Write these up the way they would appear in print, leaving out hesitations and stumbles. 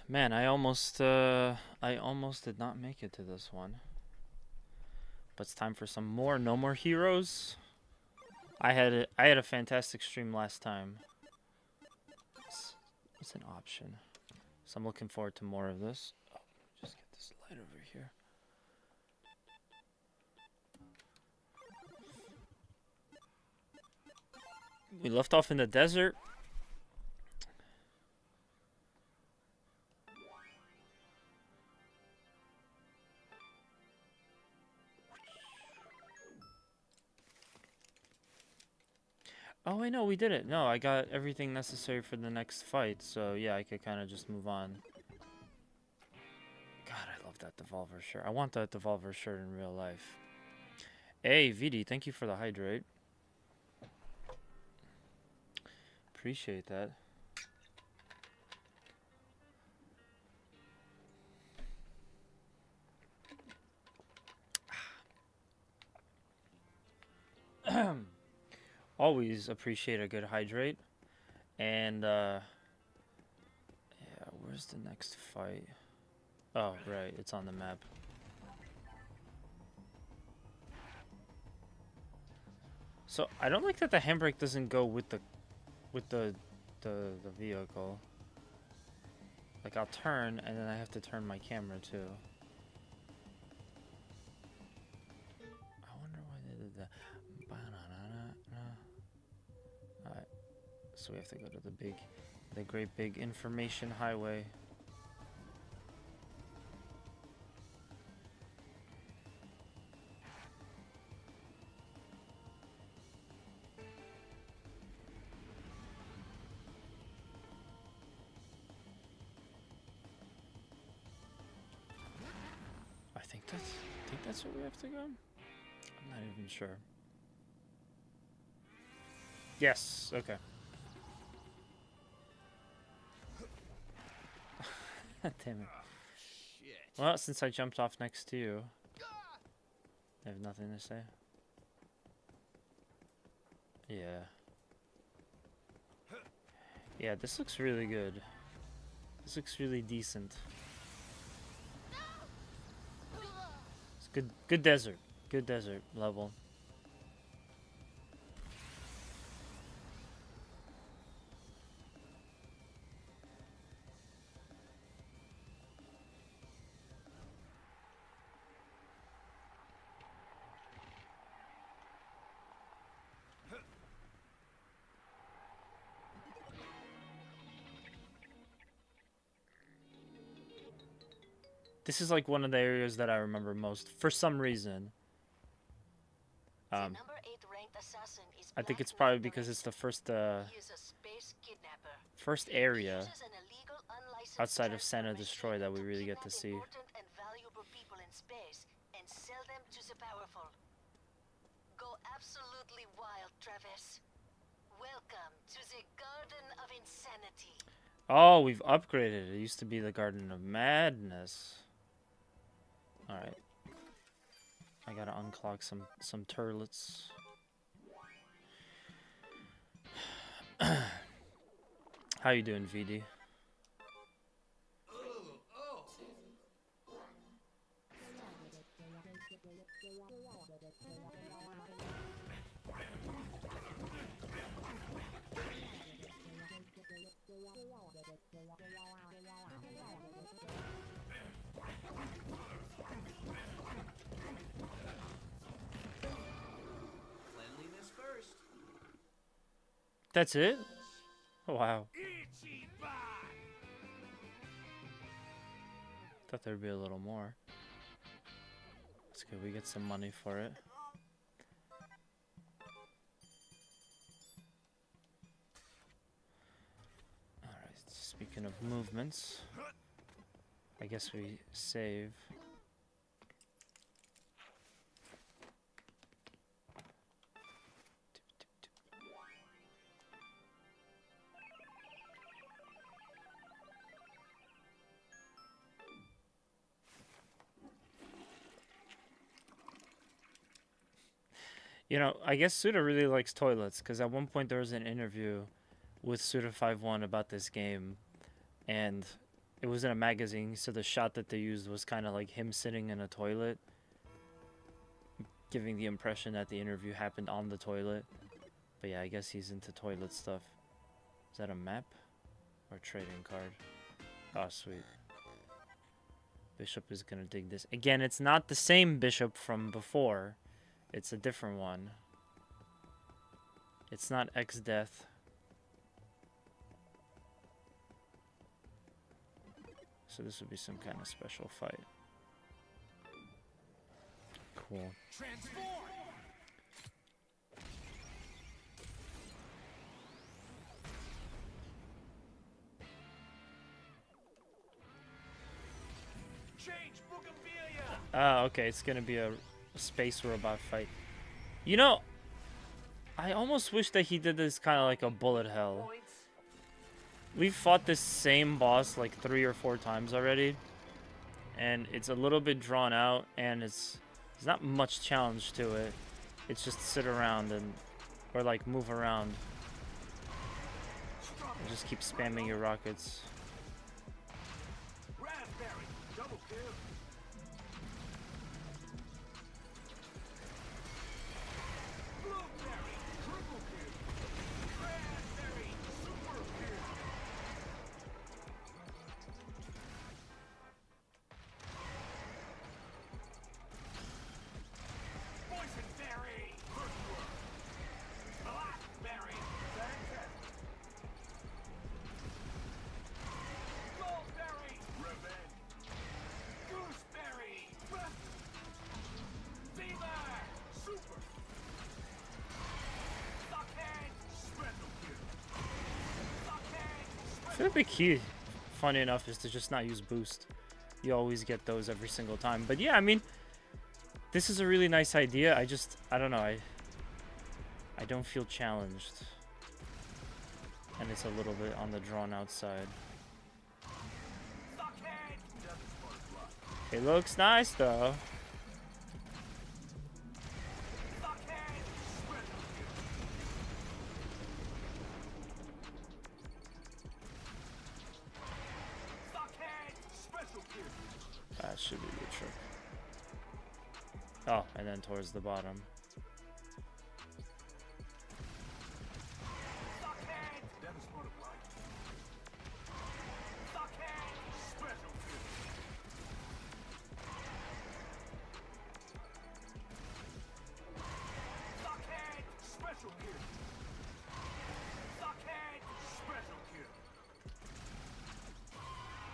Man, I almost did not make it to this one. But it's time for some more No More Heroes. I had a fantastic stream last time. It's an option. So I'm looking forward to more of this. Oh, just get this light over here. We left off in the desert. Oh, wait, no, we did it. No, I got everything necessary for the next fight. So, yeah, I could kind of just move on. God, I love that Devolver shirt. I want that Devolver shirt in real life. Hey, VD, thank you for the hydrate. Appreciate that. Always appreciate a good hydrate. And, yeah, where's the next fight? Oh, right, it's on the map. So, I don't like that the handbrake doesn't go with the vehicle. Like, I'll turn, and then I have to turn my camera, too. I wonder why they did that. Alright, so we have to go to the great big information highway. I think that's where we have to go. I'm not even sure. Yes, okay. Damn it. Well, since I jumped off next to you, I have nothing to say. Yeah. Yeah, this looks really good. This looks really decent. It's good desert. Good desert level. This is like one of the areas that I remember most for some reason. I think it's probably because it's the first area outside of Santa Destroy that we really get to see. Go absolutely wild, Travis. Welcome to the Garden of Insanity. Oh, we've upgraded. It used to be the Garden of Madness. Alright. I gotta unclog some turlets. How you doing, VD? Cleanliness first. That's it? Oh, wow. Thought there'd be a little more. That's good. We get some money for it. Alright, speaking of movements, I guess we save. You know, I guess Suda really likes toilets, because at one point there was an interview with Suda51 about this game, and it was in a magazine, so the shot that they used was kind of like him sitting in a toilet, giving the impression that the interview happened on the toilet. But yeah, I guess he's into toilet stuff. Is that a map or trading card? Oh, sweet. Bishop is gonna dig this. Again, it's not the same bishop from before. It's a different one. It's not X-Death. So this would be some kind of special fight. Cool. Transform! Change Bougainvillea! Ah, okay, it's gonna be a space robot fight. You know, I almost wish that he did this kind of like a bullet hell. We've fought this same boss like 3 or 4 times already, and it's a little bit drawn out, and it's not much challenge to it. It's just sit around and or like move around and just keep spamming your rockets. Raspberry! Double kill! Blueberry! Triple kill! Raspberry! Super kill! Boysenberry! First blood! Blackberry! Fantastic! Mulberry! Revenge! Gooseberry! Fever! Super! Suckhead! Special kill! Suckhead! I feel like the key, funny enough, is to just not use boost. You always get those every single time. But yeah, I mean, this is a really nice idea. I don't know, I don't feel challenged. And it's a little bit on the drawn out side. Suckhead! It looks nice though. Suckhead! Special kill! Suckhead! Special kill! That should be the trick. Oh, and then towards the bottom. Suckhead! Dennis Butterfly. Suckhead! Special kill! Suckhead! Special kill! Suckhead! Special kill!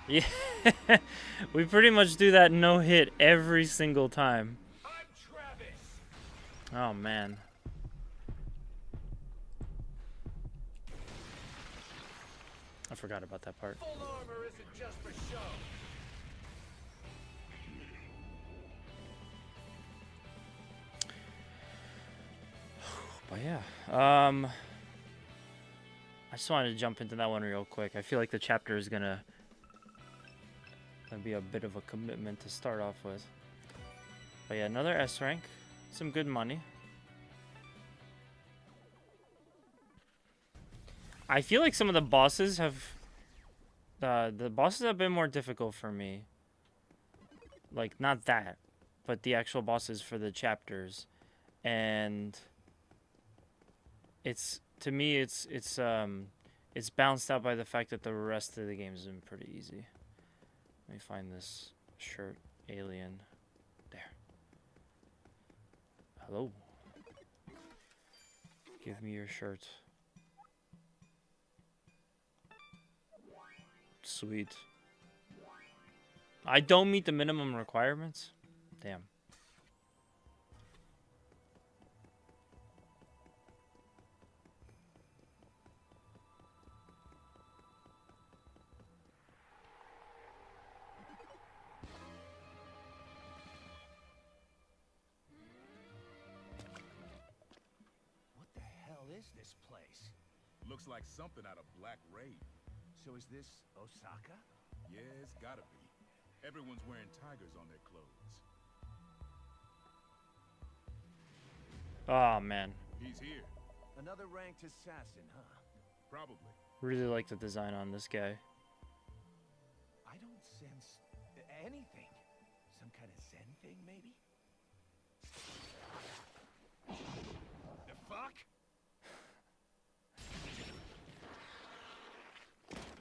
Yeah, we pretty much do that no hit every single time. I'm Travis! Oh man. I forgot about that part. Full armor isn't just for show! But yeah, I just wanted to jump into that one real quick. I feel like the chapter is gonna be a bit of a commitment to start off with. But yeah, another S rank, some good money. I feel like some of the bosses have the bosses have been more difficult for me. Like not that, but the actual bosses for the chapters, and it's to me it's balanced out by the fact that the rest of the game has been pretty easy. Let me find this shirt, alien. There. Hello. Give me your shirt. Sweet. I don't meet the minimum requirements? Damn. What the hell is this place? Looks like something out of Black Raid. So is this Osaka? Yeah, it's gotta be. Everyone's wearing tigers on their clothes. Oh man. He's here. Another ranked assassin, huh? Probably. Really like the design on this guy. I don't sense anything. Some kind of Zen thing, maybe? The fuck?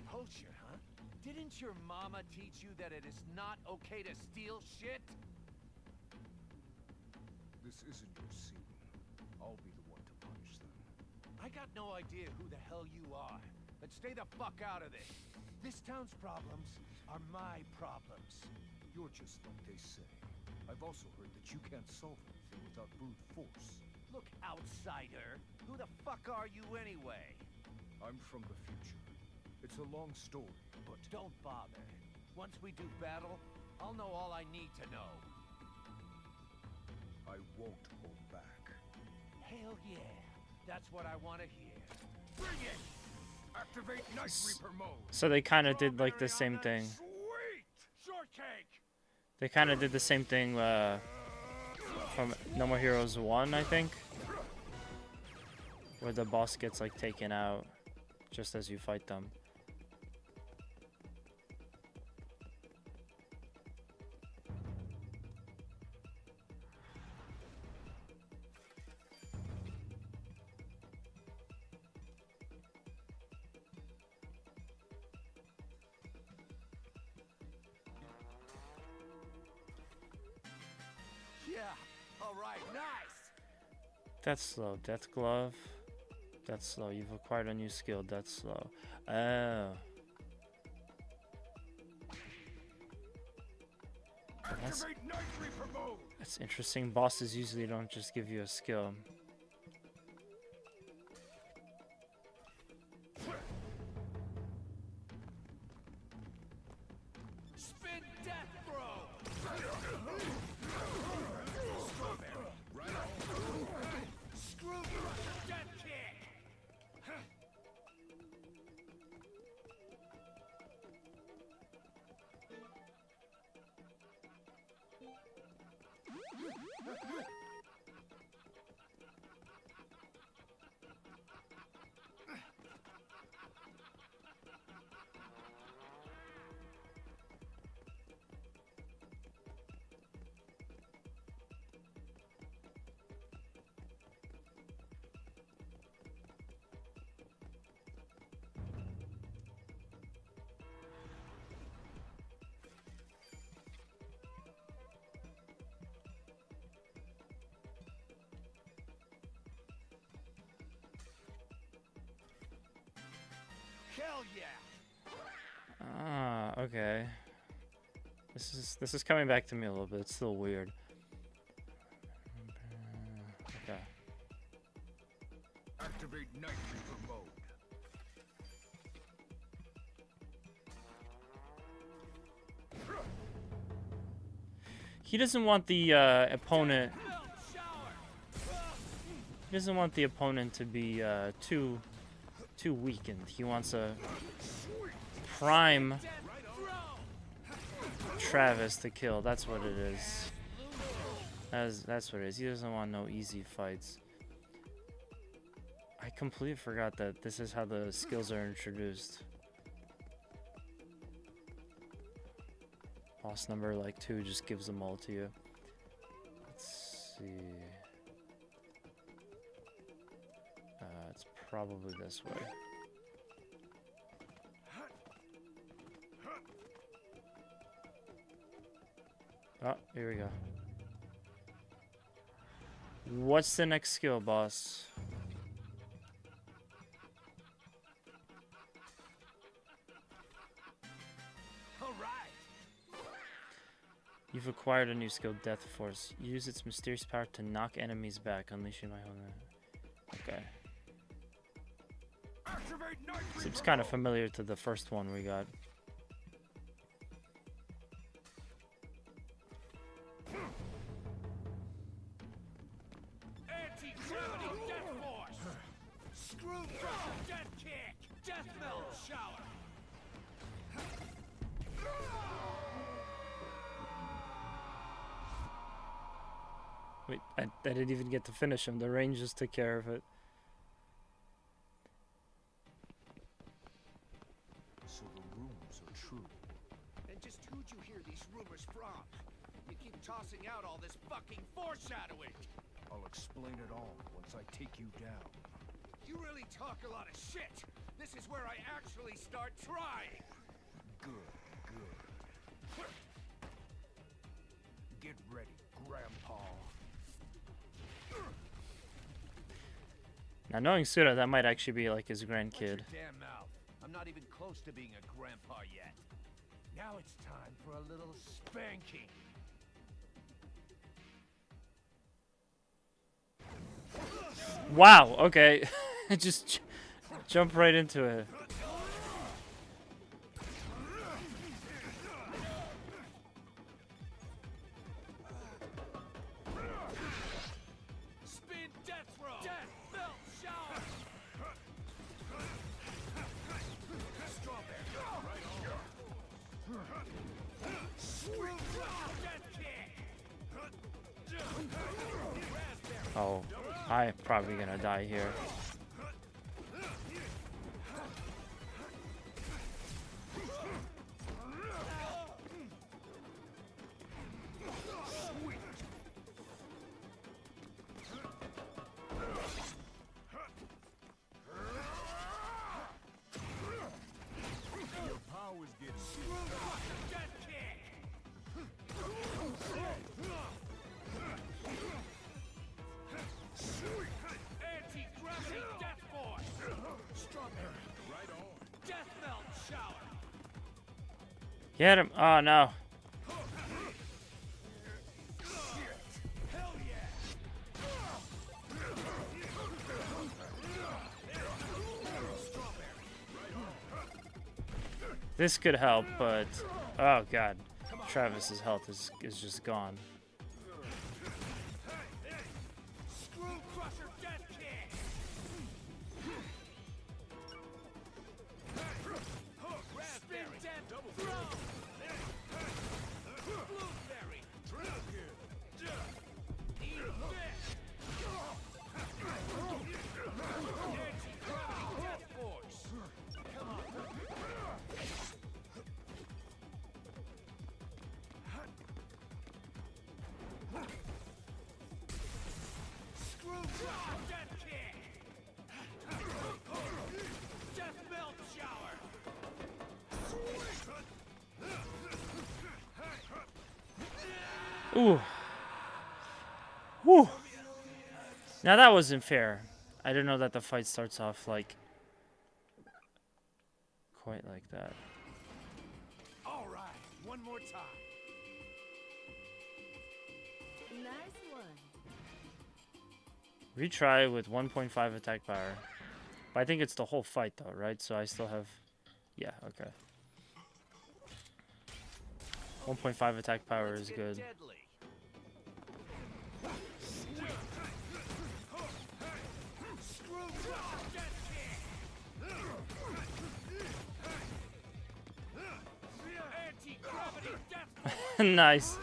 Poacher, huh? Didn't your mama teach you that it is not okay to steal shit? This isn't your scene. I'll be the one to punish them. I got no idea who the hell you are, but stay the fuck out of this. This town's problems are my problems. You're just like they say. I've also heard that you can't solve anything without brute force. Look, outsider, who the fuck are you anyway? I'm from the future. It's a long story, but Don't bother. Once we do battle, I'll know all I need to know. I won't hold back. Hell yeah, that's what I want to hear. Bring it! Activate Night Reaper mode! So they kind of did like the same thing. Sweet! Shortcake! They kind of did the same thing from No More Heroes 1, I think. Where the boss gets like taken out just as you fight them. Yeah, alright, nice! That's slow. Death Glove. That's slow. You've acquired a new skill. That's slow. Oh. Activate Night Reaper mode! That's interesting. Bosses usually don't just give you a skill. Spin death throw! Screw death kick! Hell yeah! Ah, okay. This is coming back to me a little bit. It's still weird. Okay. Activate Night Reaper mode. He doesn't want the opponent. He doesn't want the opponent to be too weakened. He wants a prime Travis to kill. That's what it is. That's what it is. He doesn't want no easy fights. I completely forgot that this is how the skills are introduced. Boss number like 2 just gives them all to you. Let's see. It's probably this way. Oh, here we go. What's the next skill, boss? You've acquired a new skill, Death Force. Use its mysterious power to knock enemies back, unleashing my whole... Okay. Seems kind of familiar to the first one we got. Anti-gravity death force! Screw crusher death kick! Death melt shower! Wait, I didn't even get to finish him. The range just took care of it. So the rumors are true. tossing out all this fucking foreshadowing? I'll explain it all once I take you down. You really talk a lot of shit. This is where I actually start trying. Good, good. Get ready, Grandpa. Now, knowing Suda, that might actually be like his Shut your grandkid. damn mouth. I'm not even close to being a grandpa yet. Now it's time for a little spanking. Wow, okay. Just jump right into it. Spin death throw. Death belt shower. Strawberry. Right on. Screw death kick. Raspberry. Oh, I'm probably gonna die here. Your powers get Death kick. Anti-gravity death force. Strawberry. right on. Death melt shower. Get him! Oh no. Hell yeah. This could help, but oh god, Travis's health is just gone. Screw crusher death kick. Raspberry death throw. Blueberry. Eat this. Anti-gravity death force. Come on. Screw crusher death kick. Death melt shower. Ooh. Woo. Now that wasn't fair. I didn't know that the fight starts off like quite like that. All right, one more time. Nice one. Retry with 1.5 attack power. But I think it's the whole fight though, right? So I still have... Yeah, okay. 1.5 attack power Let's is get good. Deadly. Screw crusher death kick. Anti-gravity death force. Nice.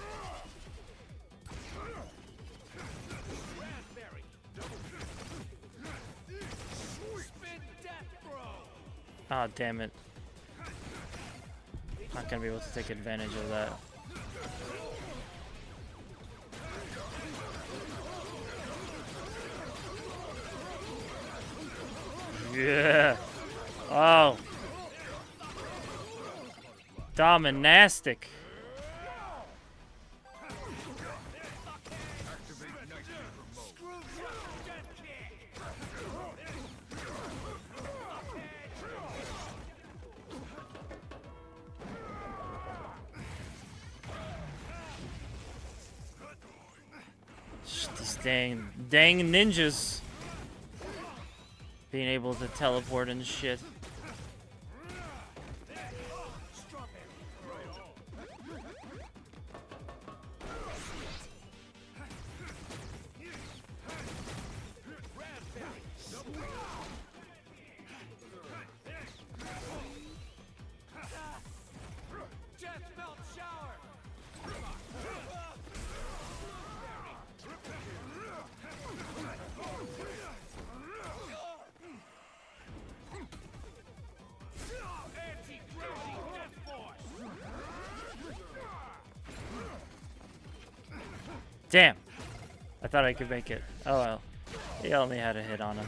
Raspberry. Spin death throw. Ah, damn it. Not gonna be able to take advantage of that. Yeah. Oh. Dominastic. Screw crusher death kick. These dang ninjas being able to teleport and shit. Death melt shower. Damn! I thought I could make it. Oh well. He only had a hit on him.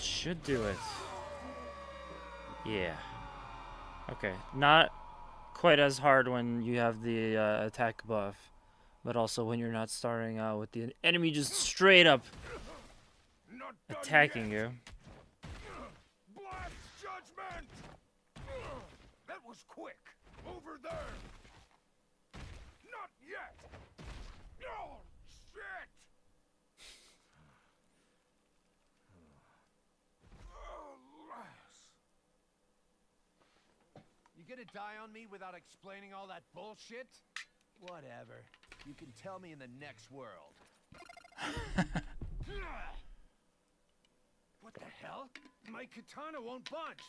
Should do it. Yeah. Okay. Not quite as hard when you have the attack buff, but also when you're not starting out with the enemy just straight up attacking you. Blast judgment! That was quick. Over there. Not yet. Oh, shit! You gonna die on me without explaining all that bullshit? Whatever. You can tell me in the next world. What the hell? My katana won't budge.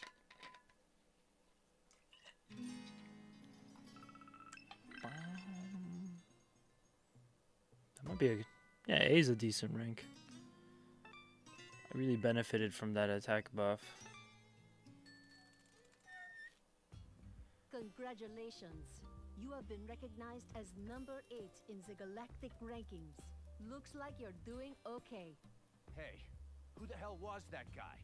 That might be a... Yeah, A is a decent rank. I really benefited from that attack buff. Congratulations. You have been recognized as number 8 in the galactic rankings. Looks like you're doing okay. Hey, who the hell was that guy?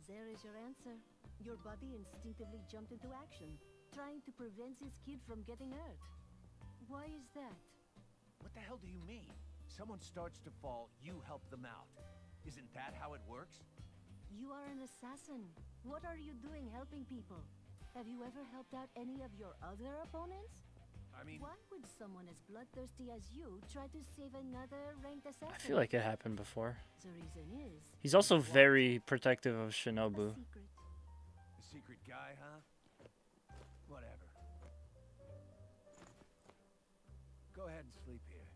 There is your answer. Your body instinctively jumped into action, trying to prevent this kid from getting hurt. Why is that? What the hell do you mean? Someone starts to fall, you help them out. Isn't that how it works? You are an assassin. What are you doing helping people? Have you ever helped out any of your other opponents? I mean, Why would someone as bloodthirsty as you try to save another ranked assassin? I feel like it happened before. The reason is... He's also very protective of a Shinobu. secret. a secret guy, huh? Whatever. Go ahead and sleep here.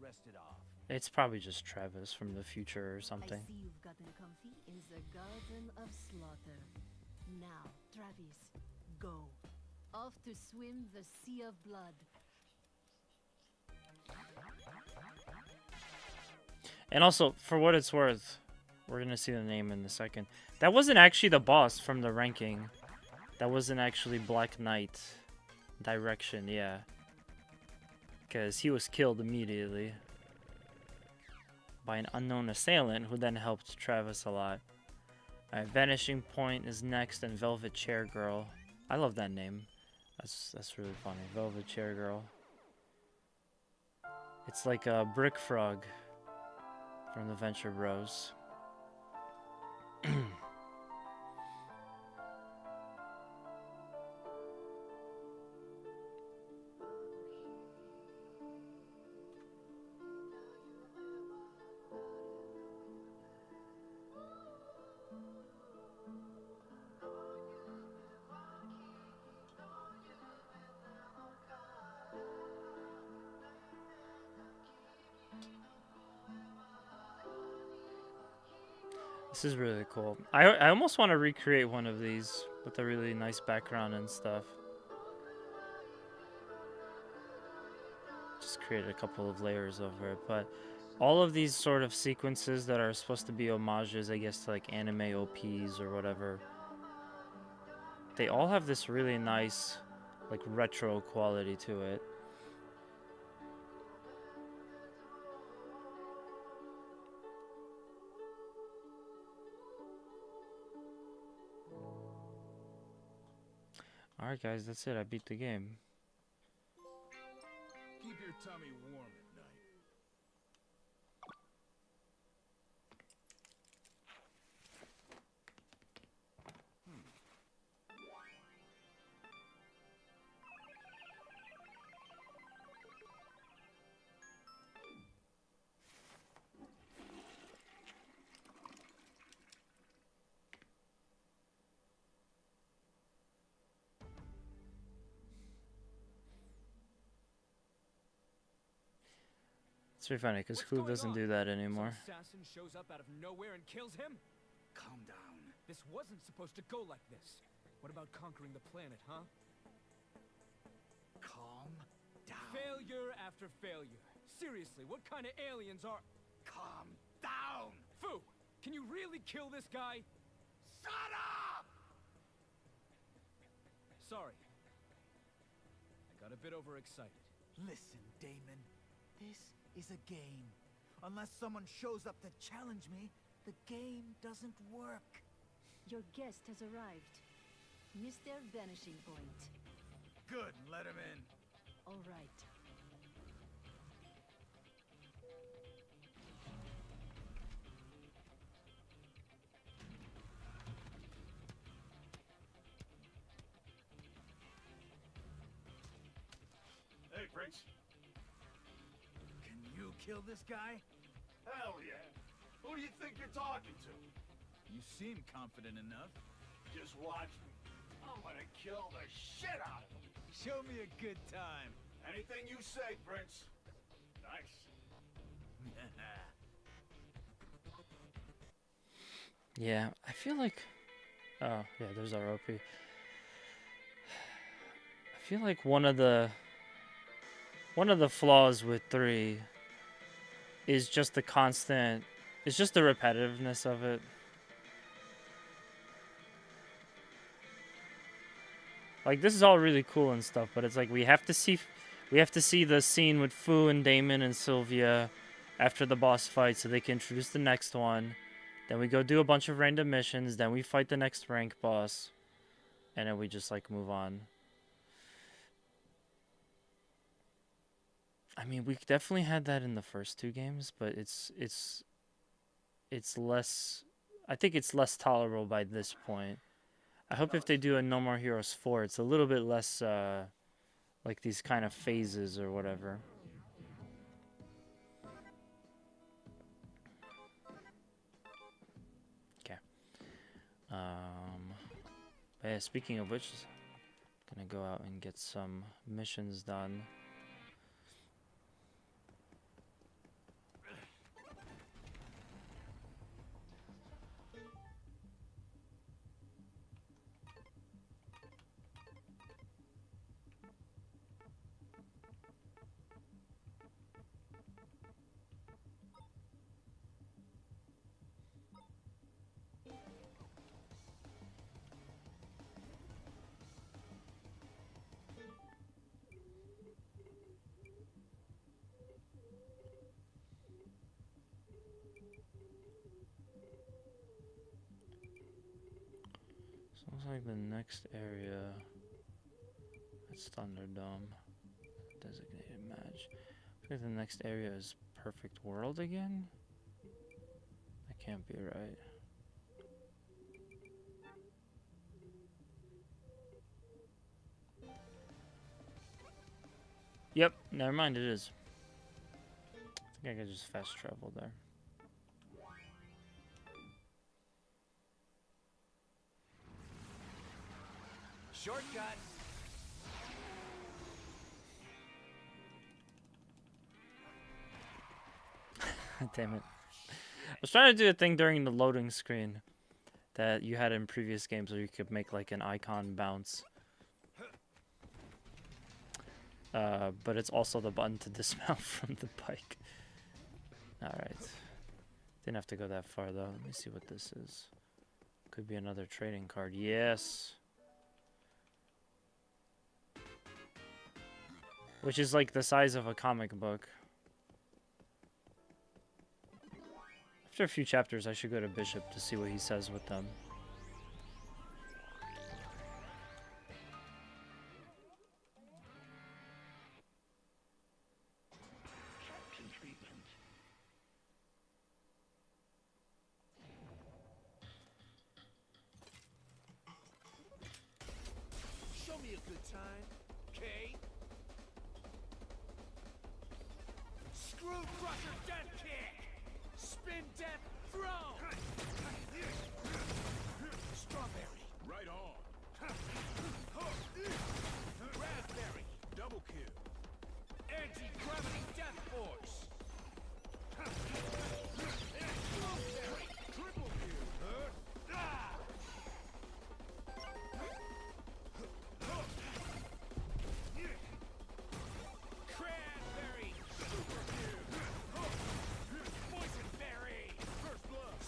Rest it off. It's probably just Travis from the future or I something. see you've gotten comfy in the Garden of Slaughter. Now, Travis, go. Off to swim the Sea of Blood. And also, for what it's worth, we're gonna see the name in a second. That wasn't actually the boss from the ranking. That wasn't actually Black Knight. Direction, yeah. Because he was killed immediately by an unknown assailant who then helped Travis a lot. Alright, Vanishing Point is next, and Velvet Chair Girl. I love that name. That's really funny. Velvet Chair Girl. It's like a Brick Frog from the Venture Bros. This is really cool. I almost want to recreate one of these with a really nice background and stuff. Just create a couple of layers over it. But all of these sort of sequences that are supposed to be homages, I guess, to like anime OPs or whatever, they all have this really nice, like, retro quality to it. Alright guys, that's it. I beat the game. Keep your tummy warm at night. It's pretty funny because What's Clue going doesn't on? do that anymore. Some assassin shows up out of nowhere and kills him? Calm down. This wasn't supposed to go like this. What about conquering the planet, huh? Calm down. Failure after failure. Seriously, what kind of aliens are... Calm down. Fu! Can you really kill this guy? Shut up! Sorry. I got a bit overexcited. Listen, Damon. This is a game. Unless someone shows up to challenge me, the game doesn't work. Your guest has arrived. Mr. Vanishing Point. Good, let him in. All right. Hey, Prince. Can you kill this guy? Hell yeah. Who do you think you're talking to? You seem confident enough. Just watch me. I'm gonna kill the shit out of him. Show me a good time. Anything you say, Prince. Nice. Yeah, I feel like... Oh, yeah, there's our OP. I feel like one of the flaws with 3 is just the constant... It's just the repetitiveness of it. Like, this is all really cool and stuff, but it's like we have to see the scene with Fu and Damon and Sylvia after the boss fight so they can introduce the next one. Then we go do a bunch of random missions, then we fight the next rank boss, and then we just like move on. I mean, we definitely had that in the first 2 games, but it's less, I think it's less tolerable by this point. I hope if they do a No More Heroes 4, it's a little bit less, like these kind of phases or whatever. Okay. But yeah, speaking of which, gonna go out and get some missions done. Looks like the next area, that's Thunderdome, designated match. Looks like the next area is Perfect World again? That can't be right. Yep, never mind, it is. I think I could just fast travel there. Shortcut. Damn it. I was trying to do a thing during the loading screen that you had in previous games where you could make like an icon bounce. But it's also the button to dismount from the bike. Alright. Didn't have to go that far though. Let me see what this is. Could be another trading card. Yes! Which is like the size of a comic book. After a few chapters, I should go to Bishop to see what he says with them. Show me a good time, okay? Screw crusher death kick! Spin death throw! Strawberry. Right on. Raspberry. Double kill. Anti-gravity death force! Blueberry. Triple kill. Cranberry! Super kill! Poison berry! First blood.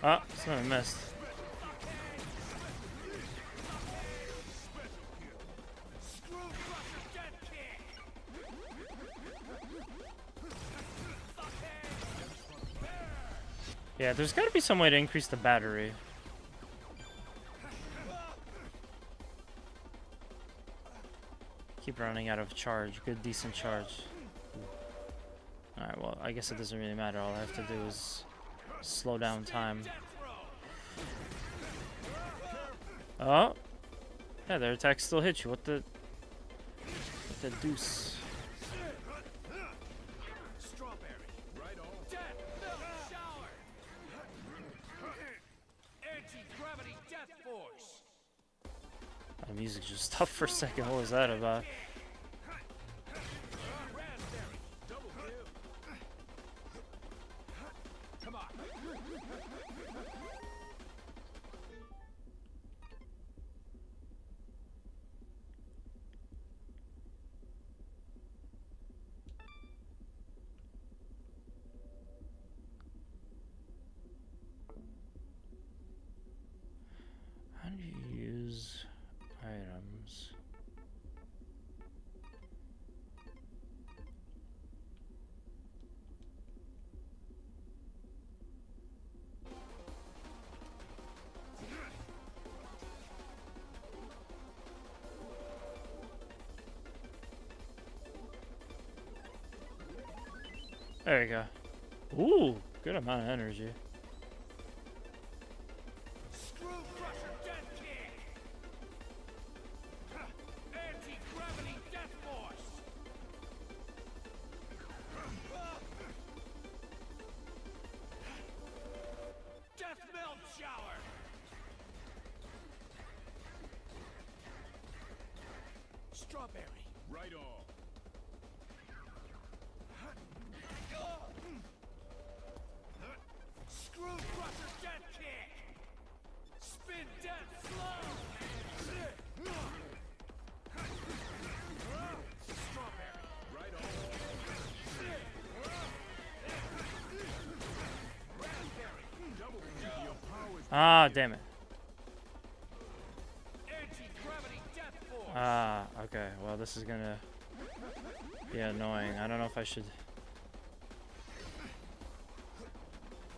Oh, something missed. Yeah, there's got to be some way to increase the battery. Keep running out of charge. Good, decent charge. Alright, well, I guess it doesn't really matter. All I have to do is slow down time. Oh! Yeah, their attacks still hit you. What the deuce? The music just stopped for a second. What was that about? How do you use items? There you go. Ooh, good amount of energy. Strawberry. Right on. Screw crusher death kick. Spin death slow. Strawberry. Right on. Raspberry. Double your powers. Ah, damn it. Anti-gravity death force. Ah, okay. Well, this is gonna be annoying. I don't know if I should.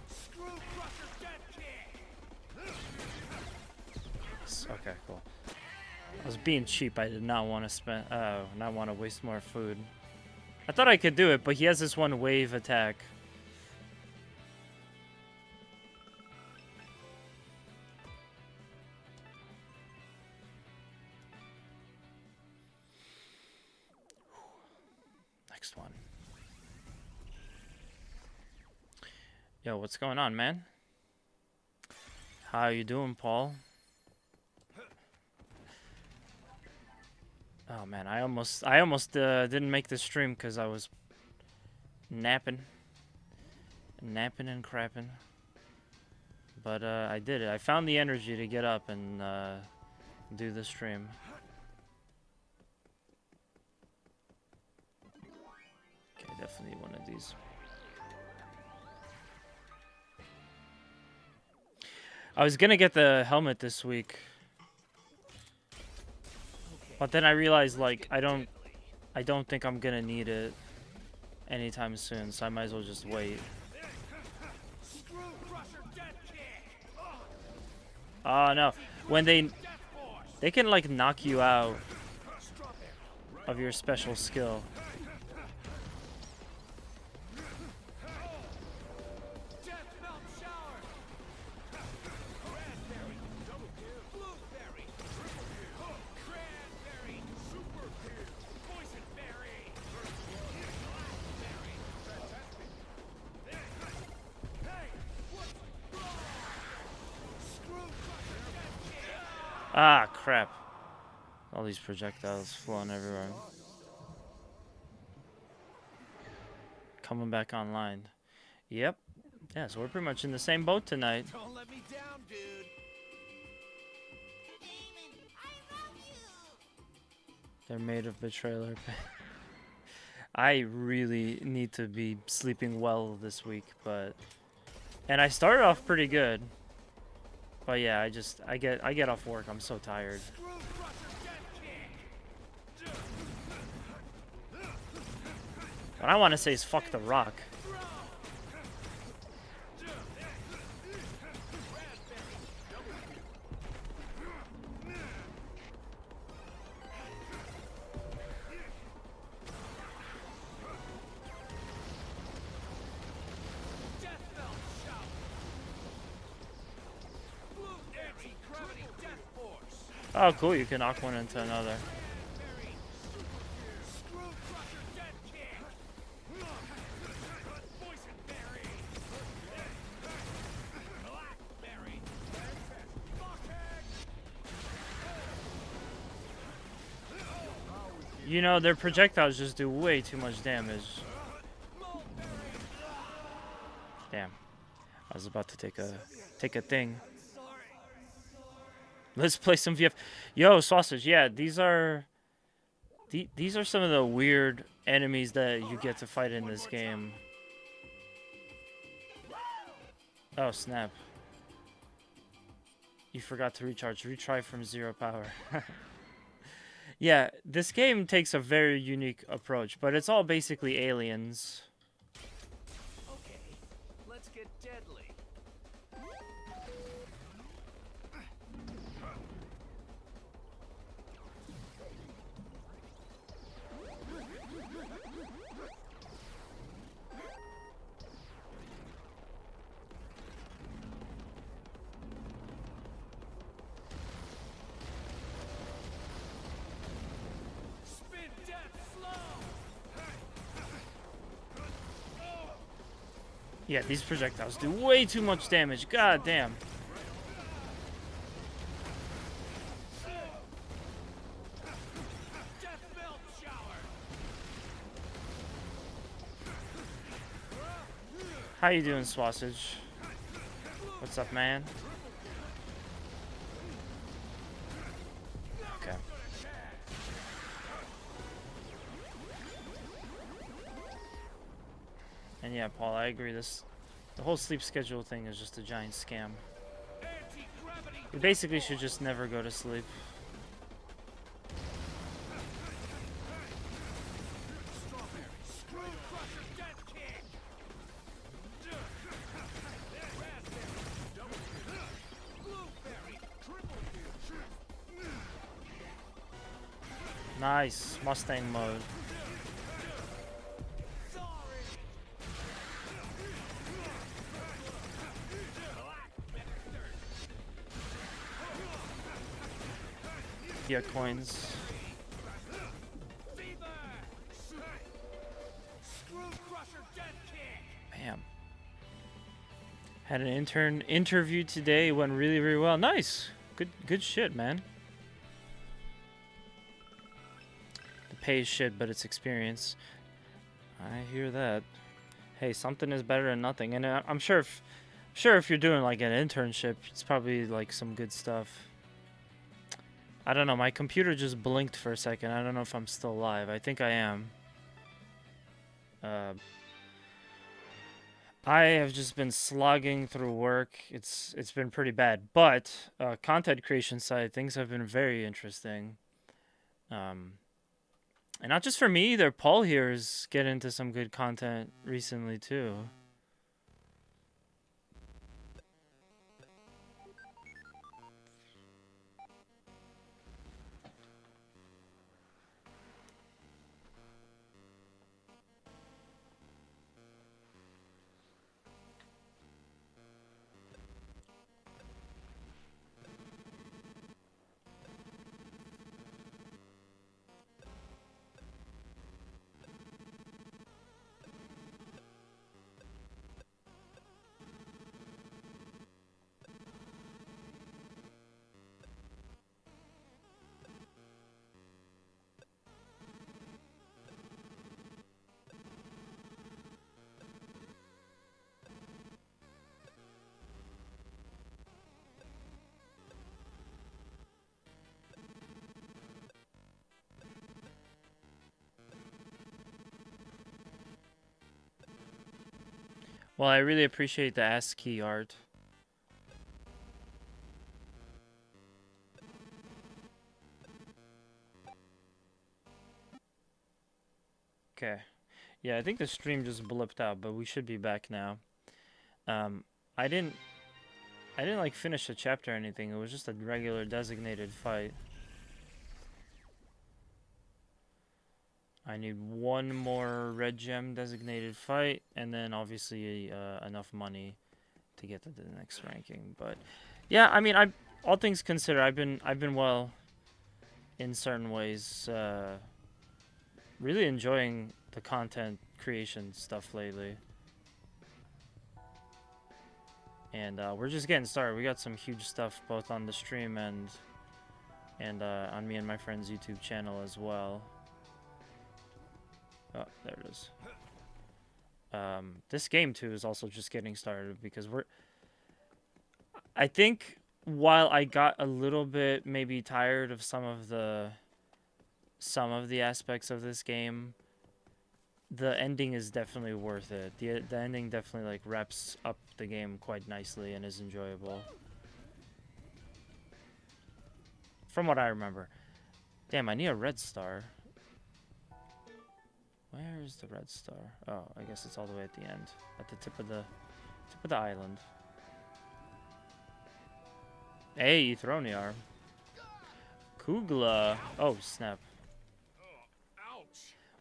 Screw crusher death kick. Okay, cool. I was being cheap. I did not want to spend. Not want to waste more food. I thought I could do it, but he has this one wave attack. Next one. Yo, what's going on, man? How you doing, Paul? Oh man, I almost didn't make the stream because I was napping and crapping. But I did it. I found the energy to get up and do the stream. Okay, definitely one of these. I was gonna get the helmet this week. But then I realized, like, I don't think I'm gonna need it anytime soon, so I might as well just wait. Oh no, when they can like knock you out of your special skill. Ah, crap. All these projectiles flowing everywhere. Coming back online. Yep. Yeah, so we're pretty much in the same boat tonight. Don't let me down, dude. They're made of betrayal. I really need to be sleeping well this week, but And I started off pretty good. But yeah, I get off work. I'm so tired. What I want to say is fuck the Rock. Oh, cool. You can knock one into another. You know, their projectiles just do way too much damage. Damn. I was about to take a thing. Let's play some VF. Yo, Sausage, yeah, these are some of the weird enemies that you get to fight in this game. Oh, snap. You forgot to recharge. Retry from 0 power. Yeah, this game takes a very unique approach, but it's all basically aliens. Okay, let's get deadly. Yeah, these projectiles do way too much damage. God damn. How you doing, Sausage? What's up, man? Okay. And yeah, Paul, I agree. The whole sleep schedule thing is just a giant scam. You basically should just never go to sleep. Nice, Mustang mode. Yeah, coins. Bam. Had an intern interview today. Went really, really well. Nice. Good shit, man. The pay is shit, but it's experience. I hear that. Hey, something is better than nothing. And I'm sure if you're doing like an internship, it's probably like some good stuff. I don't know, my computer just blinked for a second. I don't know if I'm still live. I think I am. I have just been slogging through work. It's been pretty bad. But content creation side, things have been very interesting. And not just for me either. Paul here is getting into some good content recently too. Well, I really appreciate the ASCII art. Okay. Yeah, I think the stream just blipped out, but we should be back now. I didn't like finish the chapter or anything. It was just a regular designated fight. I need one more red gem designated fight, and then obviously enough money to get to the next ranking. But yeah, I mean, all things considered, I've been well in certain ways. Really enjoying the content creation stuff lately. And we're just getting started. We got some huge stuff both on the stream and on me and my friend's YouTube channel as well. Oh, there it is. This game too is also just getting started because I think while I got a little bit maybe tired of some of the aspects of this game, the ending is definitely worth it. The ending definitely like wraps up the game quite nicely and is enjoyable. From what I remember. Damn, I need a red star. Where is the red star? Oh, I guess it's all the way at the end, at the tip of the island. Hey, Ethroniar. Kugla. Oh, snap.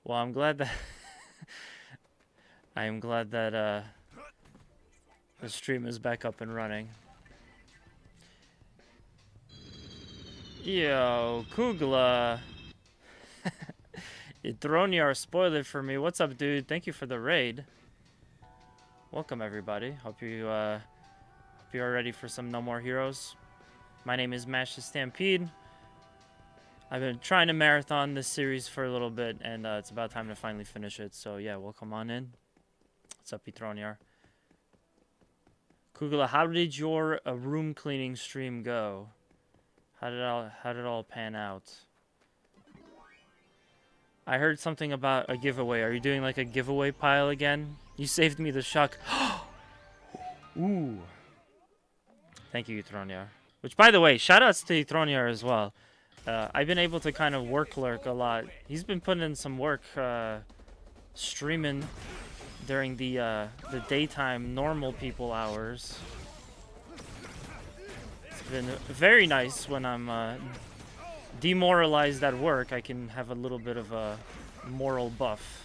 Well, I'm glad that I am glad that the stream is back up and running. Yo, Kugla. Ethroniar spoiled it for me. What's up, dude? Thank you for the raid. Welcome, everybody. Hope you are ready for some No More Heroes. My name is Mash the Stampede. I've been trying to marathon this series for a little bit, and it's about time to finally finish it. So yeah, welcome on in. What's up, Ethroniar? Kugla, how did your room cleaning stream go? How did it all pan out? I heard something about a giveaway. Are you doing like a giveaway pile again? You saved me the shock. Ooh. Thank you, Ethroniar. Which, by the way, shoutouts to Ethroniar as well. I've been able to kind of work lurk a lot. He's been putting in some work streaming during the daytime normal people hours. It's been very nice when I'm demoralized at work. I can have a little bit of a moral buff.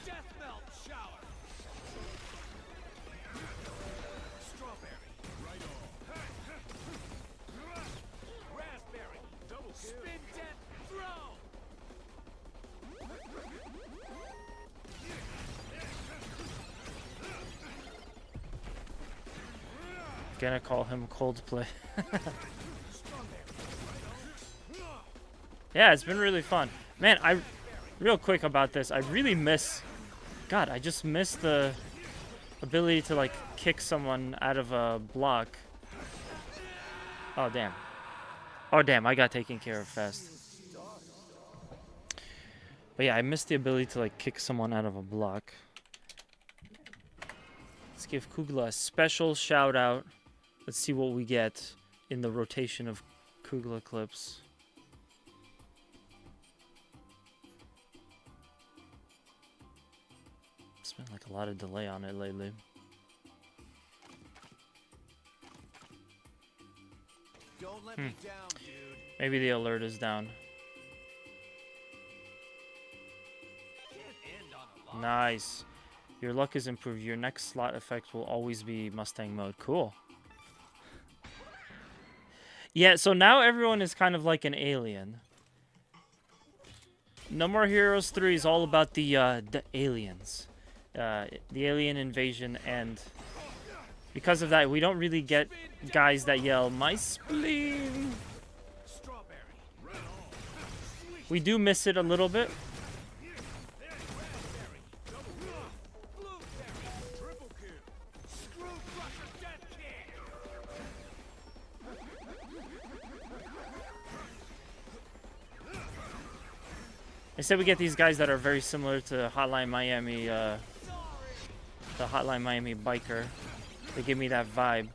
Gonna call him Coldplay. Yeah, it's been really fun. Man, real quick about this, I really miss... God, I just miss the ability to, like, kick someone out of a block. Oh, damn. Oh, damn, I got taken care of fast. But yeah, I miss the ability to, like, kick someone out of a block. Let's give Kugla a special shout-out. Let's see what we get in the rotation of Kugla clips. It's been like a lot of delay on it lately. Don't let me down, dude. Maybe the alert is down. Can't end on a lie. Nice. Your luck is improved. Your next slot effect will always be Mustang mode. Cool. Yeah, so now everyone is kind of like an alien. No More Heroes 3 is all about the aliens. The alien invasion, and because of that, we don't really get guys that yell, "My spleen!" We do miss it a little bit. Instead, we get these guys that are very similar to Hotline Miami, the Hotline Miami biker. They give me that vibe.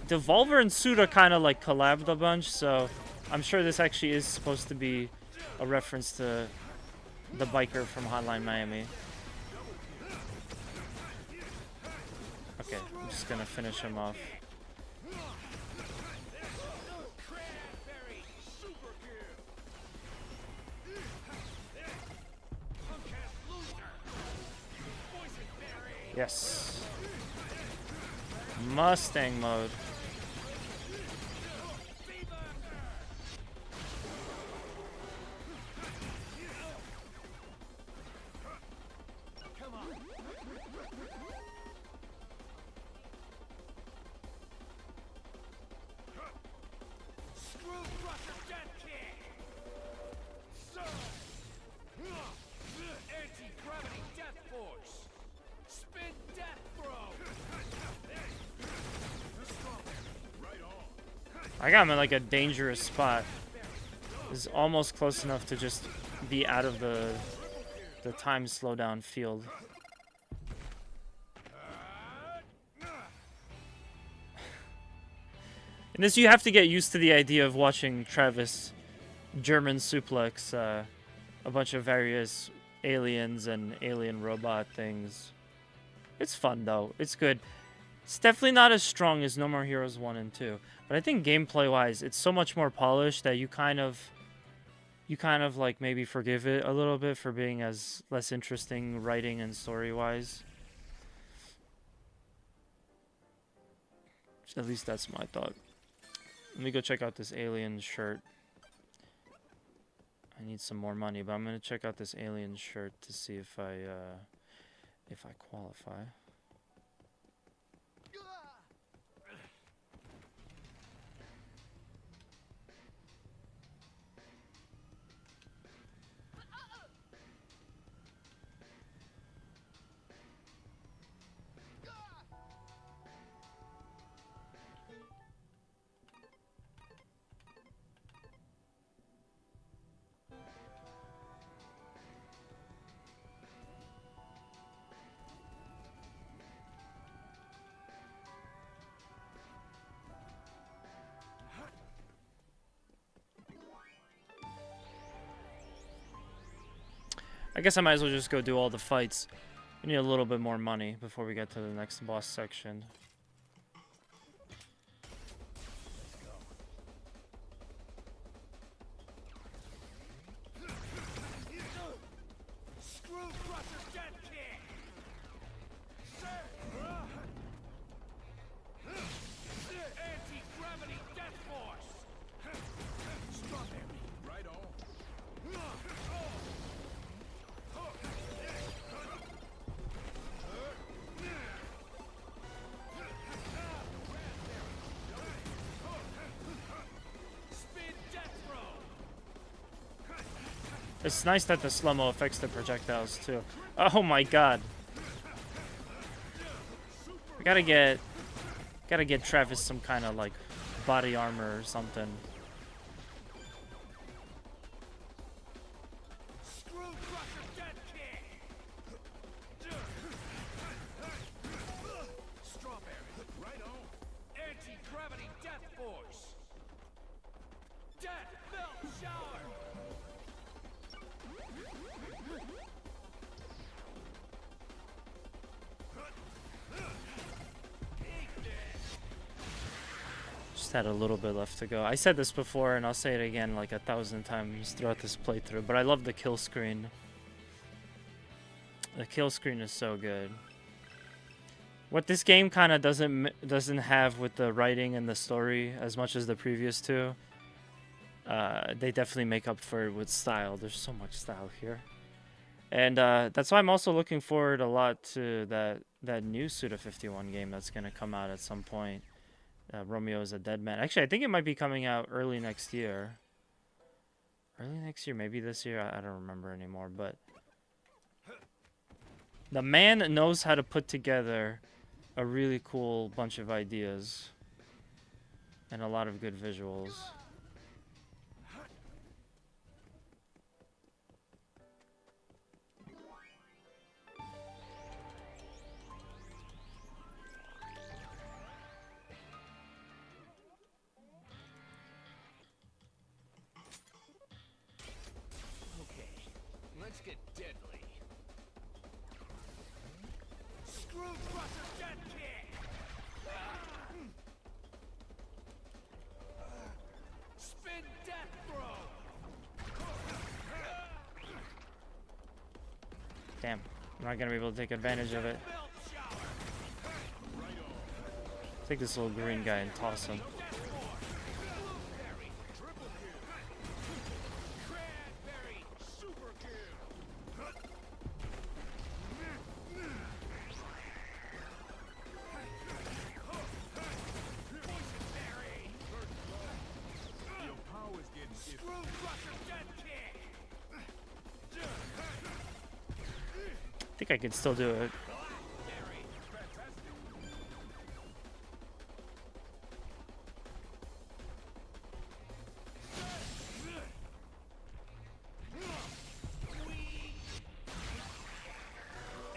Devolver and Suda kind of like collabed a bunch, so I'm sure this actually is supposed to be a reference to the biker from Hotline Miami. Okay, I'm just gonna finish him off. Yes. Mustang mode. Anti-gravity death force. Spin death throw. I got him in like a dangerous spot. Is almost close enough to just be out of the time slowdown field. In this, you have to get used to the idea of watching Travis German suplex a bunch of various aliens and alien robot things. It's fun though. It's good. It's definitely not as strong as No More Heroes 1 and 2, but I think gameplay-wise, it's so much more polished that you kind of like maybe forgive it a little bit for being as less interesting writing and story-wise. At least that's my thought. Let me go check out this alien shirt. I need some more money, but I'm gonna check out this alien shirt to see if I qualify. I guess I might as well just go do all the fights. We need a little bit more money before we get to the next boss section. Anti-gravity death force. Strawberry. Right on. It's nice that the slow-mo affects the projectiles too. Oh my god. I gotta get Travis some kind of like body armor or something. Strawberry. Right on. Anti-gravity death force. Death melt shower. Just had a little bit left to go. I said this before and I'll say it again like 1,000 times throughout this playthrough, but I love the kill screen. The kill screen is so good. What this game kind of doesn't have with the writing and the story as much as the previous two, they definitely make up for it with style. There's so much style here. And that's why I'm also looking forward a lot to that new Suda51 game that's going to come out at some point. Romeo is a Dead Man. Actually, I think it might be coming out early next year. Early next year, maybe this year. I don't remember anymore. But the man knows how to put together a really cool bunch of ideas and a lot of good visuals. it deadly. Screw Crusher Dead Kick! Spin Death Throw! Damn, I'm not gonna be able to take advantage of it. Belt Shower! Take this little green guy and toss him. Blueberry Triple Kill! Cranberry Super Kill! Boysenberry! Your power's getting Screw Crusher Dead Kick! I think I could still do it. Blackberry!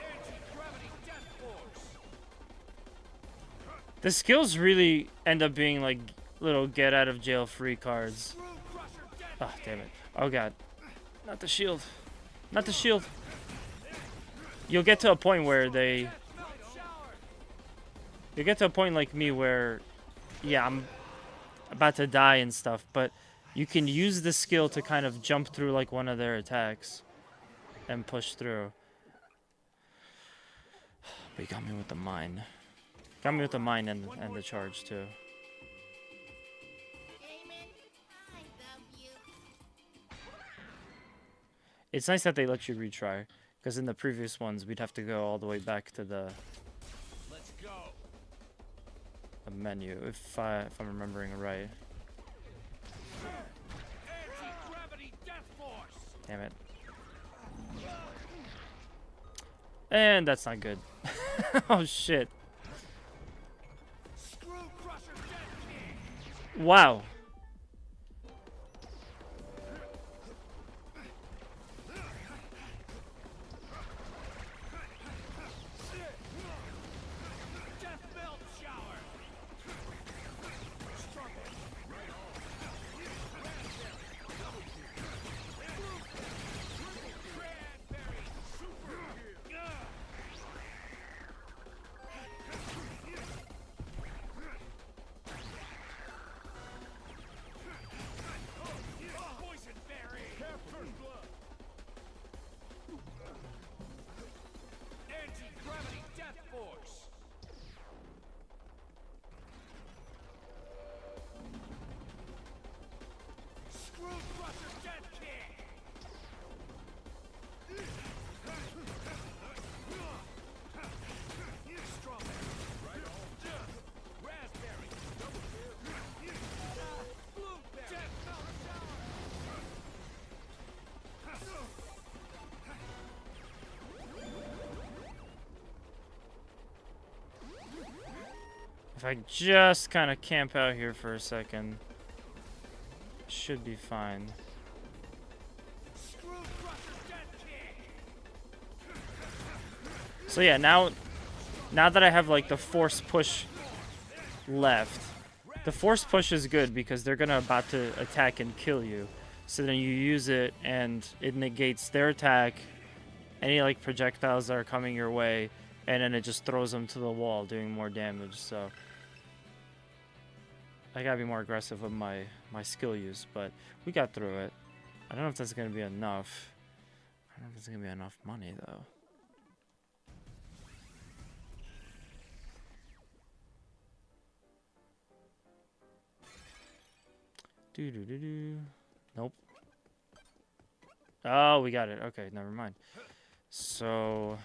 Anti-gravity Death Force! The skills really end up being like little get out of jail free cards. Screw Crusher Dead Oh, damn it. Oh, God. Not the shield. Not the shield. You'll get to a point where they... Belt Shower! You'll get to a point like me where... Yeah, I'm about to die and stuff, but you can use the skill to kind of jump through like one of their attacks and push through. But you got me with the mine. Got me with the mine and the charge too. Damon, I love you. It's nice that they let you retry, because in the previous ones we'd have to go all the way back to the Let's go! menu if I'm remembering right. Anti-gravity Death Force! Damn it. And that's not good. Oh shit. Screw Crusher Dead Kick! Wow. Death Belt Shower! Struggle! Right on! Cranberry Super Kill! Boysenberry! Anti-gravity Death Force! Screw Crusher Dead Kick! Strawberry! Right on! Raspberry! Double kill! Blueberry! Death Belt Shower! If I just kind of camp out here for a second, should be fine. Screw Crusher Dead Kick! So yeah, now that I have like the force push left, the force push is good because they're gonna about to attack and kill you. So then you use it and it negates their attack, any like projectiles that are coming your way, and then it just throws them to the wall, doing more damage. So I gotta be more aggressive with my skill use, but we got through it. I don't know if that's gonna be enough. I don't know if it's gonna be enough money though. Do. Nope. Oh, we got it. Okay, never mind. So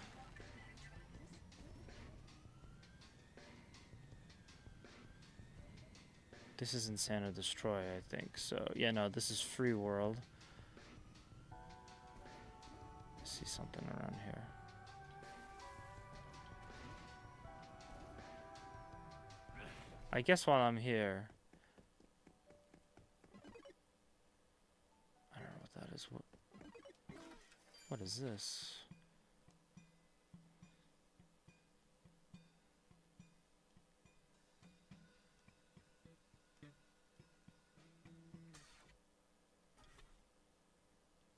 this is Insana Destroy, I think. So yeah, no, this is Free World. I see something around here. I guess while I'm here, I don't know what that is. What is this?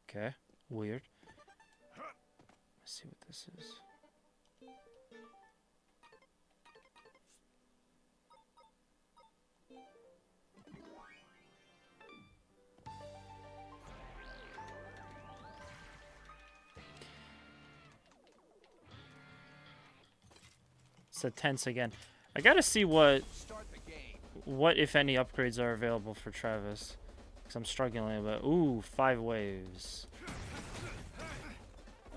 Okay, weird. see what this is. It's a tense again. I gotta see what if any upgrades are available for Travis. Because I'm struggling a bit. Ooh, 5 waves.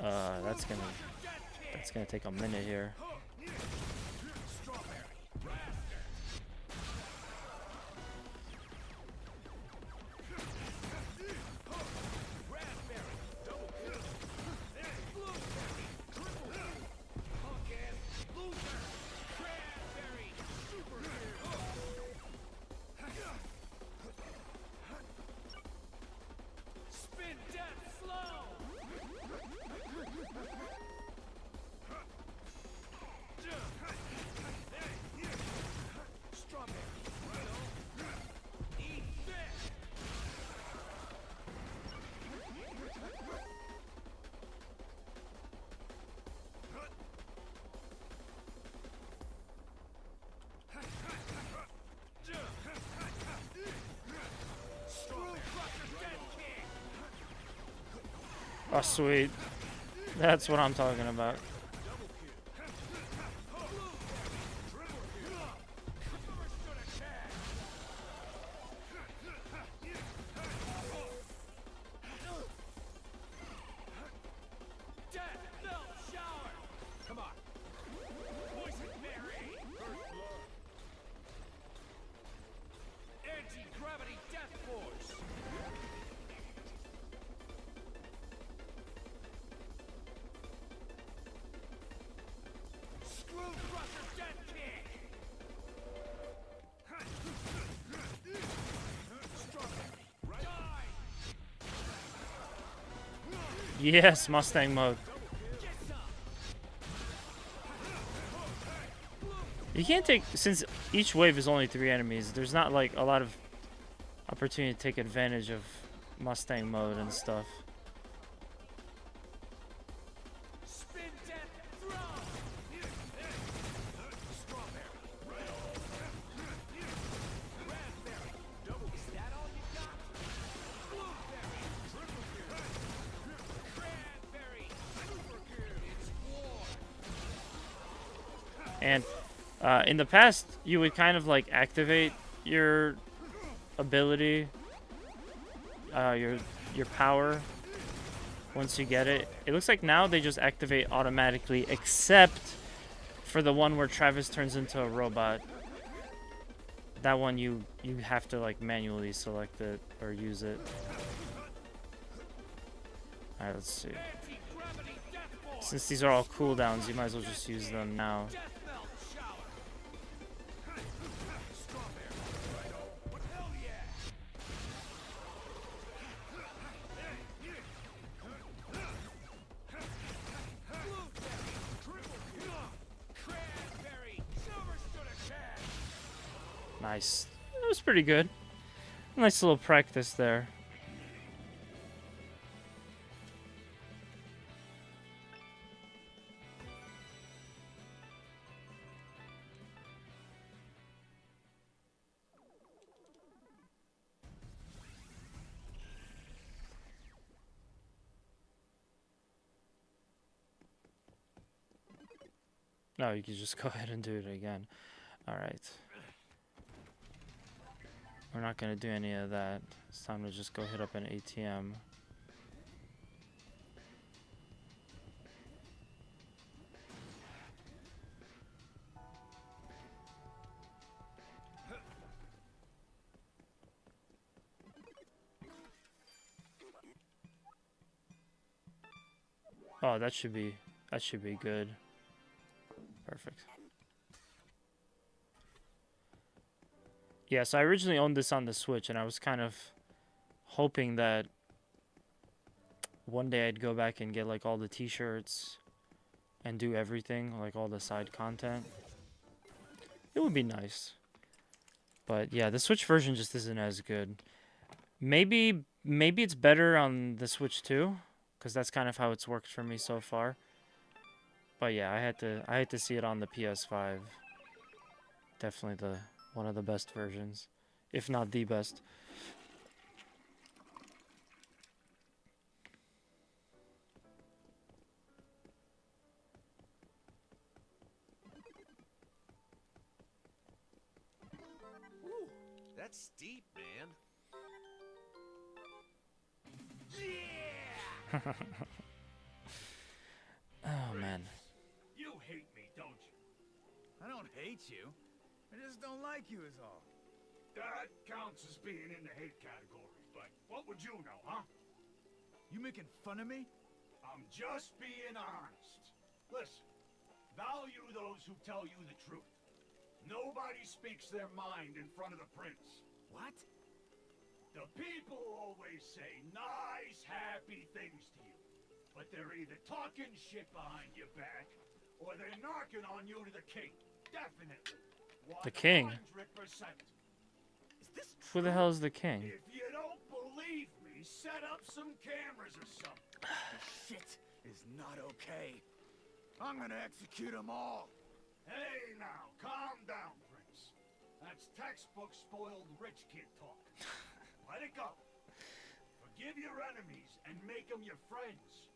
That's gonna take a minute here. Oh, sweet. That's what I'm talking about. Anti-gravity death force. Screw crusher death kick. Yes, Mustang mode. You can't take, since each wave is only 3 enemies, there's not like a lot of opportunity to take advantage of Mustang mode and stuff. Spin death throw. Strawberry. Raspberry. Double. Is that all you got? Blueberry. Triple kill. Cranberry. Super kill. It's war. And in the past, you would kind of like activate your ability, your power once you get it. It looks like now they just activate automatically, except for the one where Travis turns into a robot. That one you have to like manually select it or use it. All right, let's see. Anti-gravity death force. Since these are all cooldowns, you might as well just use them now. Death melt shower. Strawberry. Righto. Hell yeah. Blueberry. Triple kill. Cranberry. Silver stood a chance. Nice. That was pretty good. Nice little practice there. No, you can just go ahead and do it again. Alright. We're not going to do any of that. It's time to just go hit up an ATM. Oh, that should be good. Perfect. Yeah, so I originally owned this on the Switch, and I was kind of hoping that one day I'd go back and get like all the t-shirts and do everything, like all the side content. It would be nice. But yeah, the Switch version just isn't as good. Maybe it's better on the Switch too, because that's kind of how it's worked for me so far. But yeah, I had to see it on the PS5. Definitely one of the best versions, if not the best. Ooh, that's steep, man. Yeah! Oh man. You hate me, don't you? I don't hate you. I just don't like you is all. That counts as being in the hate category, but what would you know, huh? You making fun of me? I'm just being honest. Listen, value those who tell you the truth. Nobody speaks their mind in front of the prince. What? The people always say nice, happy things to you. But they're either talking shit behind your back, or they're knocking on you to the king. Definitely. The king? 100%. Is this Who the hell is the king? If you don't believe me, set up some cameras or something. shit is not okay. I'm gonna execute them all. Hey now, calm down, Prince. That's textbook spoiled rich kid talk. Let it go. Forgive your enemies and make them your friends.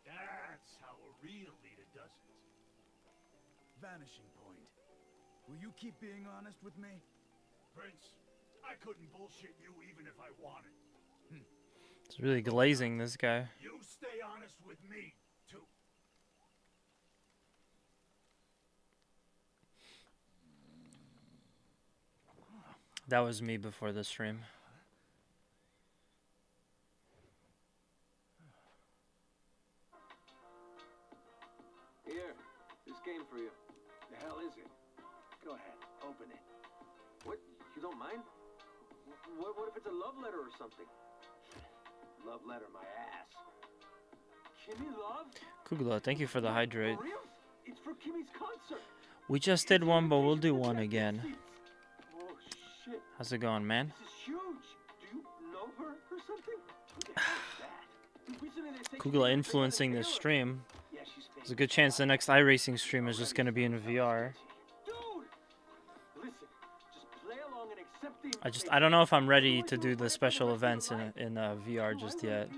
That's how a real leader does it. Vanishing point. Will you keep being honest with me? Prince, I couldn't bullshit you even if I wanted. It's really glazing, this guy. You stay honest with me, too. That was me before the stream. Here, this game for you. The hell is it? Go ahead, open it. What? You don't mind? What if it's a love letter or something? Love letter, my ass. Kimmy Love? Kugla, thank you for the hydrate. For real? It's for Kimmy's concert. We just did one, but we'll do one again. Oh, shit. How's it going, man? This is huge. Do you know her or something? Who the hell is that? Recently they say Kugla she's influencing this Taylor. stream. Yeah, she's There's a good chance the next iRacing stream is just going to be in VR. Dude! Listen, just play along and accept the I don't know if I'm ready to do the special events in VR just yet.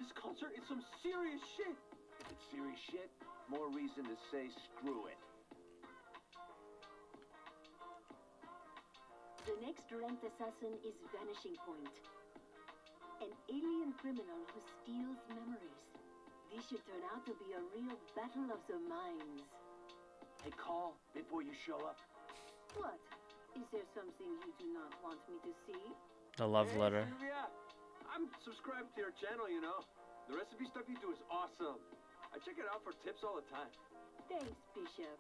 This concert is some serious shit. If it's serious shit, more reason to say screw it. The next ranked assassin is Vanishing Point. An alien criminal who steals memories. This should turn out to be a real battle of the minds. Hey, call before you show up. What? Is there something you do not want me to see? The love Hey, letter. Sylvia, I'm subscribed to your channel, you know. The recipe stuff you do is awesome. I check it out for tips all the time. Thanks, Bishop.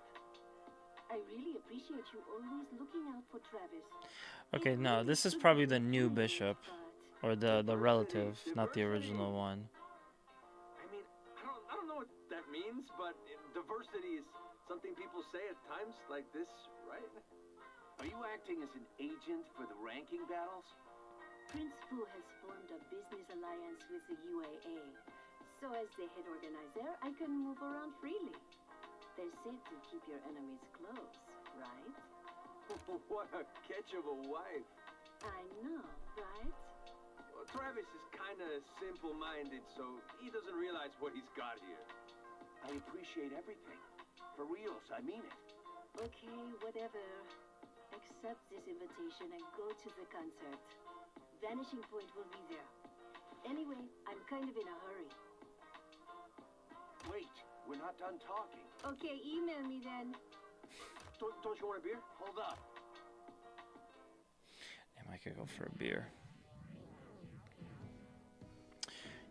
I really appreciate you always looking out for Travis. Okay, no, this is probably the new bishop. Or the relative, not the original one. I mean, I don't know what that means, but diversity is something people say at times like this, right? Are you acting as an agent for the ranking battles? Prince Fu has formed a business alliance with the UAA. So as the head organizer, I can move around freely. They say to keep your enemies close, right? What a catch of a wife. I know, right? Well, Travis is kind of simple-minded, so he doesn't realize what he's got here. I appreciate everything. For reals, I mean it. Okay, whatever. Accept this invitation and go to the concert. Vanishing Point will be there. Anyway, I'm kind of in a hurry. Wait, we're not done talking. Okay, email me then. Don't you want a beer? Hold up. Damn, I could go for a beer.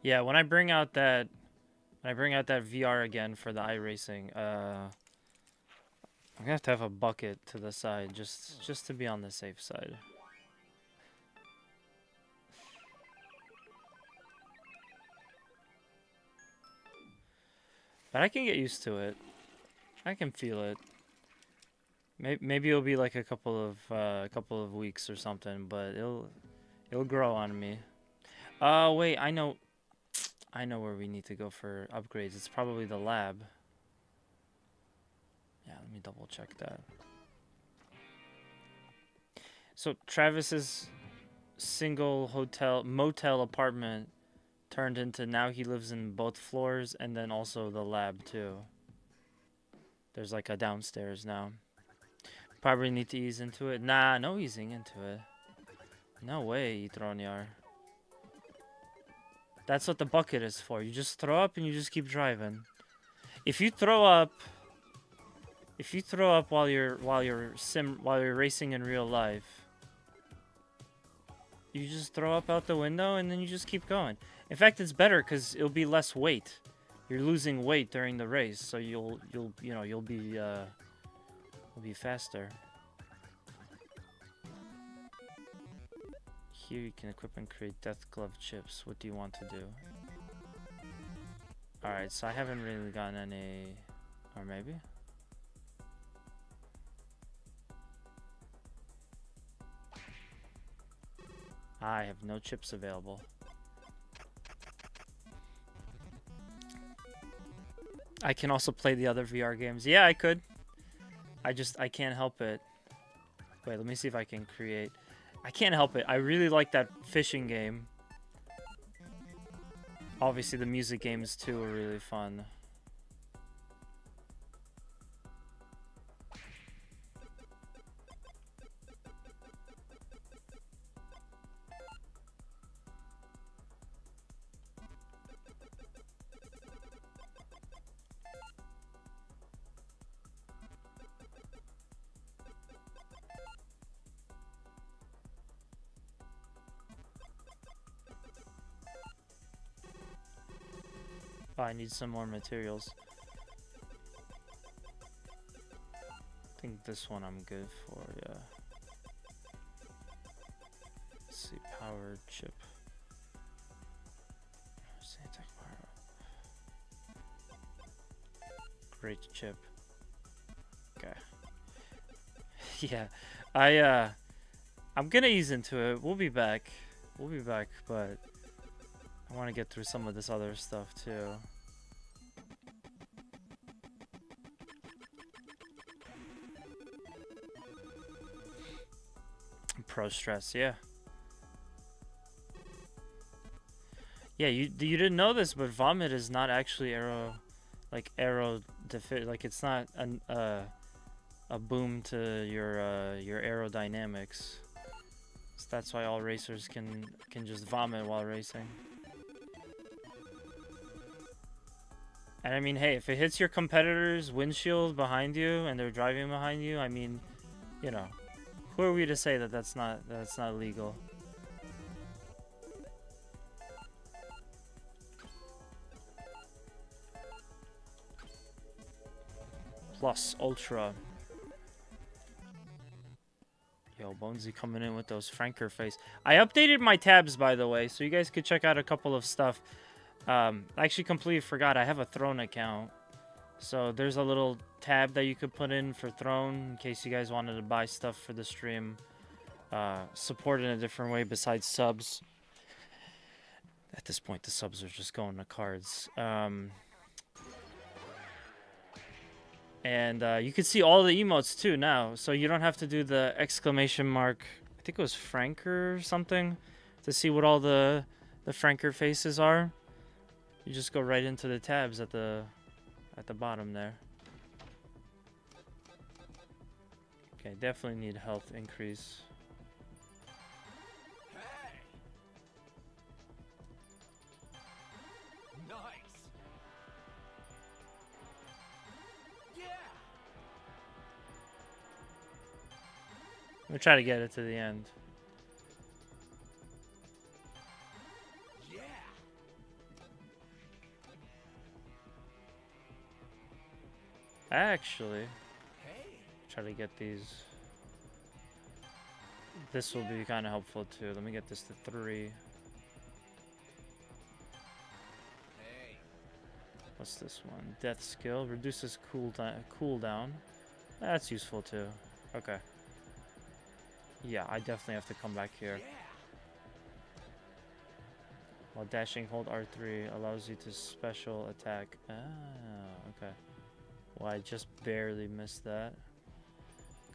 Yeah, when I bring out that VR again for the iRacing, I'm gonna have to have a bucket to the side just to be on the safe side. But I can get used to it. I can feel it. Maybe it'll be like a couple of weeks or something, but it'll grow on me. Wait, I know where we need to go for upgrades. It's probably the lab. Yeah, let me double check that. So Travis's single motel apartment turned into now he lives in both floors and then also the lab too. There's like a downstairs now. Probably need to ease into it. Nah, no easing into it. No way, Itroniar. That's what the bucket is for. You just throw up and you just keep driving. If you throw up while you're racing in real life, you just throw up out the window and then you just keep going. In fact, it's better because it'll be less weight. You're losing weight during the race, so you'll be faster. Here you can equip and create death glove chips. What do you want to do? Alright, so I haven't really gotten any, or maybe? I have no chips available. I can also play the other VR games. Yeah, I could. I can't help it. Wait, let me see if I can create. I can't help it. I really like that fishing game. Obviously, the music games too are really fun. Oh, I need some more materials. I think this one I'm good for, yeah. Let's see, power chip. Santec power. Great chip. Okay. Yeah, I'm gonna ease into it. We'll be back. But I want to get through some of this other stuff too. Pro stress, yeah. Yeah, you didn't know this, but vomit is not actually like it's not a boom to your aerodynamics. So that's why all racers can just vomit while racing. And I mean, hey, if it hits your competitor's windshield behind you and they're driving behind you, I mean, you know, who are we to say that that's not legal? Plus Ultra. Yo, Bonesy coming in with those Franker face. I updated my tabs, by the way, so you guys could check out a couple of stuff. I actually completely forgot I have a Throne account. So there's a little tab that you could put in for Throne in case you guys wanted to buy stuff for the stream. Support in a different way besides subs. At this point, the subs are just going to cards. And you can see all the emotes too now. So you don't have to do the exclamation mark. I think it was Franker or something. To see what all the Franker faces are. You just go right into the tabs at the bottom there. Okay, definitely need health increase. Hey! Nice! Yeah! We'll try to get it to the end. Yeah! Actually, Hey! try to get these. This will be kind of helpful too. Let me get this to 3. Hey! What's this one? Death skill reduces cooldown. That's useful too. Okay. Yeah, I definitely have to come back here. Yeah! While dashing, hold R3 allows you to special attack. Ah, okay. Well, I just barely missed that.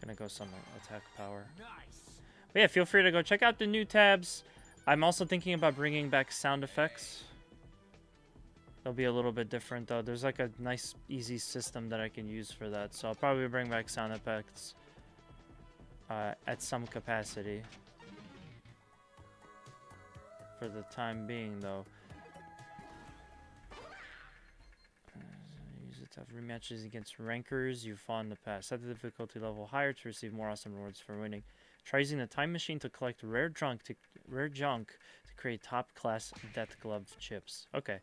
Gonna go some attack power. Nice. But yeah, feel free to go check out the new tabs. I'm also thinking about bringing back sound effects. They'll be a little bit different though. There's like a nice, easy system that I can use for that. So I'll probably bring back sound effects at some capacity. For the time being though. Use it to have rematches against rankers you fought in the past. Set the difficulty level higher to receive more awesome rewards for winning. Try using the time machine to collect rare junk to create top class death glove chips. Okay.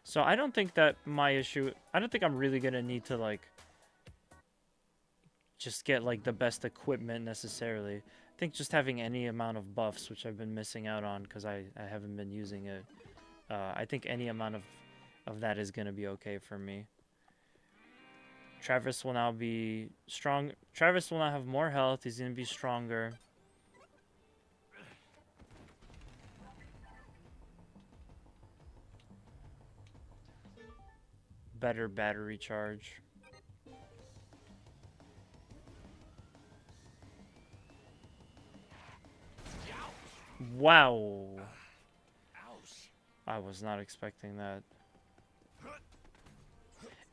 So I don't think that my issue, I don't think I'm really going to need to like just get like the best equipment necessarily. I think just having any amount of buffs, which I've been missing out on because I haven't been using it. I think any amount of that is going to be okay for me. Travis will now be strong. Travis will now have more health. He's going to be stronger. Better battery charge. Wow. I was not expecting that.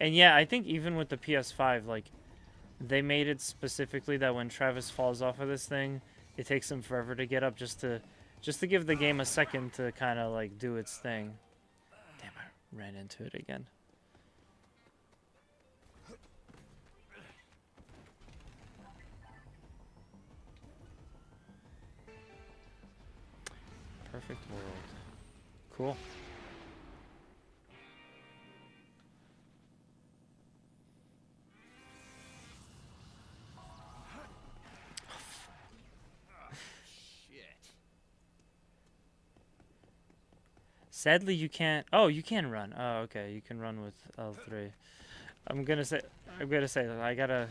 And yeah, I think even with the PS5, like, they made it specifically that when Travis falls off of this thing, it takes him forever to get up just to give the game a second to kind of like do its thing. Damn, I ran into it again. Perfect world. Cool. Sadly, you can't. Oh, you can run. Oh, okay. You can run with L3. I'm gonna say. I gotta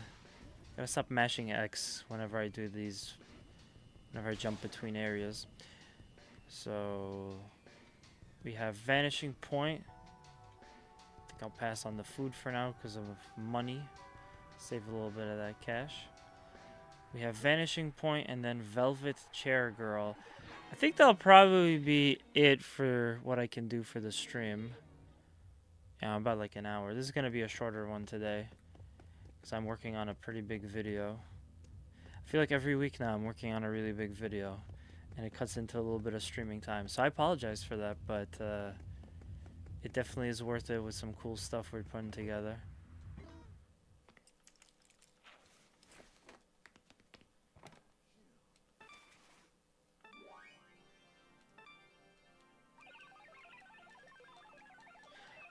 stop mashing X whenever I do these. Whenever I jump between areas. So we have Vanishing Point. I think I'll pass on the food for now because of money. Save a little bit of that cash. We have Vanishing Point and then Velvet Chair Girl. I think that'll probably be it for what I can do for the stream. Yeah, about like an hour. This is going to be a shorter one today because I'm working on a pretty big video. I feel like every week now I'm working on a really big video and it cuts into a little bit of streaming time. So I apologize for that, but it definitely is worth it with some cool stuff we're putting together.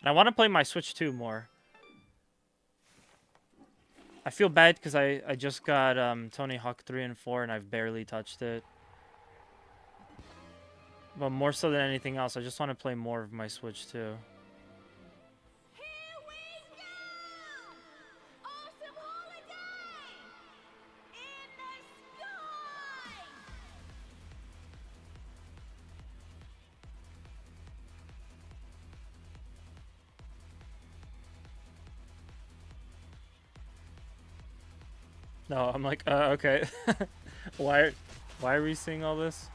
And I want to play my Switch 2 more. I feel bad because I just got Tony Hawk 3 and 4 and I've barely touched it. But more so than anything else, I just want to play more of my Switch 2. No, I'm like, okay. Why are we seeing all this?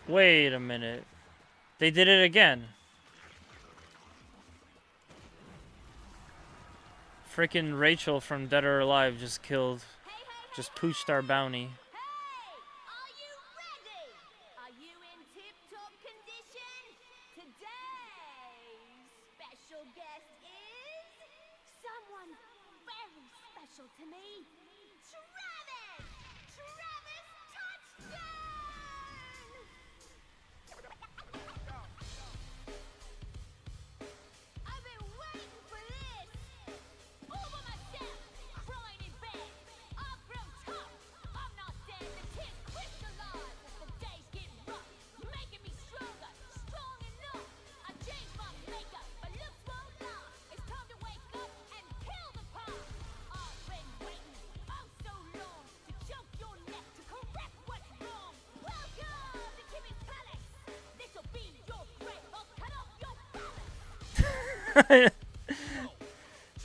Wait a minute. They did it again. Frickin' Rachel from Dead or Alive just pooched our bounty. To me, Travis! Travis touchdown! I've been waiting for this! All by myself, crying in bed. I've grown tough. I'm not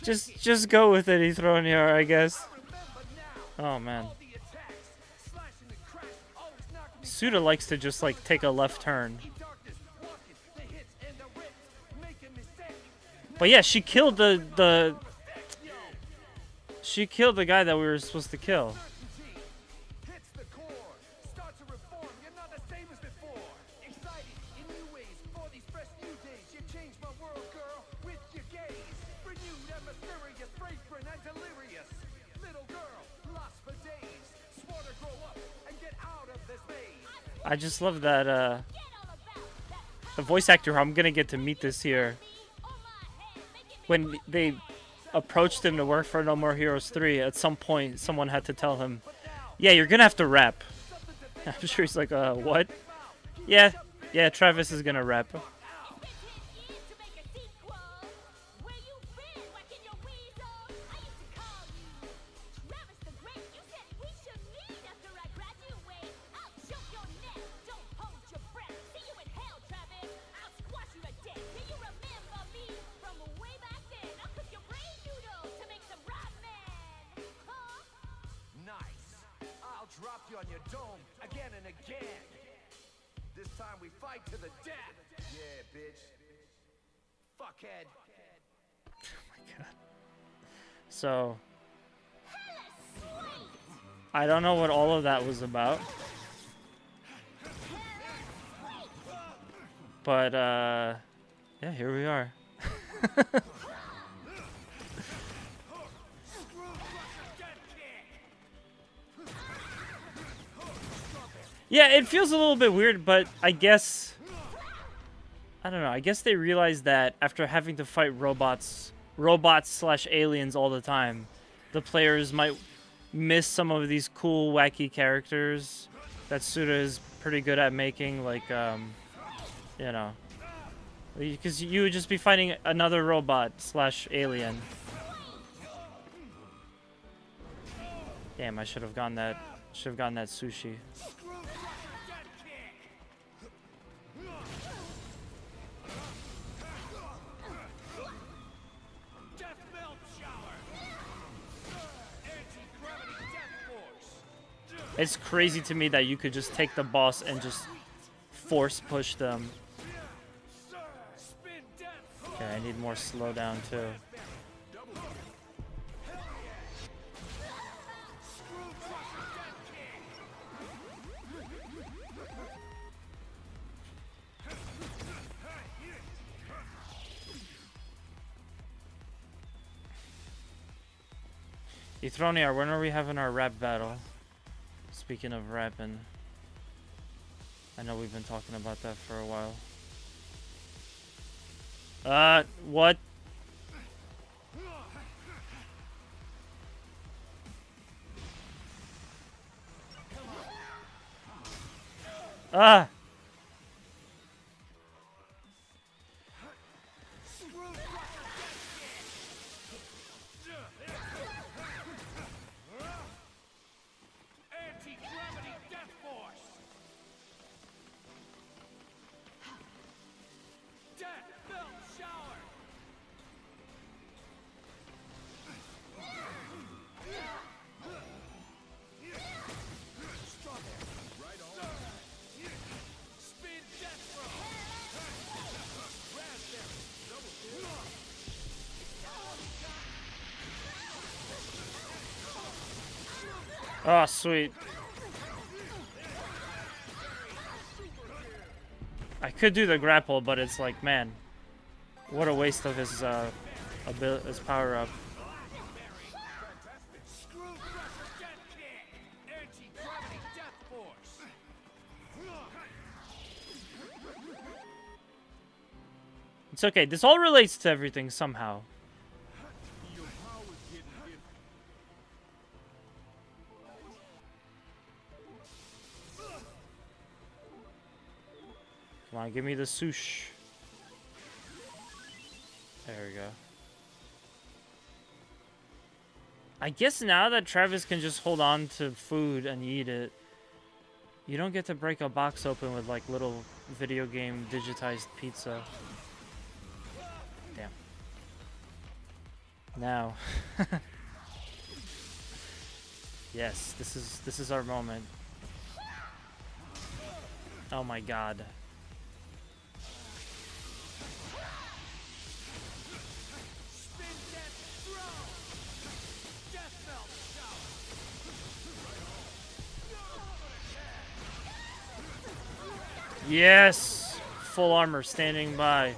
just go with it, Ethroniar, I guess. Oh man. Suda likes to just like take a left turn. But yeah, she killed the guy that we were supposed to kill. I just love that the voice actor who I'm gonna get to meet this year. When they approached him to work for No More Heroes 3, at some point someone had to tell him, yeah, you're gonna have to rap. I'm sure he's like, what? Yeah, Travis is gonna rap. On your dome again and again. This time we fight to the death. Yeah, bitch. Fuckhead. Oh my god. So I don't know what all of that was about. But yeah, here we are. Yeah, it feels a little bit weird, but I guess... I don't know, I guess they realized that after having to fight robots/aliens all the time, the players might miss some of these cool, wacky characters that Suda is pretty good at making, like, you know... Because you would just be fighting another robot/alien. Damn, I should have gotten that sushi. It's crazy to me that you could just take the boss and just force push them. Okay, I need more slowdown too. Ethroniar, when are we having our rap battle? Speaking of rapping, I know we've been talking about that for a while. What? Ah! Oh, sweet. I could do the grapple, but it's like, man, what a waste of his power up. It's okay. This all relates to everything somehow. Come on, give me the sush. There we go. I guess now that Travis can just hold on to food and eat it, you don't get to break a box open with like little video game digitized pizza. Damn. Now. Yes, this is our moment. Oh my god. Spin death throw! Death melt shower! Yes! Full armor standing by.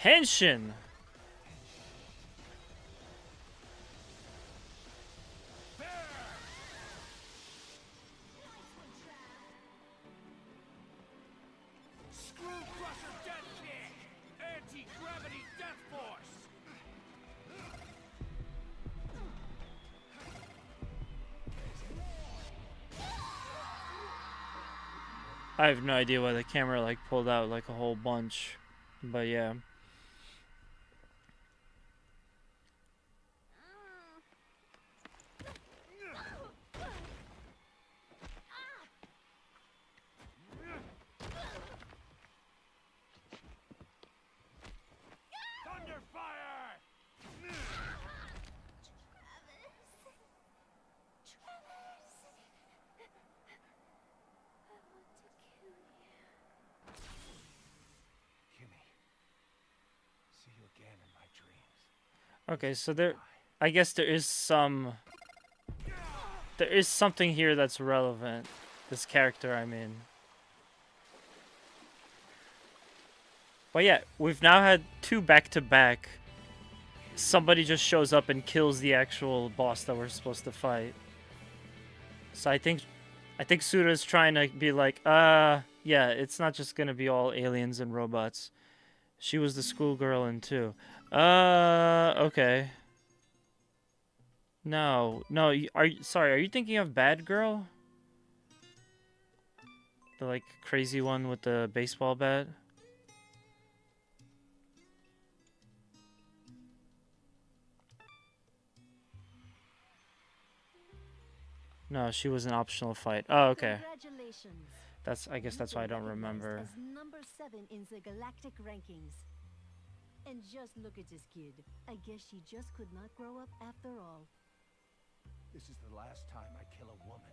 Henshin! Screw Crusher Death Kick! Anti-gravity Death Force! I have no idea why the camera like pulled out like a whole bunch. But yeah. Thunderfire! Kimmy. See you again in my dreams. Okay, so I guess there is something here that's relevant. This character, I mean. But yeah, we've now had 2 back-to-back. Somebody just shows up and kills the actual boss that we're supposed to fight. So I think Suda's trying to be like, yeah, it's not just gonna be all aliens and robots. She was the schoolgirl in 2. Okay. No, sorry, are you thinking of Bad Girl? The like crazy one with the baseball bat? No, she was an optional fight. Oh, okay. Congratulations. I guess that's why I don't remember. As number 7 in the galactic rankings. And just look at this kid. I guess she just could not grow up after all. This is the last time I kill a woman.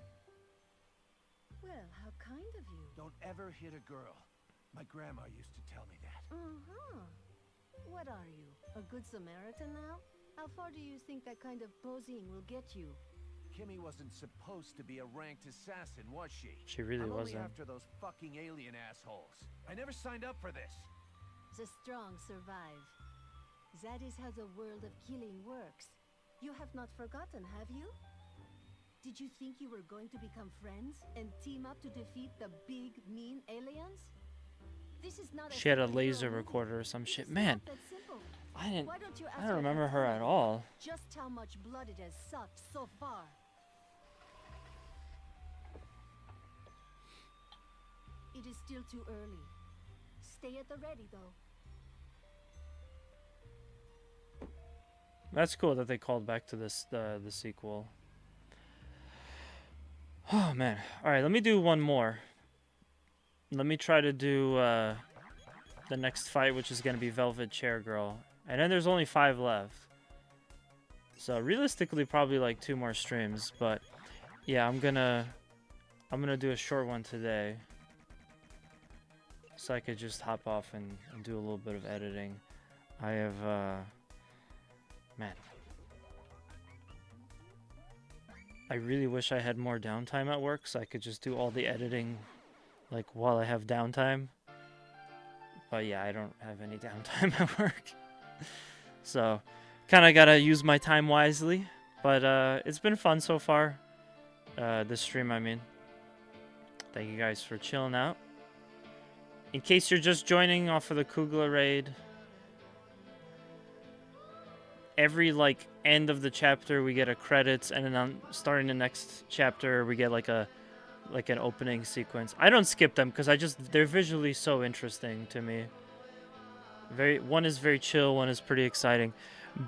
Well, how kind of you. Don't ever hit a girl. My grandma used to tell me that. Uh-huh. What are you, a good Samaritan now? How far do you think that kind of posing will get you? Kimmy wasn't supposed to be a ranked assassin, was she? She really I'm wasn't. only after those fucking alien assholes. I never signed up for this. The strong survive. That is how the world of killing works. You have not forgotten, have you? Did you think you were going to become friends and team up to defeat the big, mean aliens? This is not She had a superhero laser movie. recorder or some It shit. is Man, not that simple. I Why don't you ask don't her remember her herself at all. just how much blood it has sucked so far. It is still too early. Stay at the ready, though. That's cool that they called back to this the sequel. Oh man. Alright, let me do one more. Let me try to do the next fight, which is gonna be Velvet Chair Girl. And then there's only 5 left. So realistically probably like 2 more streams, but yeah, I'm gonna do a short one today. So I could just hop off and do a little bit of editing. I have man. I really wish I had more downtime at work so I could just do all the editing like while I have downtime. But yeah, I don't have any downtime at work. So, kind of got to use my time wisely, but it's been fun so far. This stream, I mean. Thank you guys for chilling out. In case you're just joining off of the Kugla raid, every like end of the chapter we get a credits, and then on starting the next chapter we get like an opening sequence. I don't skip them because they're visually so interesting to me. One is very chill, one is pretty exciting,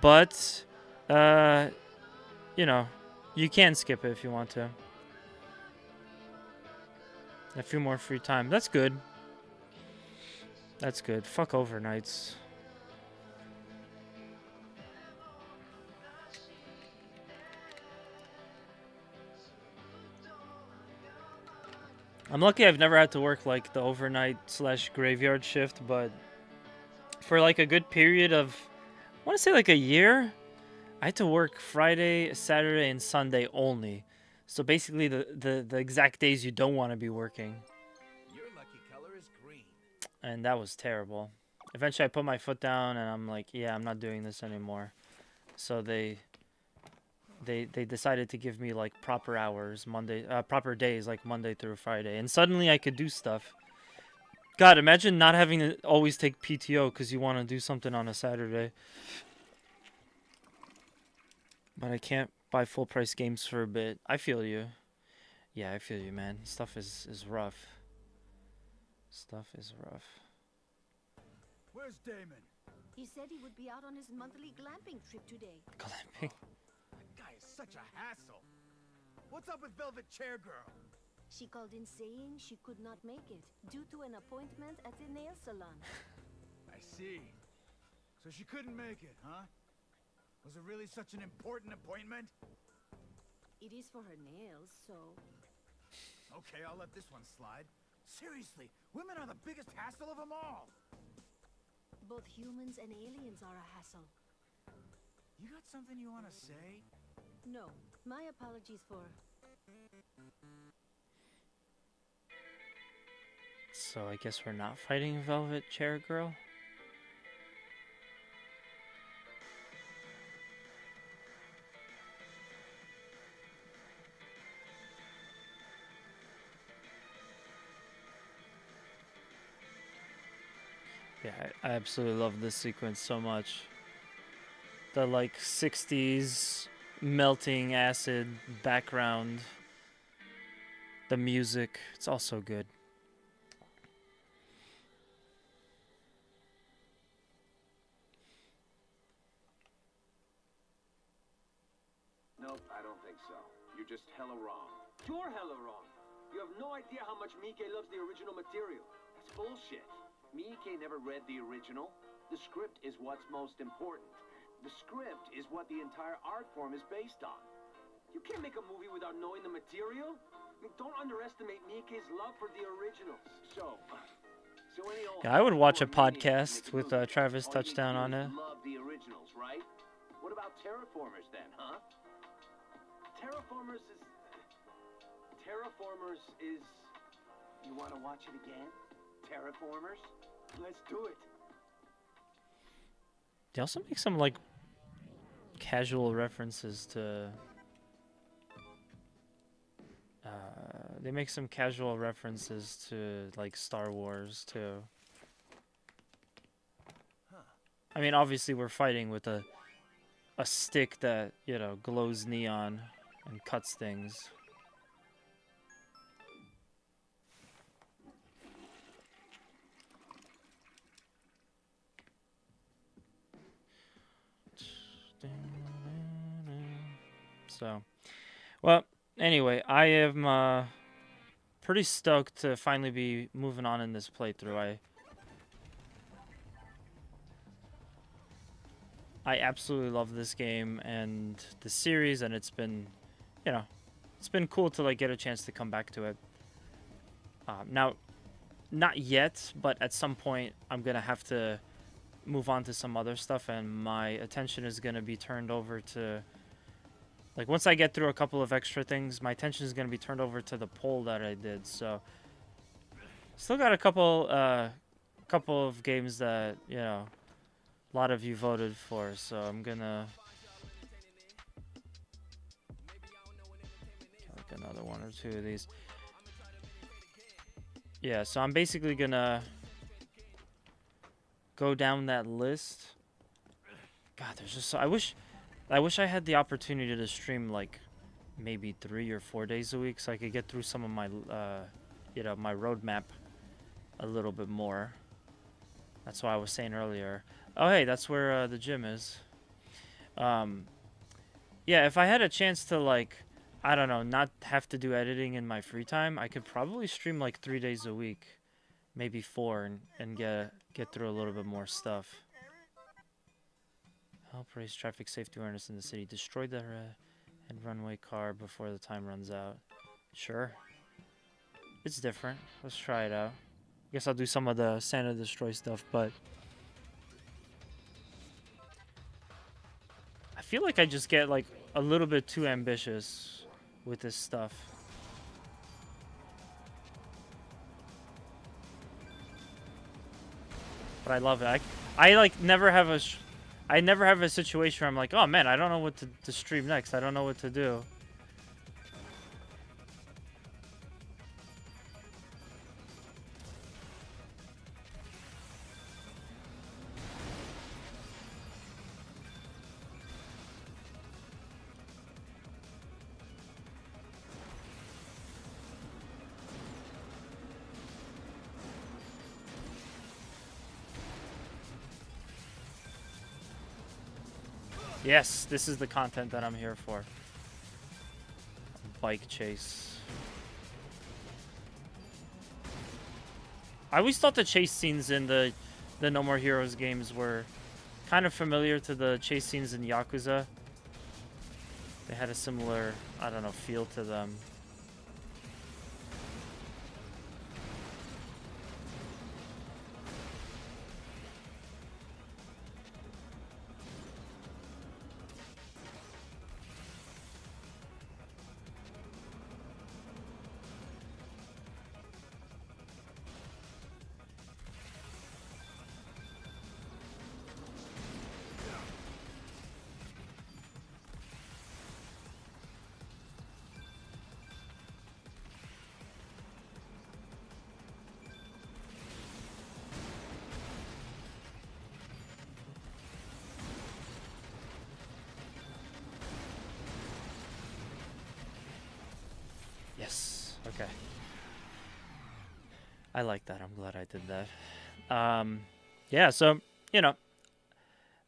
but you know, you can skip it if you want to. A few more free time. That's good. That's good. Fuck overnights. I'm lucky I've never had to work like the overnight / graveyard shift, but for like a good period of, I want to say like a year, I had to work Friday, Saturday, and Sunday only. So basically the exact days you don't want to be working. Your lucky color is green. And that was terrible. Eventually I put my foot down and I'm like, yeah, I'm not doing this anymore. So they decided to give me like proper hours, proper days, like Monday through Friday, and suddenly I could do stuff. God, imagine not having to always take PTO because you want to do something on a Saturday. But I can't buy full price games for a bit. I feel you. Yeah, I feel you, man. Stuff is rough. Stuff is rough. Where's Damon? He said he would be out on his monthly glamping trip today. Glamping. That guy is such a hassle. What's up with Velvet Chair Girl? She called in saying she could not make it due to an appointment at the nail salon. I see. So she couldn't make it, huh? Was it really such an important appointment? It is for her nails, so... Okay, I'll let this one slide. Seriously, women are the biggest hassle of them all. Both humans and aliens are a hassle. You got something you want to say? No, my apologies for... So I guess we're not fighting Velvet Chair Girl? Yeah, I absolutely love this sequence so much. The like 60s melting acid background. The music, it's all so good. Nope, I don't think so. You're just hella wrong. You're hella wrong. You have no idea how much Miike loves the original material. That's bullshit. Miike never read the original. The script is what's most important. The script is what the entire art form is based on. You can't make a movie without knowing the material. I mean, don't underestimate Miike's love for the originals. So any old Yeah, I would watch a hardcore maniac podcast makes with movies. Travis All you need to Touchdown do on is it. love the originals, right? What about Terraformers then, huh? Terraformers is... You want to watch it again? Terraformers? Let's do it. They also make some like casual references to they make some casual references to like Star Wars too. I mean, obviously we're fighting with a stick that, you know, glows neon and cuts things. So, well, anyway, I am pretty stoked to finally be moving on in this playthrough. I absolutely love this game and the series, and it's been, you know, it's been cool to like get a chance to come back to it. Now, not yet, but at some point I'm gonna have to move on to some other stuff, and my attention is gonna be turned over to, like, once I get through a couple of extra things, my attention is gonna be turned over to the poll that I did. So, still got a couple of games that, you know, a lot of you voted for, so I'm gonna get like another one or two of these. Yeah, so I'm basically gonna go down that list. God, there's just so, I wish I had the opportunity to stream like maybe 3 or 4 days a week so I could get through some of my you know, my roadmap a little bit more. That's why I was saying earlier. Oh, hey, that's where the gym is. Yeah, if I had a chance to, like, I don't know, not have to do editing in my free time, I could probably stream like 3 days a week, maybe 4, and get through a little bit more stuff. Help raise traffic safety awareness in the city. Destroy the and runway car before the time runs out. Sure. It's different. Let's try it out. Guess I'll do some of the Santa Destroy stuff, but I feel like I just get like a little bit too ambitious with this stuff. But I love it. I like never have a situation where I'm like, oh man, I don't know what to stream next. I don't know what to do. Yes, this is the content that I'm here for. Bike chase. I always thought the chase scenes in the No More Heroes games were kind of familiar to the chase scenes in Yakuza. They had a similar, I don't know, feel to them. Yes. Okay. I like that. I'm glad I did that. Yeah, so, you know,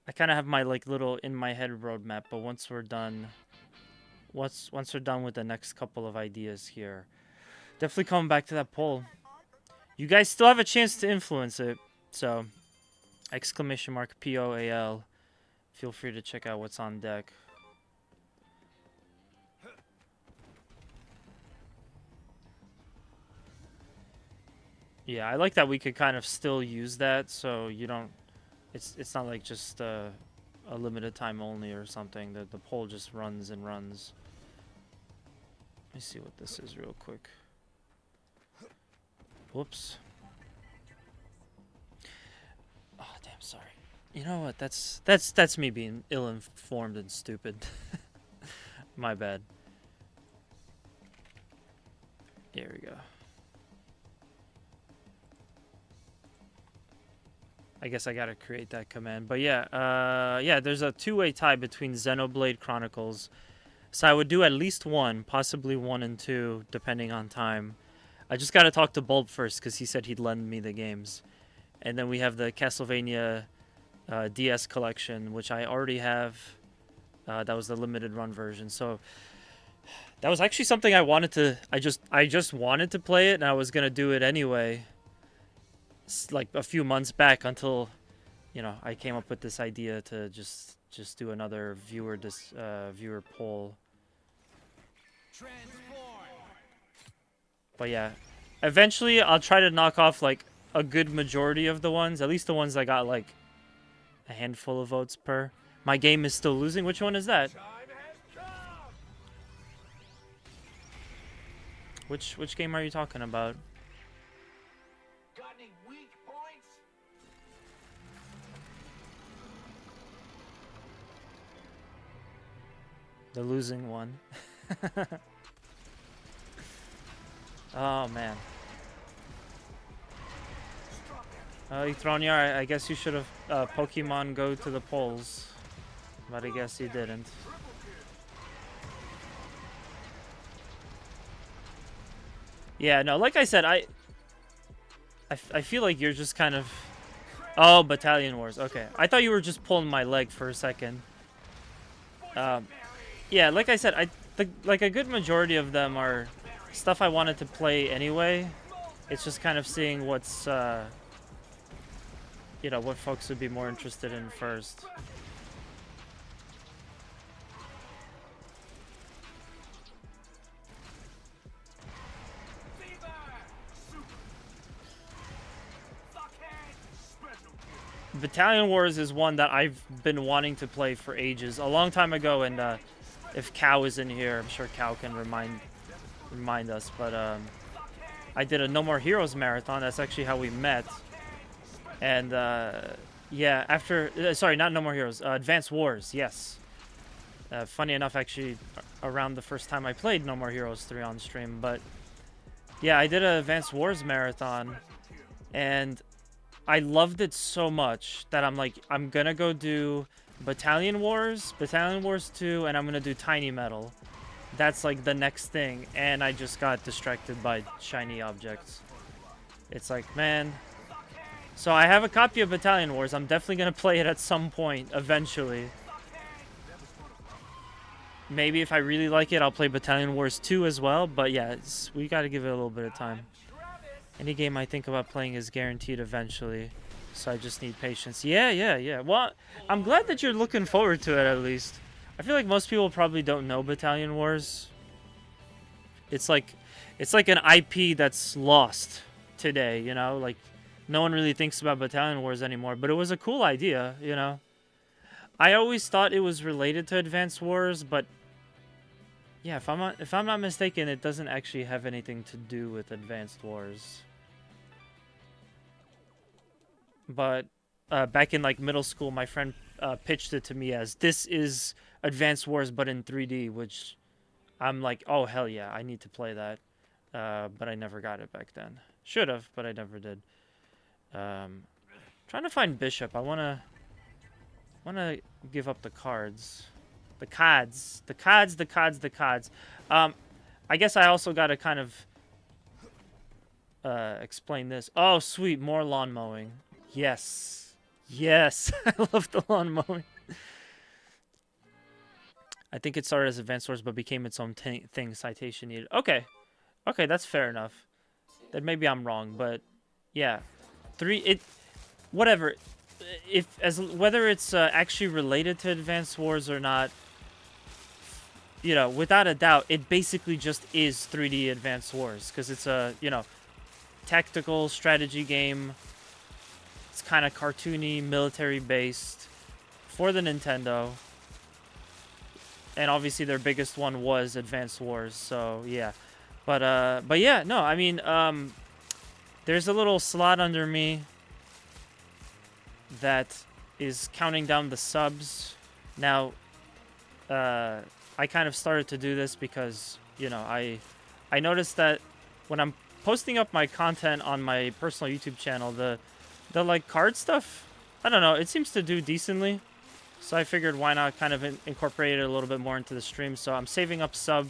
I kind of have my like little in my head roadmap, but once we're done once we're done with the next couple of ideas here, definitely coming back to that poll. You guys still have a chance to influence it. So, exclamation mark POAL. Feel free to check out what's on deck. Yeah, I like that we could kind of still use that, so you don't. It's not like just a limited time only or something. The poll just runs and runs. Let me see what this is real quick. Whoops. Oh damn, sorry. You know what? That's me being ill-informed and stupid. My bad. There we go. I guess I gotta create that command. But yeah, yeah, there's a two-way tie between Xenoblade Chronicles. So I would do at least one, possibly 1 and 2, depending on time. I just gotta talk to Bulb first, because he said he'd lend me the games. And then we have the Castlevania DS collection, which I already have. That was the limited run version. So that was actually something I wanted to... I just wanted to play it, and I was gonna do it anyway. Like a few months back until, you know, I came up with this idea to just do another viewer poll. But yeah, eventually I'll try to knock off like a good majority of the ones, at least the ones that got like a handful of votes per. My game is still losing. Which one is that? Which game are you talking about? The losing one. Oh man. Electronia, I guess you should have Pokemon Go to the polls, but I guess you didn't. Yeah, no, like I said, I feel like you're just kind of... Oh, Battalion Wars. Okay, I thought you were just pulling my leg for a second. Yeah, like I said, like a good majority of them are stuff I wanted to play anyway. It's just kind of seeing what's you know, what folks would be more interested in first. Battalion Wars is one that I've been wanting to play for ages, a long time ago, and if Cow is in here, I'm sure Cow can remind us. But I did a No More Heroes marathon. That's actually how we met. And yeah, after sorry, not No More Heroes, Advanced Wars. Yes. Funny enough, actually, around the first time I played No More Heroes 3 on stream. But yeah, I did an Advanced Wars marathon, and I loved it so much that I'm like, I'm gonna go do Battalion Wars 2, and I'm gonna do Tiny Metal. That's like the next thing, and I just got distracted by shiny objects. It's like, man. So I have a copy of Battalion Wars. I'm definitely gonna play it at some point, eventually. Maybe if I really like it, I'll play Battalion Wars 2 as well, but yeah, we gotta give it a little bit of time. Any game I think about playing is guaranteed eventually, so I just need patience. Yeah. Well, I'm glad that you're looking forward to it, at least. I feel like most people probably don't know Battalion Wars. It's like an IP that's lost today, you know? Like, no one really thinks about Battalion Wars anymore, but it was a cool idea, you know? I always thought it was related to Advanced Wars, but yeah, if I'm not mistaken, it doesn't actually have anything to do with Advanced Wars. But back in like middle school, my friend pitched it to me as, this is Advanced Wars but in 3D, which I'm like, oh hell yeah, I need to play that. But I never got it back then. Should have, but I never did. Trying to find Bishop. I wanna give up the cards. The cards. I guess I also gotta kind of explain this. Oh sweet, more lawn mowing. Yes. I love the lawn mowing. I think it started as Advanced Wars but became its own thing. Citation needed. Okay, that's fair enough. Then maybe I'm wrong, but yeah, whatever. Whether it's actually related to Advanced Wars or not, you know, without a doubt, it basically just is 3D Advanced Wars, because it's a, you know, tactical strategy game. It's kind of cartoony, military based for the Nintendo. And obviously their biggest one was Advanced Wars, so yeah. But yeah, no, I mean, there's a little slot under me that is counting down the subs. Now, I kind of started to do this because, you know, I noticed that when I'm posting up my content on my personal YouTube channel, the like card stuff, I don't know, it seems to do decently. So I figured why not kind of incorporate it a little bit more into the stream. So I'm saving up sub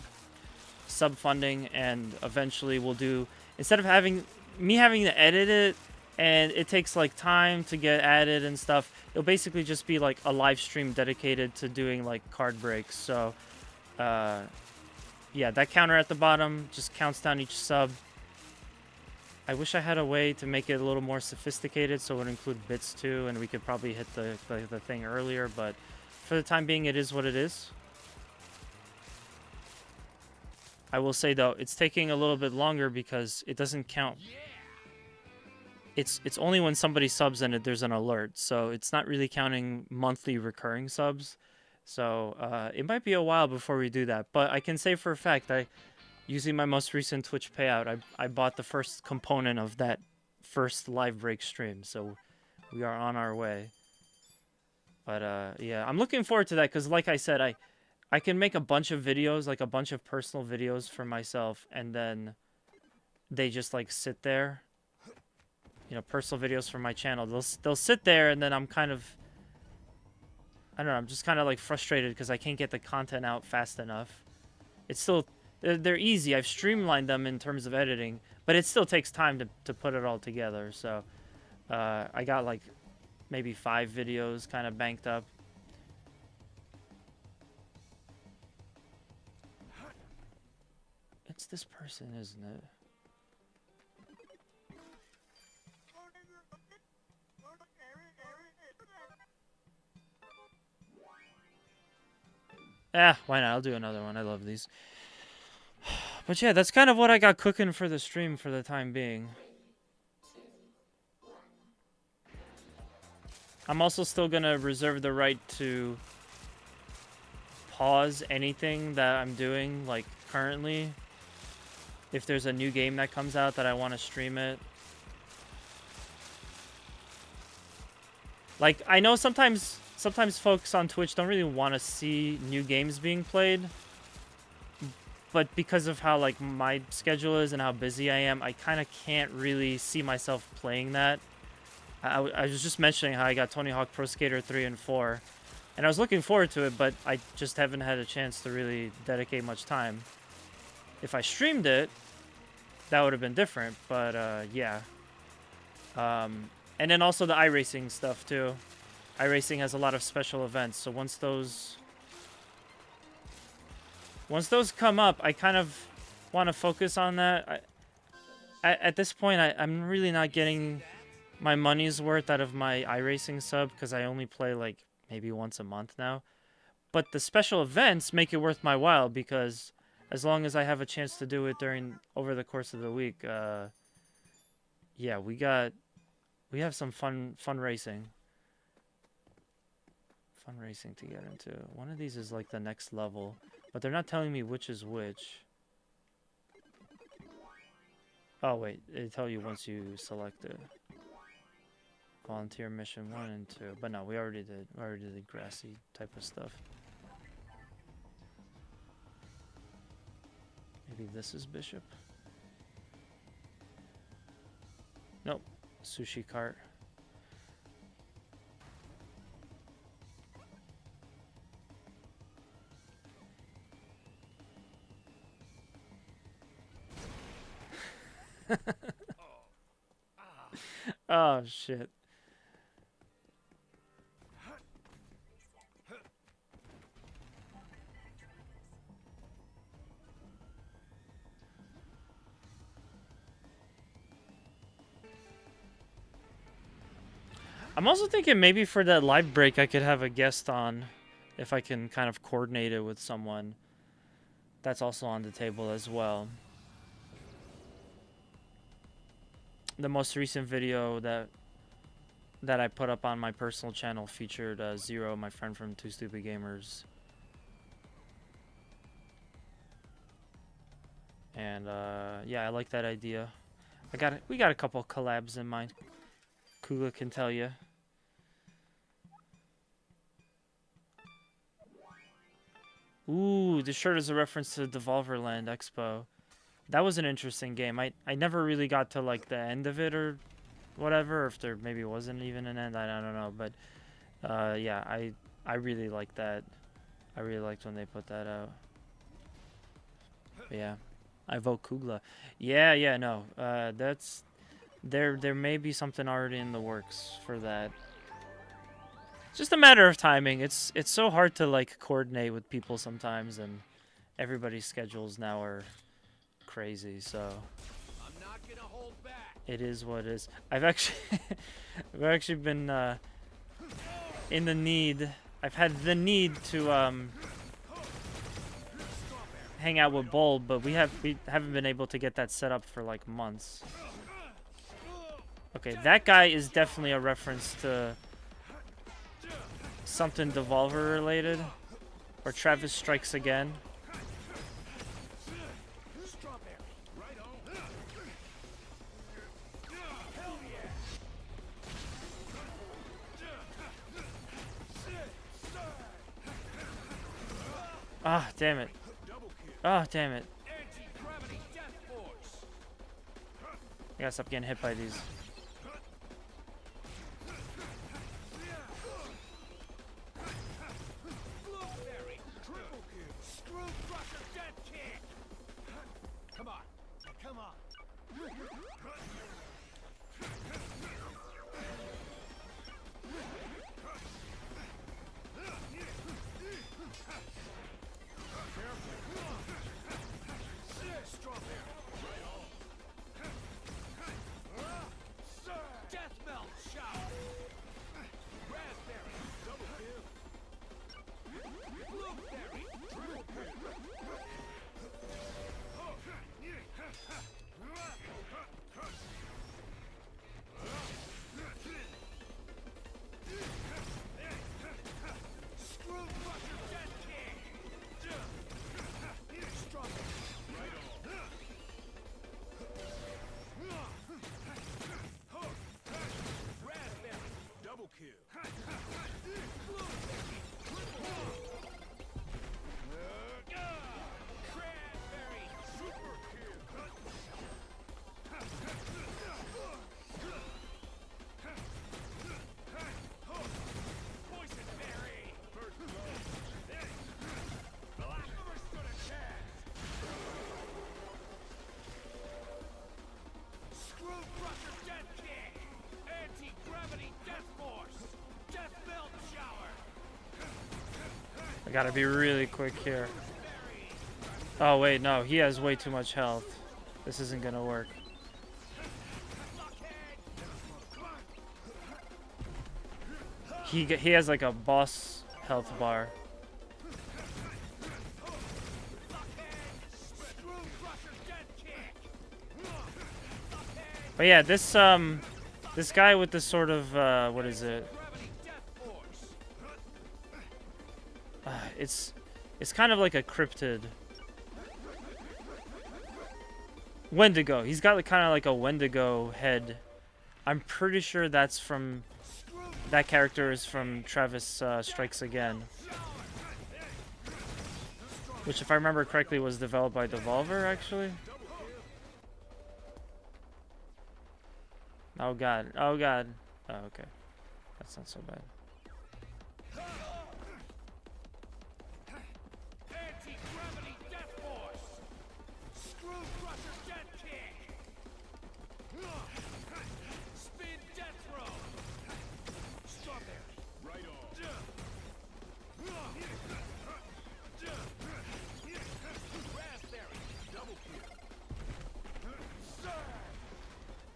funding, and eventually we'll do, instead of having to edit it, and it takes like time to get added and stuff, it'll basically just be like a live stream dedicated to doing like card breaks. So yeah, that counter at the bottom just counts down each sub. I wish I had a way to make it a little more sophisticated so it would include bits too, and we could probably hit the thing earlier, but for the time being, it is what it is. I will say though, it's taking a little bit longer because it doesn't count. It's only when somebody subs in it, there's an alert, so it's not really counting monthly recurring subs. So it might be a while before we do that, but I can say for a fact, using my most recent Twitch payout, I bought the first component of that first live break stream, so we are on our way. But yeah, I'm looking forward to that because, like I said, I can make a bunch of videos, like a bunch of personal videos for myself, and then they just like sit there. You know, personal videos from my channel. They'll sit there, and then I'm kind of, I don't know, I'm just kind of like frustrated because I can't get the content out fast enough. It's still, they're easy. I've streamlined them in terms of editing, but it still takes time to put it all together. So I got like maybe 5 videos kind of banked up. this person, isn't it? Why not? I'll do another one. I love these. But yeah, that's kind of what I got cooking for the stream for the time being. I'm also still gonna reserve the right to pause anything that I'm doing, like currently. If there's a new game that comes out that I want to stream it. Like, I know sometimes folks on Twitch don't really want to see new games being played. But because of how, like, my schedule is and how busy I am, I kind of can't really see myself playing that. I was just mentioning how I got Tony Hawk Pro Skater 3 and 4. And I was looking forward to it, but I just haven't had a chance to really dedicate much time. If I streamed it, that would have been different, but yeah. And then also the iRacing stuff too. iRacing has a lot of special events, so once those come up, I kind of want to focus on that. At this point, I'm really not getting my money's worth out of my iRacing sub because I only play like maybe once a month now. But the special events make it worth my while because as long as I have a chance to do it over the course of the week, yeah, we have some fun racing. Fun racing to get into. One of these is like the next level, but they're not telling me which is which. Oh wait, they tell you once you select it. Volunteer mission 1 and 2, but no, we already did the grassy type of stuff. Maybe this is Bishop? Nope. Sushi cart. Oh shit. I'm also thinking maybe for that live break I could have a guest on if I can kind of coordinate it with someone that's also on the table as well. The most recent video that I put up on my personal channel featured Zero, my friend from Two Stupid Gamers. And yeah, I like that idea. We got a couple collabs in mind. Kugla can tell you. Ooh, this shirt is a reference to Devolverland Expo. That was an interesting game. I never really got to like the end of it or whatever, or if there maybe wasn't even an end, I don't know. But yeah, I really liked that. I really liked when they put that out. But yeah, I vote Kugla. Yeah, no. That's there may be something already in the works for that. It's just a matter of timing. It's so hard to like coordinate with people sometimes, and everybody's schedules now are crazy, so I'm not gonna hold back. it is what it is. I've actually been in the need. I've had the need to hang out with Bulb, but we haven't been able to get that set up for like months. Okay, that guy is definitely a reference to something Devolver related, or Travis Strikes Again. Ah, damn it. Ah, damn it. I gotta stop getting hit by these. Come on. gotta be really quick here. Oh wait, no, he has way too much health. This isn't gonna work. He has like a boss health bar. But yeah, this guy with the sort of what is it? It's kind of like a cryptid. Wendigo. He's got kind of like a Wendigo head. I'm pretty sure that's from... That character is from Travis Strikes Again. Which, if I remember correctly, was developed by Devolver, actually. Oh god. Oh god. Oh, okay. That's not so bad. Anti-gravity death force. Screw crusher dead kick. Spin death throw. Strawberry. Right on. Raspberry. Double kill.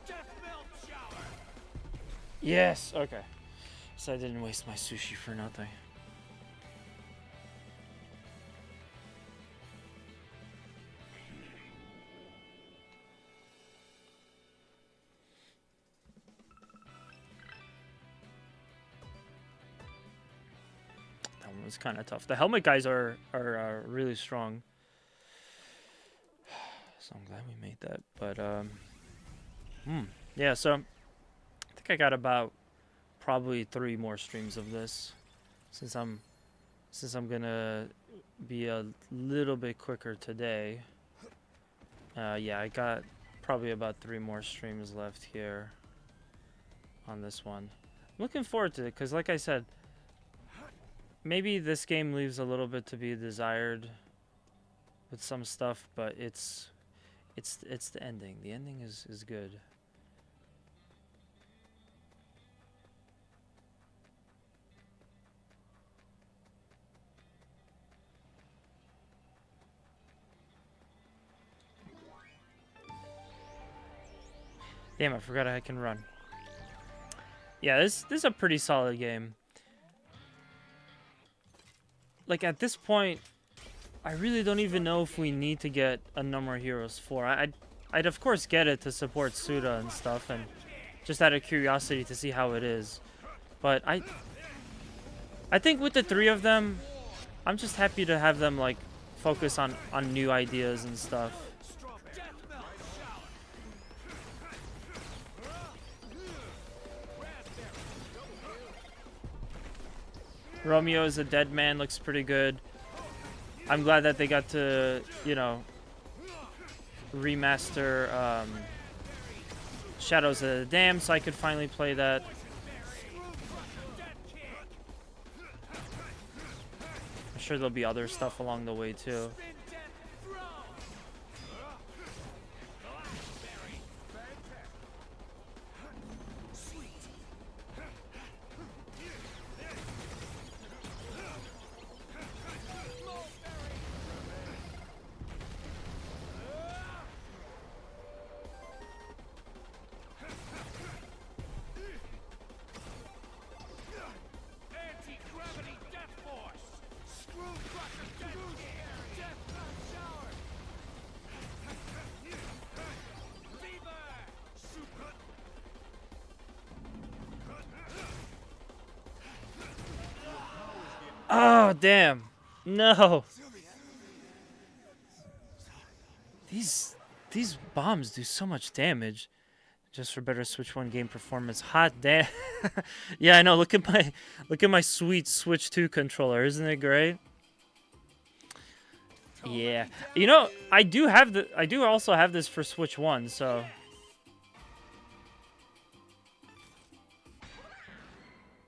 Death melt shower. Yes! Okay. So I didn't waste my sushi for nothing. That one was kind of tough. The helmet guys are really strong. So I'm glad we made that. But yeah, so I think I got about probably 3 more streams of this since I'm gonna be a little bit quicker today. Yeah, I got probably about 3 more streams left here on this one. I'm looking forward to it because, like I said, maybe this game leaves a little bit to be desired with some stuff, but it's the ending. The ending is good. Damn, I forgot I can run. Yeah, this is a pretty solid game. Like, at this point, I really don't even know if we need to get a No More Heroes 4. I'd of course get it to support Suda and stuff, and just out of curiosity to see how it is. But I think with the 3 of them, I'm just happy to have them, like, focus on new ideas and stuff. Romeo is a dead man, looks pretty good. I'm glad that they got to, you know, remaster Shadows of the Dam so I could finally play that. I'm sure there'll be other stuff along the way too. Anti-gravity death force. Screw crusher death kick. Death melt shower. Fever. Super. Oh, damn. No. These bombs do so much damage. Just for better Switch 1 game performance. Hot damn. Yeah, I know. Look at my sweet Switch 2 controller. Isn't it great? Yeah. You know, I do also have this for Switch 1, so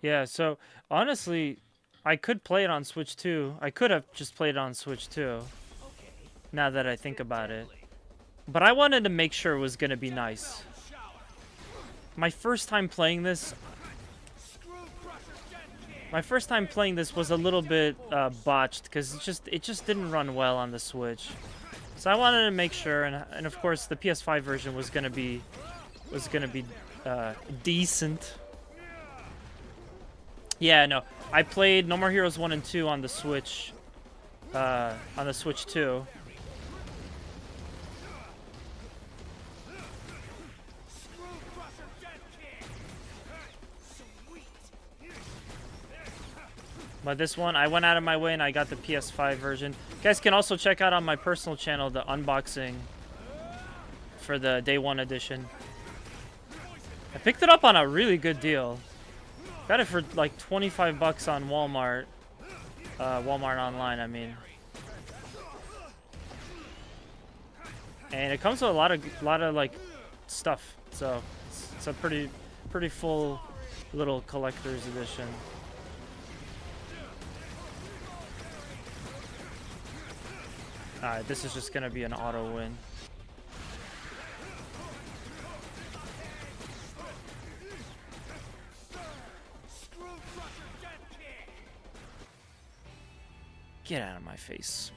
yeah, so honestly, I could play it on Switch 2. I could have just played it on Switch 2. Now that I think about it. But I wanted to make sure it was going to be nice. My first time playing this, My first time playing this was a little bit botched because it just didn't run well on the Switch. So I wanted to make sure, and of course the PS5 version was gonna be decent. Yeah, no, I played No More Heroes 1 and 2 on the Switch too. But this one, I went out of my way and I got the PS5 version. You guys can also check out on my personal channel the unboxing for the Day 1 edition. I picked it up on a really good deal. Got it for like 25 bucks on Walmart. Walmart online, I mean. And it comes with a lot of like stuff. So it's a pretty full little collector's edition. Alright, this is just gonna be an auto win. Get out of my face.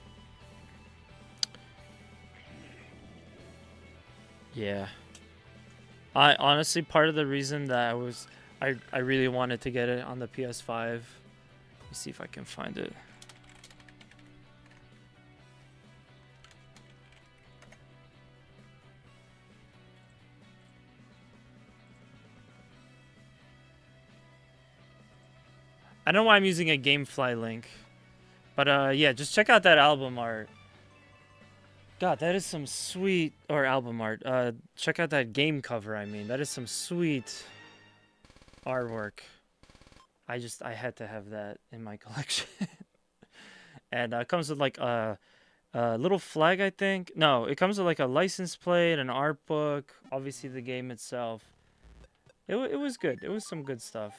Yeah. I honestly, part of the reason that I really wanted to get it on the PS5. Let me see if I can find it. I don't know why I'm using a GameFly link. But yeah, just check out that album art. God, that is some sweet... Or album art. Check out that game cover, I mean. That is some sweet artwork. I had to have that in my collection. And it comes with like a little flag, I think. No, it comes with like a license plate, an art book, obviously the game itself. It was good. It was some good stuff.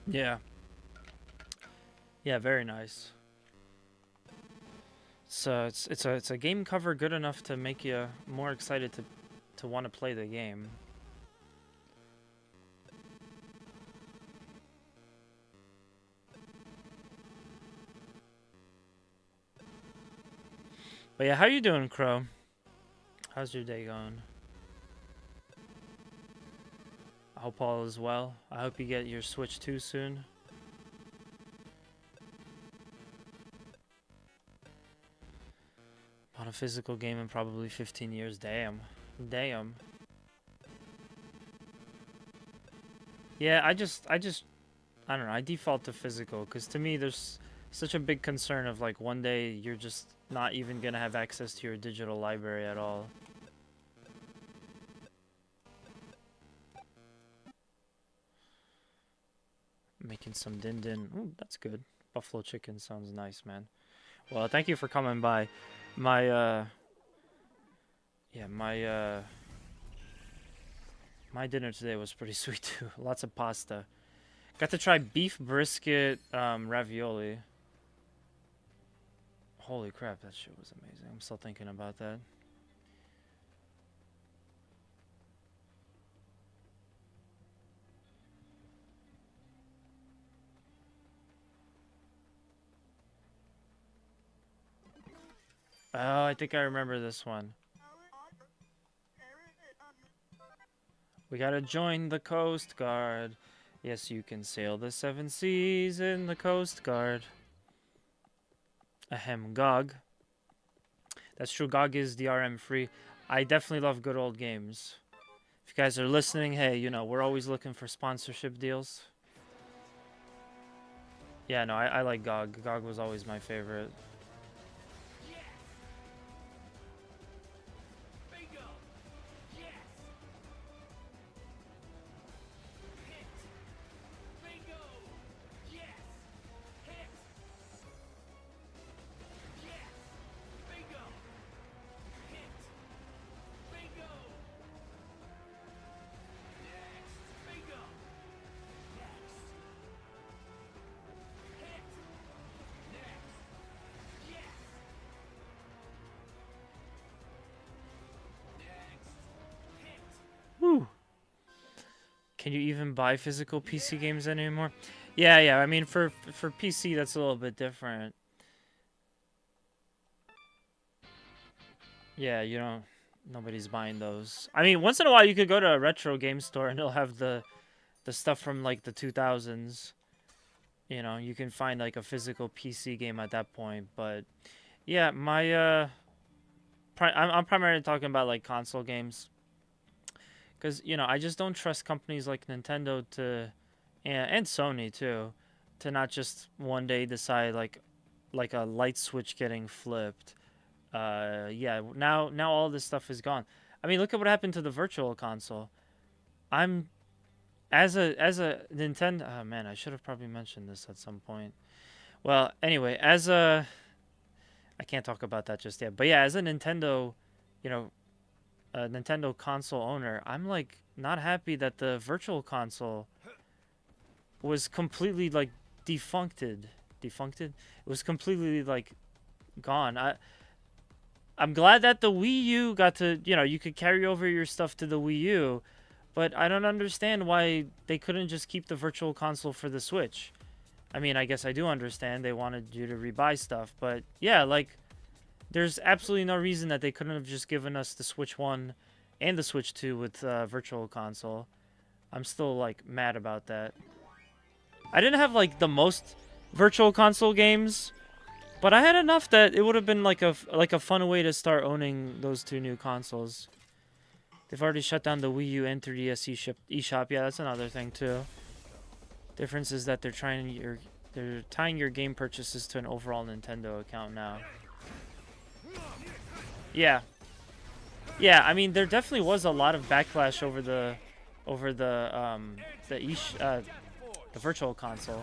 Yeah. Yeah, very nice. So it's a game cover good enough to make you more excited to want to play the game. But yeah, how you doing, Crow? How's your day going? I hope all is well. I hope you get your Switch 2 soon. On a physical game in probably 15 years. Damn. Damn. Yeah, I don't know. I default to physical because to me there's such a big concern of like one day you're just not even gonna have access to your digital library at all. Making some din din. Ooh, that's good. Buffalo chicken sounds nice, man. Well, thank you for coming by. My dinner today was pretty sweet too. Lots of pasta. Got to try beef brisket ravioli. Holy crap, that shit was amazing. I'm still thinking about that. Oh, I think I remember this one. We gotta join the Coast Guard. Yes, you can sail the 7 seas in the Coast Guard. Ahem, GOG. That's true, GOG is DRM free. I definitely love good old games. If you guys are listening, hey, you know, we're always looking for sponsorship deals. Yeah, no, I like GOG. GOG was always my favorite. Can you even buy physical PC games anymore? Yeah. I mean, for PC, that's a little bit different. Yeah, you don't. Nobody's buying those. I mean, once in a while, you could go to a retro game store and they'll have the stuff from like the 2000s. You know, you can find like a physical PC game at that point. But yeah, I'm primarily talking about like console games. Because, you know, I just don't trust companies like Nintendo and Sony too, to not just one day decide like a light switch getting flipped. Yeah, now all this stuff is gone. I mean, look at what happened to the Virtual Console. As a Nintendo, oh man, I should have probably mentioned this at some point. Well, anyway, I can't talk about that just yet. But yeah, as a Nintendo, you know, a Nintendo console owner, I'm like not happy that the Virtual Console was completely like defuncted. It was completely like gone. I'm glad that the Wii U got to, you know, you could carry over your stuff to the Wii U, but I don't understand why they couldn't just keep the Virtual Console for the Switch. I mean, I guess I do understand they wanted you to rebuy stuff, but yeah, like there's absolutely no reason that they couldn't have just given us the Switch 1 and the Switch 2 with Virtual Console. I'm still, like, mad about that. I didn't have, like, the most Virtual Console games, but I had enough that it would have been, like a fun way to start owning those two new consoles. They've already shut down the Wii U and 3DS eShop. Yeah, that's another thing, too. Difference is that they're tying your game purchases to an overall Nintendo account now. Yeah, I mean, there definitely was a lot of backlash over the Virtual Console.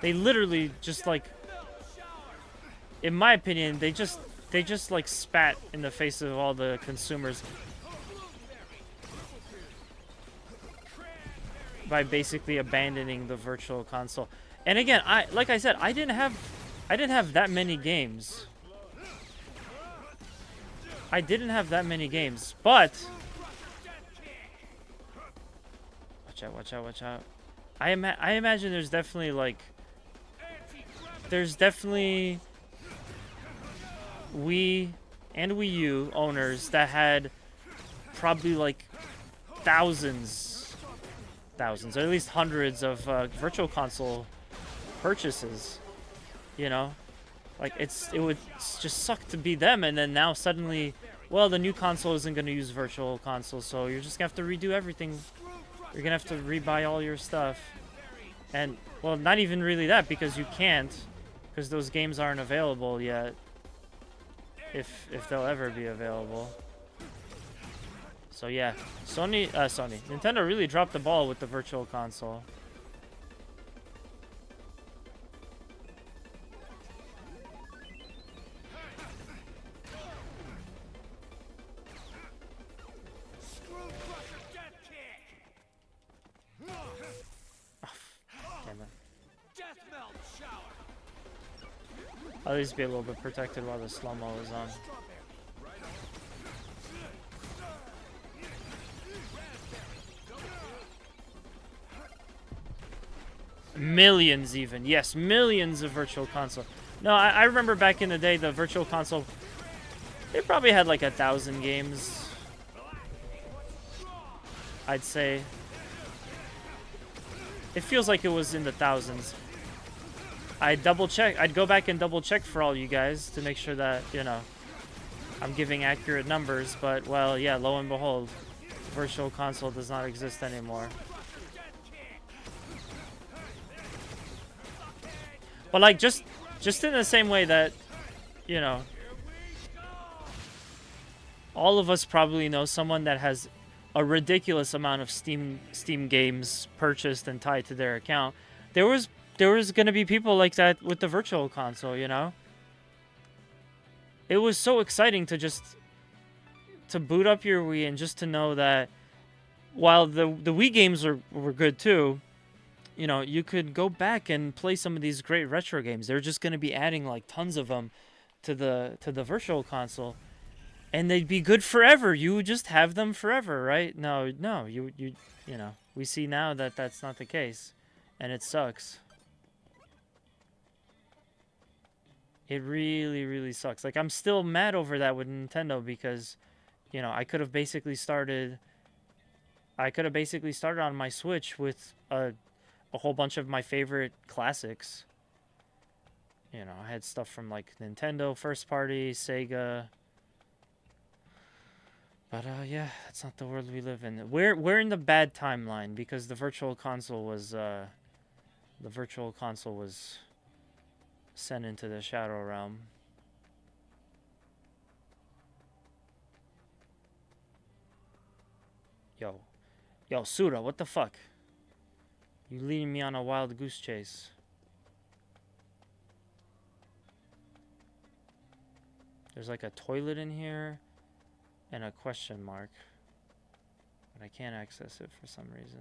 They literally just like, in my opinion, they just like spat in the face of all the consumers by basically abandoning the Virtual Console. And again, like I said, I didn't have that many games. But watch out. I imagine there's definitely Wii and Wii U owners that had probably like thousands, or at least hundreds of Virtual Console purchases. You know, like it would just suck to be them, and then now suddenly, well, the new console isn't going to use Virtual Console, so you're just gonna have to redo everything. You're gonna have to rebuy all your stuff, and well, not even really that, because you can't, because those games aren't available yet. If they'll ever be available. So yeah, Nintendo really dropped the ball with the Virtual Console. I'll at least be a little bit protected while the slow-mo is on. Millions even. Yes, millions of Virtual Console. No, I remember back in the day, the Virtual Console, they probably had like 1,000 games. I'd say. It feels like it was in the thousands. I'd go back and double check for all you guys to make sure that, you know, I'm giving accurate numbers, but well, yeah, lo and behold, Virtual Console does not exist anymore. But like just in the same way that, you know, all of us probably know someone that has a ridiculous amount of Steam games purchased and tied to their account. There was going to be people like that with the Virtual Console, you know? It was so exciting to boot up your Wii and just to know that while the Wii games were good too, you know, you could go back and play some of these great retro games. They're just going to be adding like tons of them to the Virtual Console. and they'd be good forever. You would just have them forever, right? No, you know, we see now that that's not the case, and it sucks. It really, really sucks. Like, I'm still mad over that with Nintendo because, you know, I could have basically started on my Switch with a whole bunch of my favorite classics. You know, I had stuff from like Nintendo first party, Sega. But yeah, that's not the world we live in. We're in the bad timeline because the Virtual Console was sent into the Shadow Realm. Yo, Sura, what the fuck? You leading me on a wild goose chase. There's like a toilet in here and a question mark. But I can't access it for some reason.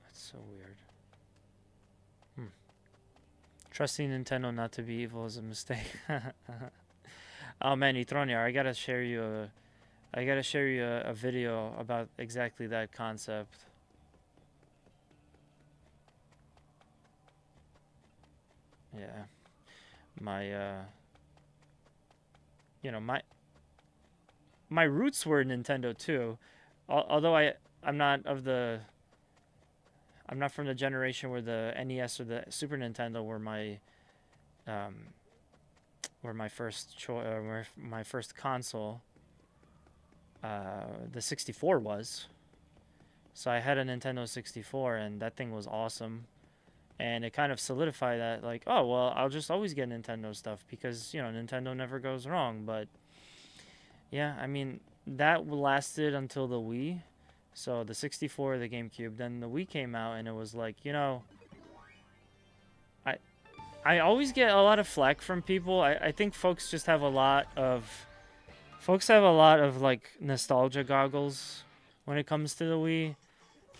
That's so weird. Trusting Nintendo not to be evil is a mistake. Oh man, Etroniar, I gotta share you a video about exactly that concept. Yeah. My you know, my roots were Nintendo too. Although I'm not from the generation where the NES or the Super Nintendo were my first console. The 64 was. So I had a Nintendo 64 and that thing was awesome. And it kind of solidified that, like, oh, well, I'll just always get Nintendo stuff because, you know, Nintendo never goes wrong. But, yeah, I mean, that lasted until the Wii. So the 64, the GameCube. Then the Wii came out, and it was like, you know, I always get a lot of flack from people. I think folks just have a lot of... Folks have a lot of, like, nostalgia goggles when it comes to the Wii.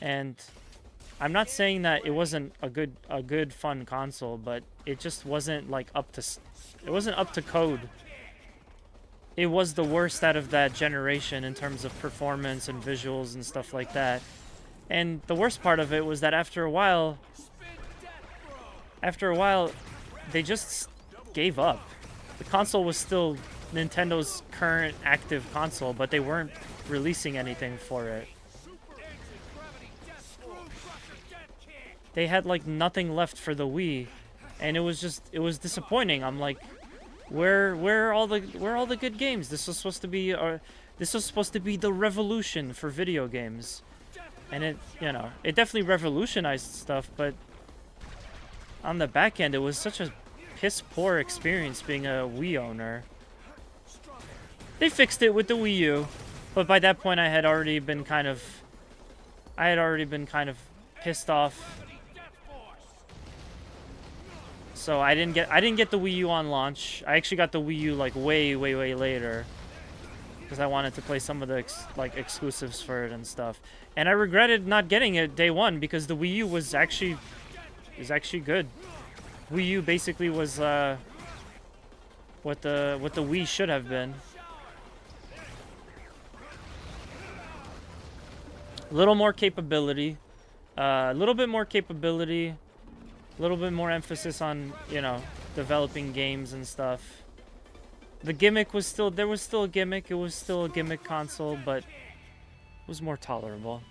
And... I'm not saying that it wasn't a good fun console, but it just wasn't like up to code. It was the worst out of that generation in terms of performance and visuals and stuff like that. And the worst part of it was that after a while they just gave up. The console was still Nintendo's current active console, but they weren't releasing anything for it. They had like nothing left for the Wii, and it was disappointing. I'm like, where are all the good games? This was supposed to be the revolution for video games, and it definitely revolutionized stuff, but on the back end it was such a piss poor experience being a Wii owner. They fixed it with the Wii U, but by that point I had already been kind of pissed off. So I didn't get the Wii U on launch. I actually got the Wii U like way later because I wanted to play some of the exclusives for it and stuff. And I regretted not getting it day one because the Wii U was actually good. Wii U basically was what the Wii should have been. A little more capability, a little bit more capability. A little bit more emphasis on, you know, developing games and stuff. The gimmick was still... There was still a gimmick. It was still a gimmick console, but it was more tolerable.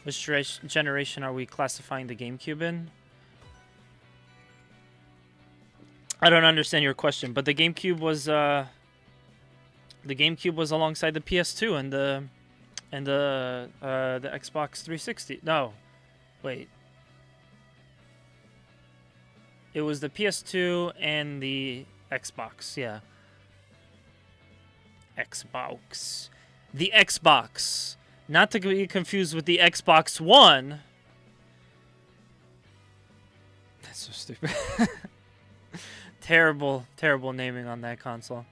Which generation are we classifying the GameCube in? I don't understand your question, but the GameCube was... The GameCube was alongside the PS2 and the Xbox 360. No, wait. It was the PS2 and the Xbox. Yeah. Xbox. The Xbox. Not to be confused with the Xbox One. That's so stupid. Terrible naming on that console.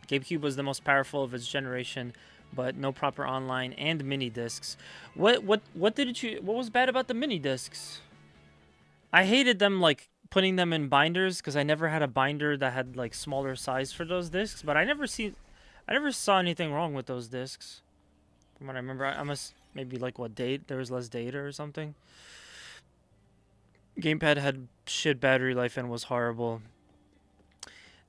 GameCube was the most powerful of its generation, but no proper online and mini discs. What was bad about the mini discs? I hated them, like putting them in binders, because I never had a binder that had like smaller size for those discs. But I never saw anything wrong with those discs. From what I remember, I must maybe like there was less data or something. Gamepad had shit battery life and was horrible.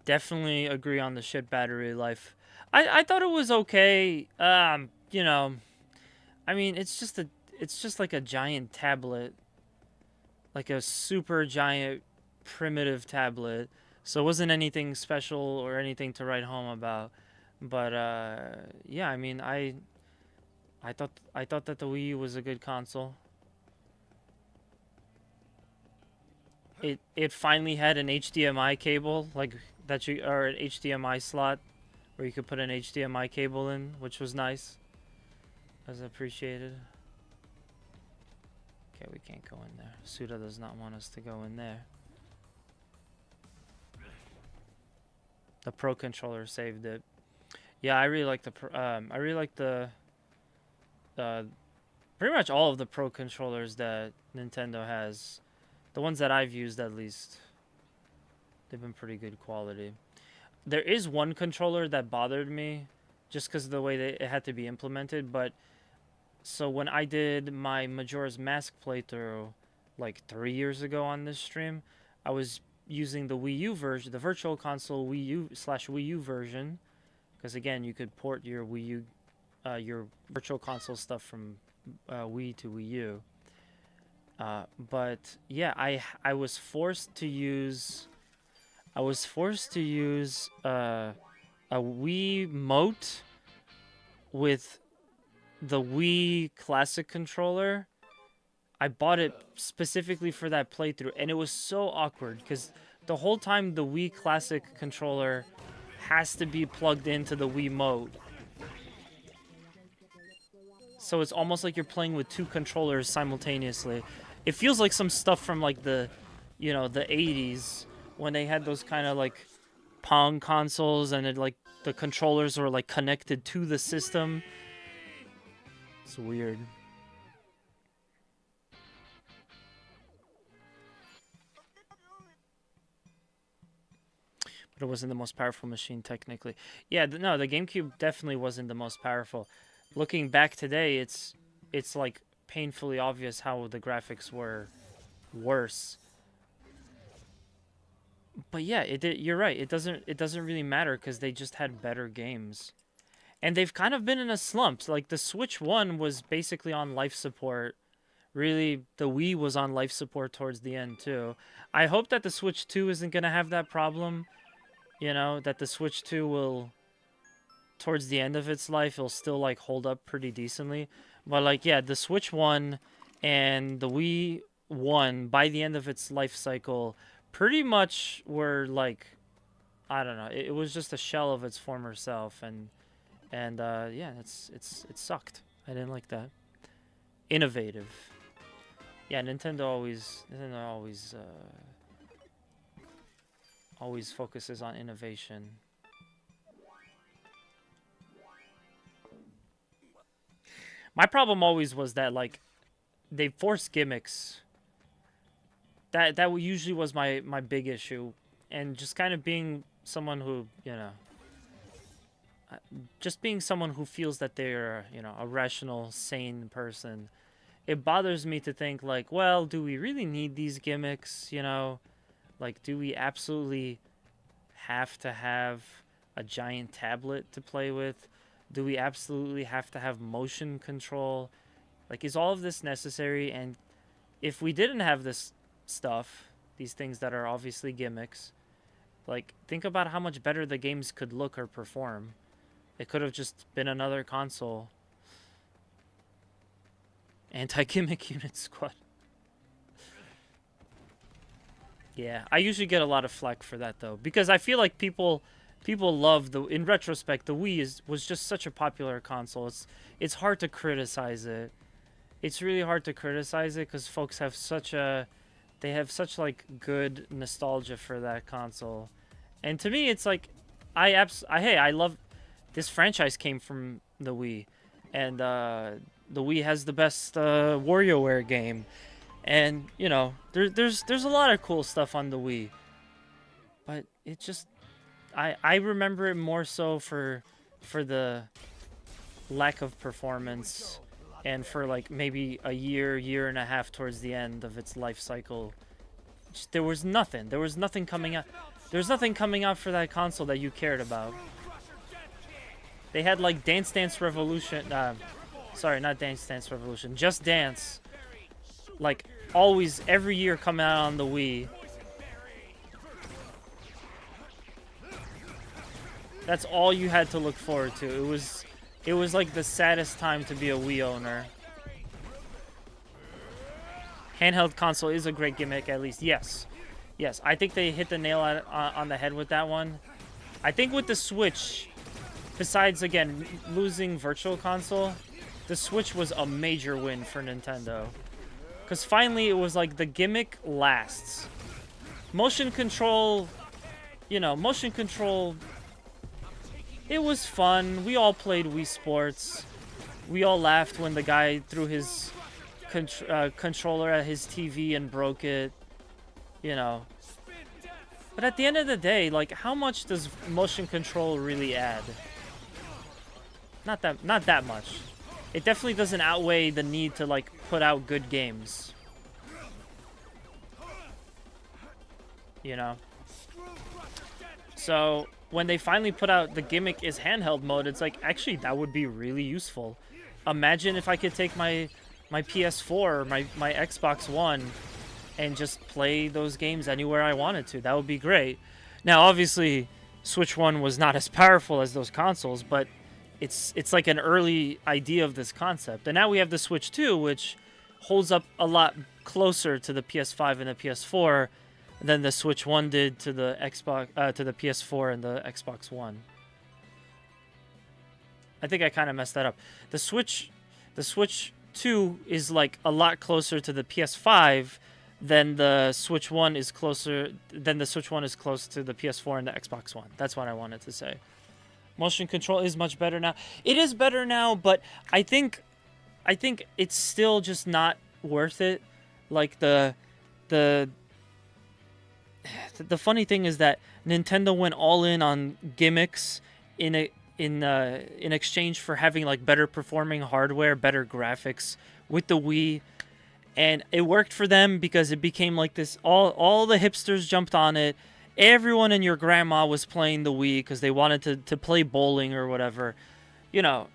Definitely agree on the shit battery life. I thought it was okay. You know, I mean, it's just like a giant tablet, like a super giant primitive tablet. So it wasn't anything special or anything to write home about. But yeah, I mean, I thought that the Wii U was a good console. It finally had an HDMI cable, like or an HDMI slot where you could put an HDMI cable in, which was nice. I was appreciated. Okay, we can't go in there. Suda does not want us to go in there. The Pro controller saved it. Yeah, I really like the pretty much all of the Pro controllers that Nintendo has. The ones that I've used, at least, they've been pretty good quality. There is one controller that bothered me just because of the way that it had to be implemented. But so when I did my Majora's Mask playthrough like 3 years ago on this stream, I was using the Wii U version, the Virtual Console Wii U version, because again, you could port your Wii U, your Virtual Console stuff from Wii to Wii U. But yeah, I was forced to use a Wii Mote with the Wii Classic controller. I bought it specifically for that playthrough, and it was so awkward because the whole time the Wii Classic controller has to be plugged into the Wii Mote. So it's almost like you're playing with two controllers simultaneously. It feels like some stuff from like the 80s when they had those kind of like Pong consoles and it, like the controllers were like connected to the system. It's weird. But it wasn't the most powerful machine technically. Yeah, no, the GameCube definitely wasn't the most powerful. Looking back today, it's like painfully obvious how the graphics were worse. But yeah, you're right. It doesn't really matter because they just had better games. And they've kind of been in a slump. Like the Switch 1 was basically on life support. Really, the Wii was on life support towards the end too. I hope that the Switch 2 isn't going to have that problem. You know, that the Switch 2 will, towards the end of its life, it'll still like hold up pretty decently. But like, yeah, the Switch 1 and the Wii 1, by the end of its life cycle, pretty much were like, I don't know, it was just a shell of its former self, and yeah, it sucked. I didn't like that. Innovative. Yeah, Nintendo always focuses on innovation. My problem always was that like they forced gimmicks. That usually was my big issue, and just kind of being someone who, you know, just being someone who feels that they're, you know, a rational, sane person. It bothers me to think like, well, do we really need these gimmicks, you know? Like, do we absolutely have to have a giant tablet to play with? Do we absolutely have to have motion control? Like, is all of this necessary? And if we didn't have this stuff, these things that are obviously gimmicks, like, think about how much better the games could look or perform. It could have just been another console. Anti-gimmick unit squad. Yeah, I usually get a lot of flack for that though, because I feel like people love in retrospect, the Wii was just such a popular console. It's hard to criticize it. It's really hard to criticize it because folks have such like good nostalgia for that console. And to me, it's like I love this franchise came from the Wii, and the Wii has the best WarioWare game, and you know there's a lot of cool stuff on the Wii, but it just I remember it more so for the lack of performance, and for like maybe a year and a half towards the end of its life cycle. There was nothing coming out. There's nothing coming out for that console that you cared about. They had like Dance Dance Revolution, sorry, not Dance Dance Revolution, Just Dance, like always every year coming out on the Wii. That's all you had to look forward to. It was like the saddest time to be a Wii owner. Handheld console is a great gimmick, at least. Yes. Yes, I think they hit the nail on the head with that one. I think with the Switch, besides, again, losing Virtual Console, the Switch was a major win for Nintendo. Because finally, it was like the gimmick lasts. Motion control, you know, motion control, it was fun. We all played Wii Sports. We all laughed when the guy threw his controller at his TV and broke it, you know. But at the end of the day, like, how much does motion control really add? Not that much. It definitely doesn't outweigh the need to like put out good games. You know. So when they finally put out the gimmick is handheld mode, it's like, actually that would be really useful. Imagine if I could take my PS4 or my Xbox One and just play those games anywhere I wanted to. That would be great. Now, obviously, Switch 1 was not as powerful as those consoles, but it's like an early idea of this concept. And now we have the Switch 2, which holds up a lot closer to the PS5 and the PS4 than the Switch 1 did to the Xbox, to the PS4 and the Xbox One. I think I kind of messed that up. The Switch 2 is like a lot closer to the PS5 than the Switch 1 is closer than the Switch 1 is close to the PS4 and the Xbox One. That's what I wanted to say. Motion control is much better now. It is better now, but I think it's still just not worth it. Like the funny thing is that Nintendo went all in on gimmicks in exchange for having like better performing hardware, better graphics with the Wii, and it worked for them because it became like this. All the hipsters jumped on it. Everyone and your grandma was playing the Wii because they wanted to play bowling or whatever. You know,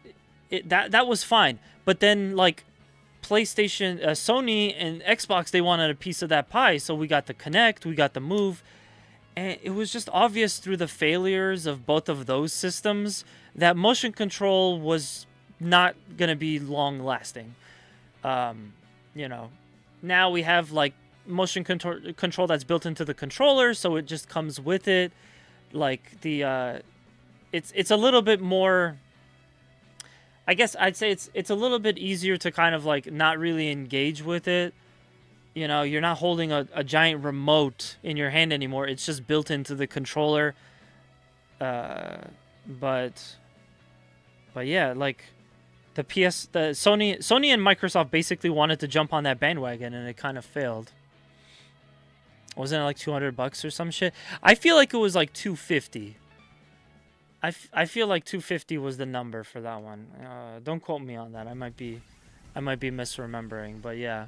that was fine. But then like PlayStation, Sony, and Xbox, they wanted a piece of that pie. So we got the Kinect, we got the Move. And it was just obvious through the failures of both of those systems that motion control was not going to be long lasting. You know, now we have like motion control that's built into the controller, so it just comes with it. Like the it's a little bit more, I guess I'd say it's a little bit easier to kind of like not really engage with it. You know, you're not holding a giant remote in your hand anymore. It's just built into the controller. But yeah, like the Sony and Microsoft basically wanted to jump on that bandwagon, and it kind of failed. Wasn't it like $200 or some shit? I feel like it was like $250. I feel like $250 was the number for that one. Don't quote me on that. I might be misremembering, but yeah.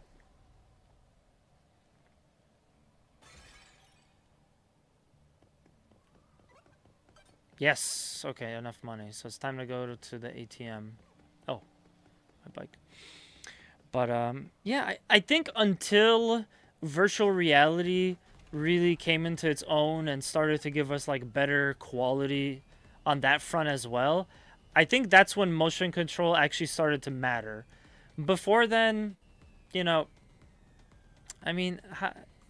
Yes. Okay, enough money. So it's time to go to the ATM. Oh, my bike. But yeah, I think until virtual reality really came into its own and started to give us like better quality on that front as well, I think that's when motion control actually started to matter. Before then, you know, I mean,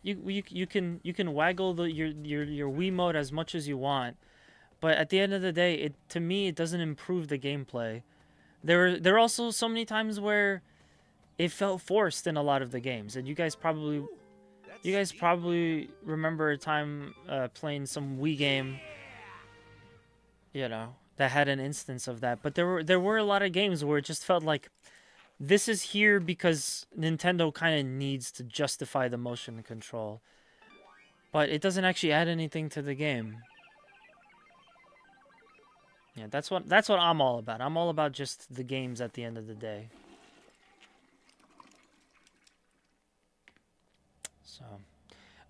you can waggle your Wiimote as much as you want, but at the end of the day, to me it doesn't improve the gameplay. There are also so many times where it felt forced in a lot of the games, and you guys probably remember a time playing some Wii game, you know, that had an instance of that. But there were a lot of games where it just felt like this is here because Nintendo kind of needs to justify the motion control. But it doesn't actually add anything to the game. Yeah, that's what I'm all about. I'm all about just the games at the end of the day. So,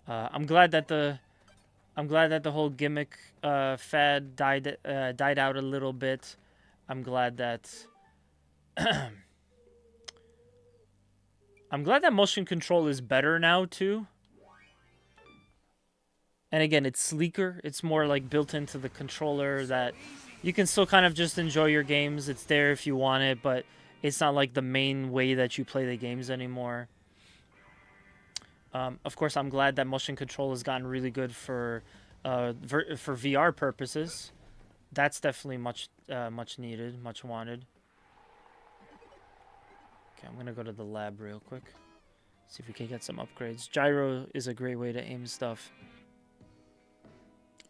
I'm glad that the whole gimmick fad died out a little bit. I'm glad that motion control is better now too. And again, it's sleeker. It's more like built into the controller that you can still kind of just enjoy your games. It's there if you want it, but it's not like the main way that you play the games anymore. Of course, I'm glad that motion control has gotten really good for VR purposes. That's definitely much needed, much wanted. Okay, I'm gonna go to the lab real quick. See if we can get some upgrades. Gyro is a great way to aim stuff.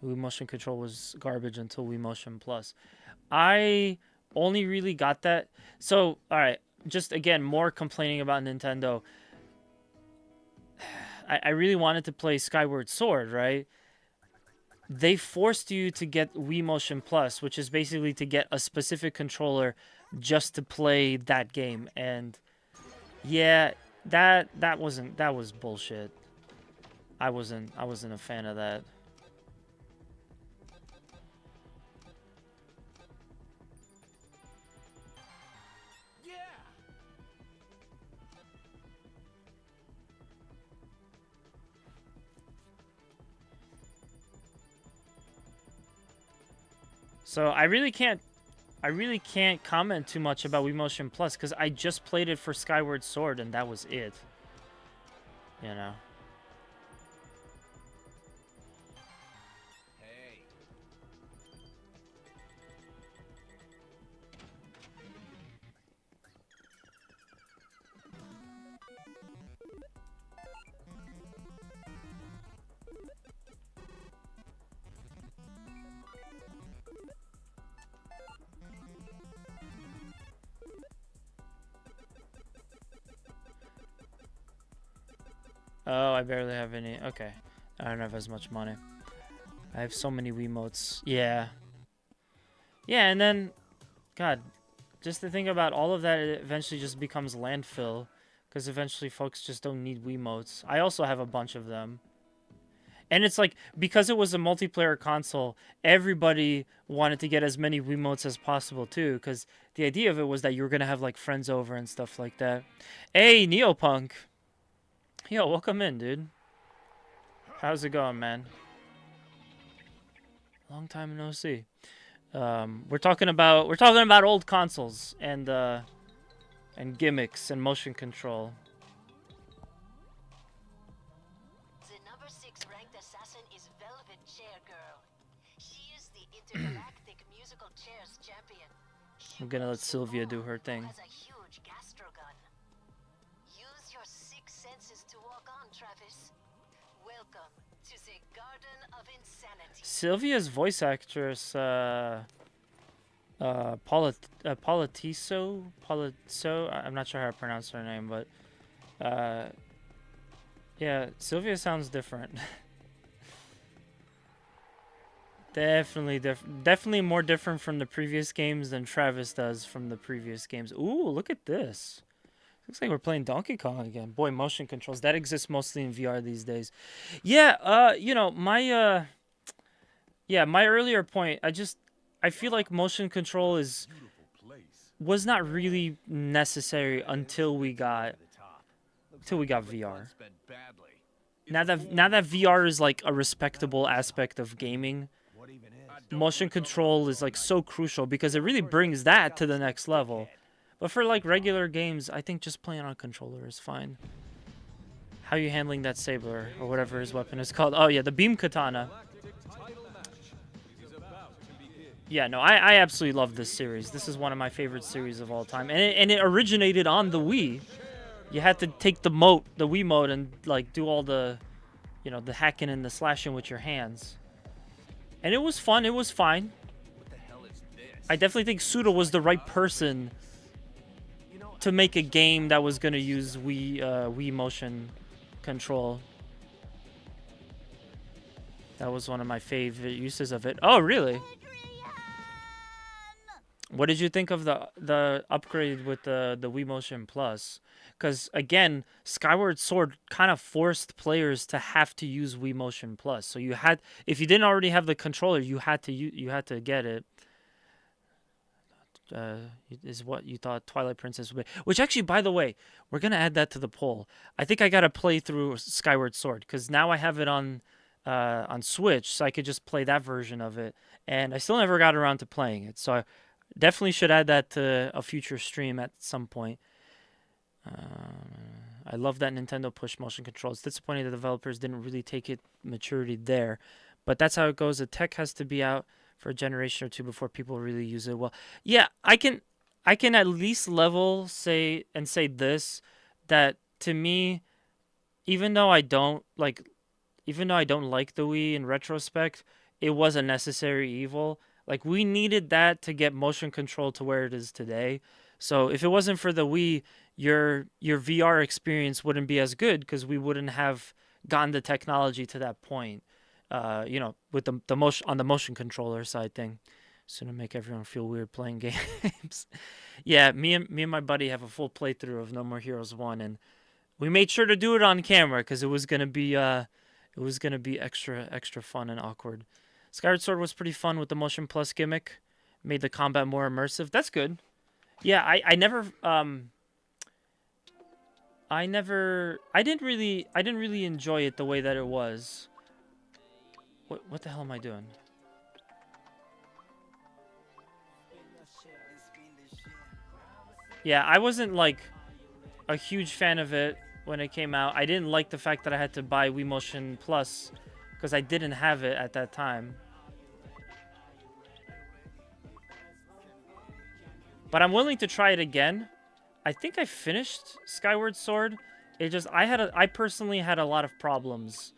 Wii Motion Control was garbage until Wii Motion Plus. I only really got that. So, alright, just again, more complaining about Nintendo. I really wanted to play Skyward Sword, right? They forced you to get Wii Motion Plus, which is basically to get a specific controller just to play that game. And yeah, that was bullshit. I wasn't a fan of that. So I really can't comment too much about Wii Motion Plus because I just played it for Skyward Sword and that was it. You know. Oh, I barely have any. Okay. I don't have as much money. I have so many Wiimotes. Yeah. Yeah, and then, God, just to think about all of that, it eventually just becomes landfill. Because eventually folks just don't need Wiimotes. I also have a bunch of them. And it's like, because it was a multiplayer console, everybody wanted to get as many Wiimotes as possible too. Because the idea of it was that you were going to have like friends over and stuff like that. Hey, Neopunk. Yo, welcome in, dude. How's it going, man? Long time no see. We're talking about old consoles and gimmicks and motion control. The number 6 ranked assassin is Velvet Chair Girl. She is the intergalactic musical chairs champion. I'm gonna let Sylvia do her thing. Has a huge gastro gun. Use your 6 senses to walk on, Travis. Welcome to the Garden of Insanity. Sylvia's voice actress, Politiso, I'm not sure how to pronounce her name, but, yeah, Sylvia sounds different. Definitely more different from the previous games than Travis does from the previous games. Ooh, look at this. Looks like we're playing Donkey Kong again. Boy, motion controls. That exists mostly in VR these days. Yeah, you know, my earlier point, I feel like motion control was not really necessary until we got VR. Now that VR is like a respectable aspect of gaming, motion control is like so crucial because it really brings that to the next level. But for like regular games, I think just playing on a controller is fine. How are you handling that saber or whatever his weapon is called? Oh yeah, the beam katana. Yeah, no, I absolutely love this series. This is one of my favorite series of all time, and it originated on the Wii. You had to take the Wii mode, and like do all the, you know, the hacking and the slashing with your hands. And it was fun. It was fine. What the hell is this? I definitely think Suda was the right person to make a game that was gonna use Wii motion control. That was one of my favorite uses of it. Oh, really? What did you think of the upgrade with the Wii Motion Plus? Because again, Skyward Sword kind of forced players to have to use Wii Motion Plus. So you had, if you didn't already have the controller, you had to get it. Is what you thought Twilight Princess would be. Which actually, by the way, we're gonna add that to the poll. I think I gotta play through Skyward Sword because now I have it on Switch, so I could just play that version of it. And I still never got around to playing it, so I definitely should add that to a future stream at some point. I love that Nintendo pushed motion control. It's disappointing the developers didn't really take it maturity there, but that's how it goes. The tech has to be out for a generation or two before people really use it well. Yeah, I can at least level say this, that to me, even though I don't like the Wii in retrospect, it was a necessary evil. Like, we needed that to get motion control to where it is today. So if it wasn't for the Wii, your VR experience wouldn't be as good because we wouldn't have gotten the technology to that point. With the motion on the motion controller side thing. It's gonna make everyone feel weird playing games. Yeah, me and my buddy have a full playthrough of No More Heroes 1, and we made sure to do it on camera because it was gonna be extra fun and awkward. Skyward Sword was pretty fun with the Motion Plus gimmick. Made the combat more immersive. That's good. Yeah, I didn't really enjoy it the way that it was. What the hell am I doing? Yeah, I wasn't like a huge fan of it when it came out. I didn't like the fact that I had to buy Wii Motion Plus because I didn't have it at that time. But I'm willing to try it again. I think I finished Skyward Sword. I personally had a lot of problems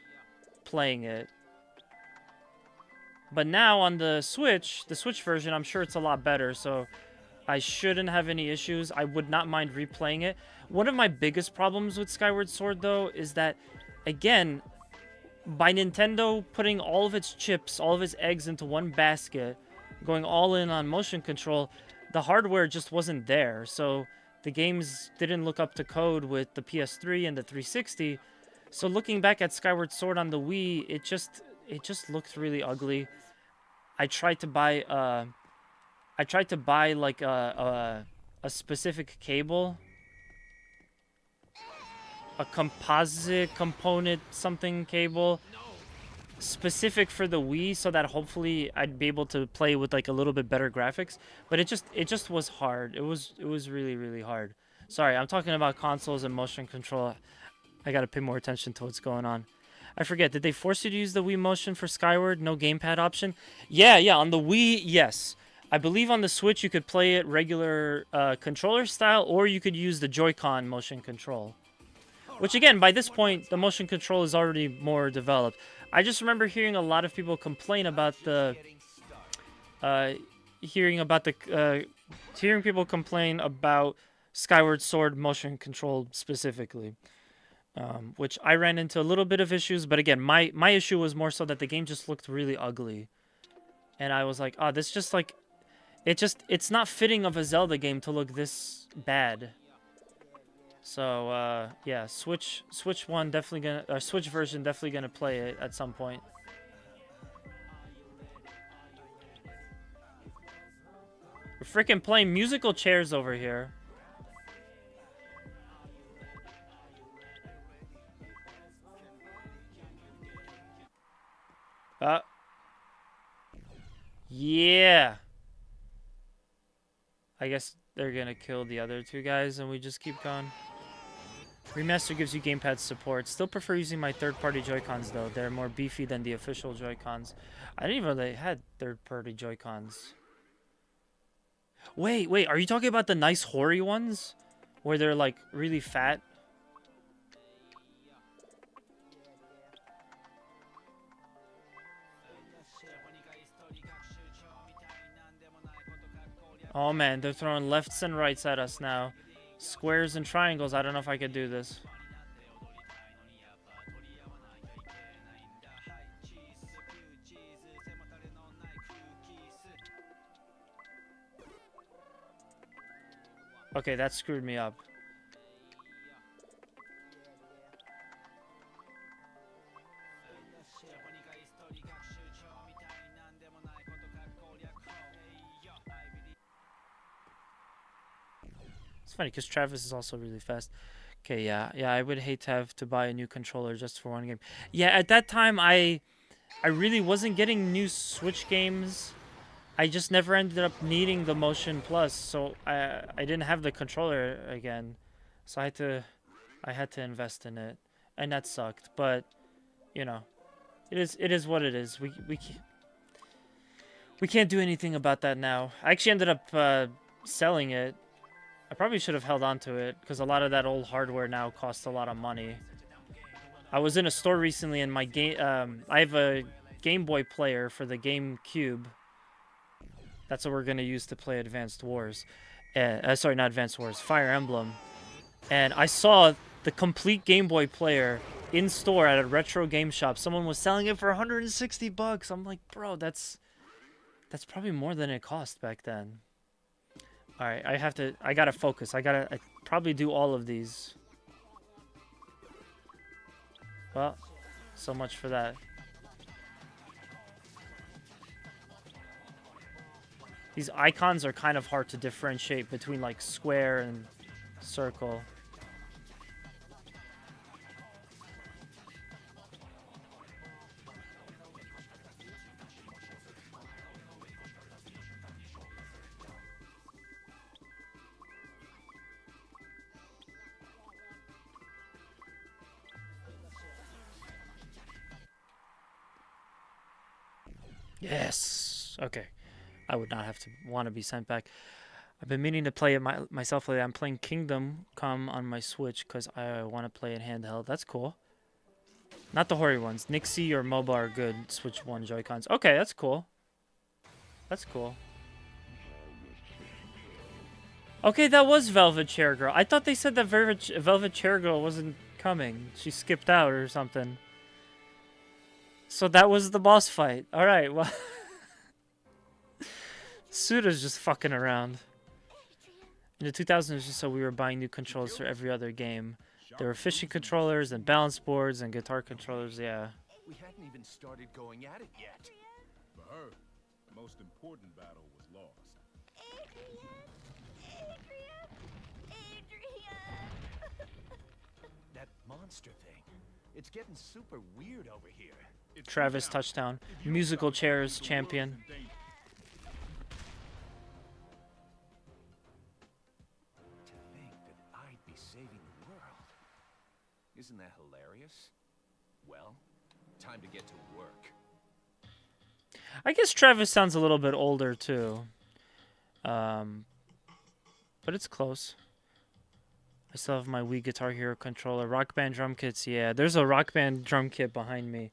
playing it. But now on the Switch version, I'm sure it's a lot better, so I shouldn't have any issues. I would not mind replaying it. One of my biggest problems with Skyward Sword, though, is that, again, by Nintendo putting all of its chips, all of its eggs into one basket, going all in on motion control, the hardware just wasn't there. So the games didn't look up to code with the PS3 and the 360. So looking back at Skyward Sword on the Wii, it just looked really ugly. I tried to buy like a specific cable, a composite component something cable specific for the Wii, so that hopefully I'd be able to play with like a little bit better graphics. But it just was hard. It was really, really hard. Sorry, I'm talking about consoles and motion control. I gotta pay more attention to what's going on. I forget, did they force you to use the Wii Motion for Skyward? No gamepad option? Yeah, on the Wii, yes. I believe on the Switch you could play it regular controller style, or you could use the Joy-Con motion control. Which again, by this point, the motion control is already more developed. I just remember hearing a lot of people complain about hearing people complain about Skyward Sword motion control specifically. Which I ran into a little bit of issues, but again, my issue was more so that the game just looked really ugly. And I was like, oh, this just like, it's not fitting of a Zelda game to look this bad. So, yeah, Switch version definitely gonna play it at some point. We're freaking playing musical chairs over here. Yeah. I guess they're gonna kill the other two guys and we just keep going. Remaster gives you gamepad support. Still prefer using my third-party Joy-Cons though. They're more beefy than the official Joy-Cons. I didn't even know they had third-party Joy-Cons. Wait, are you talking about the nice hoary ones? Where they're like really fat? Oh man, they're throwing lefts and rights at us now. Squares and triangles. I don't know if I could do this. Okay, that screwed me up. It's funny because Travis is also really fast. Okay, yeah, I would hate to have to buy a new controller just for one game. Yeah, at that time I really wasn't getting new Switch games. I just never ended up needing the Motion Plus, so I didn't have the controller again, so I had to invest in it, and that sucked. But you know, it is what it is. We can't do anything about that now. I actually ended up selling it. I probably should have held on to it because a lot of that old hardware now costs a lot of money. I was in a store recently, and my game I have a Game Boy player for the GameCube. That's what we're going to use to play Advanced Wars. Sorry, not Advanced Wars, Fire Emblem. And I saw the complete Game Boy player in store at a retro game shop. Someone was selling it for 160 bucks. I'm like, bro, that's probably more than it cost back then. All right, I got to focus. I probably do all of these. Well, so much for that. These icons are kind of hard to differentiate between like square and circle. Yes. Okay. I would not have to want to be sent back. I've been meaning to play it myself lately. I'm playing Kingdom Come on my Switch because I want to play it handheld. That's cool. Not the Hori ones. Nixie or MOBA are good Switch 1 Joy-Cons. Okay, that's cool. That's cool. Okay, that was Velvet Chair Girl. I thought they said that Velvet Chair Girl wasn't coming. She skipped out or something. So that was the boss fight. Alright, well... Suda's just fucking around. In the 2000s, it was just so we were buying new controllers for every other game. There were fishing controllers and balance boards and guitar controllers, yeah. We hadn't even started going at it yet. For her, the most important battle was lost. That monster thing. It's getting super weird over here. Travis touchdown. Musical chairs champion. Isn't that hilarious? Well, time to get to work. I guess Travis sounds a little bit older too. But it's close. I still have my Wii Guitar Hero controller. Rock Band drum kits, yeah. There's a Rock Band drum kit behind me.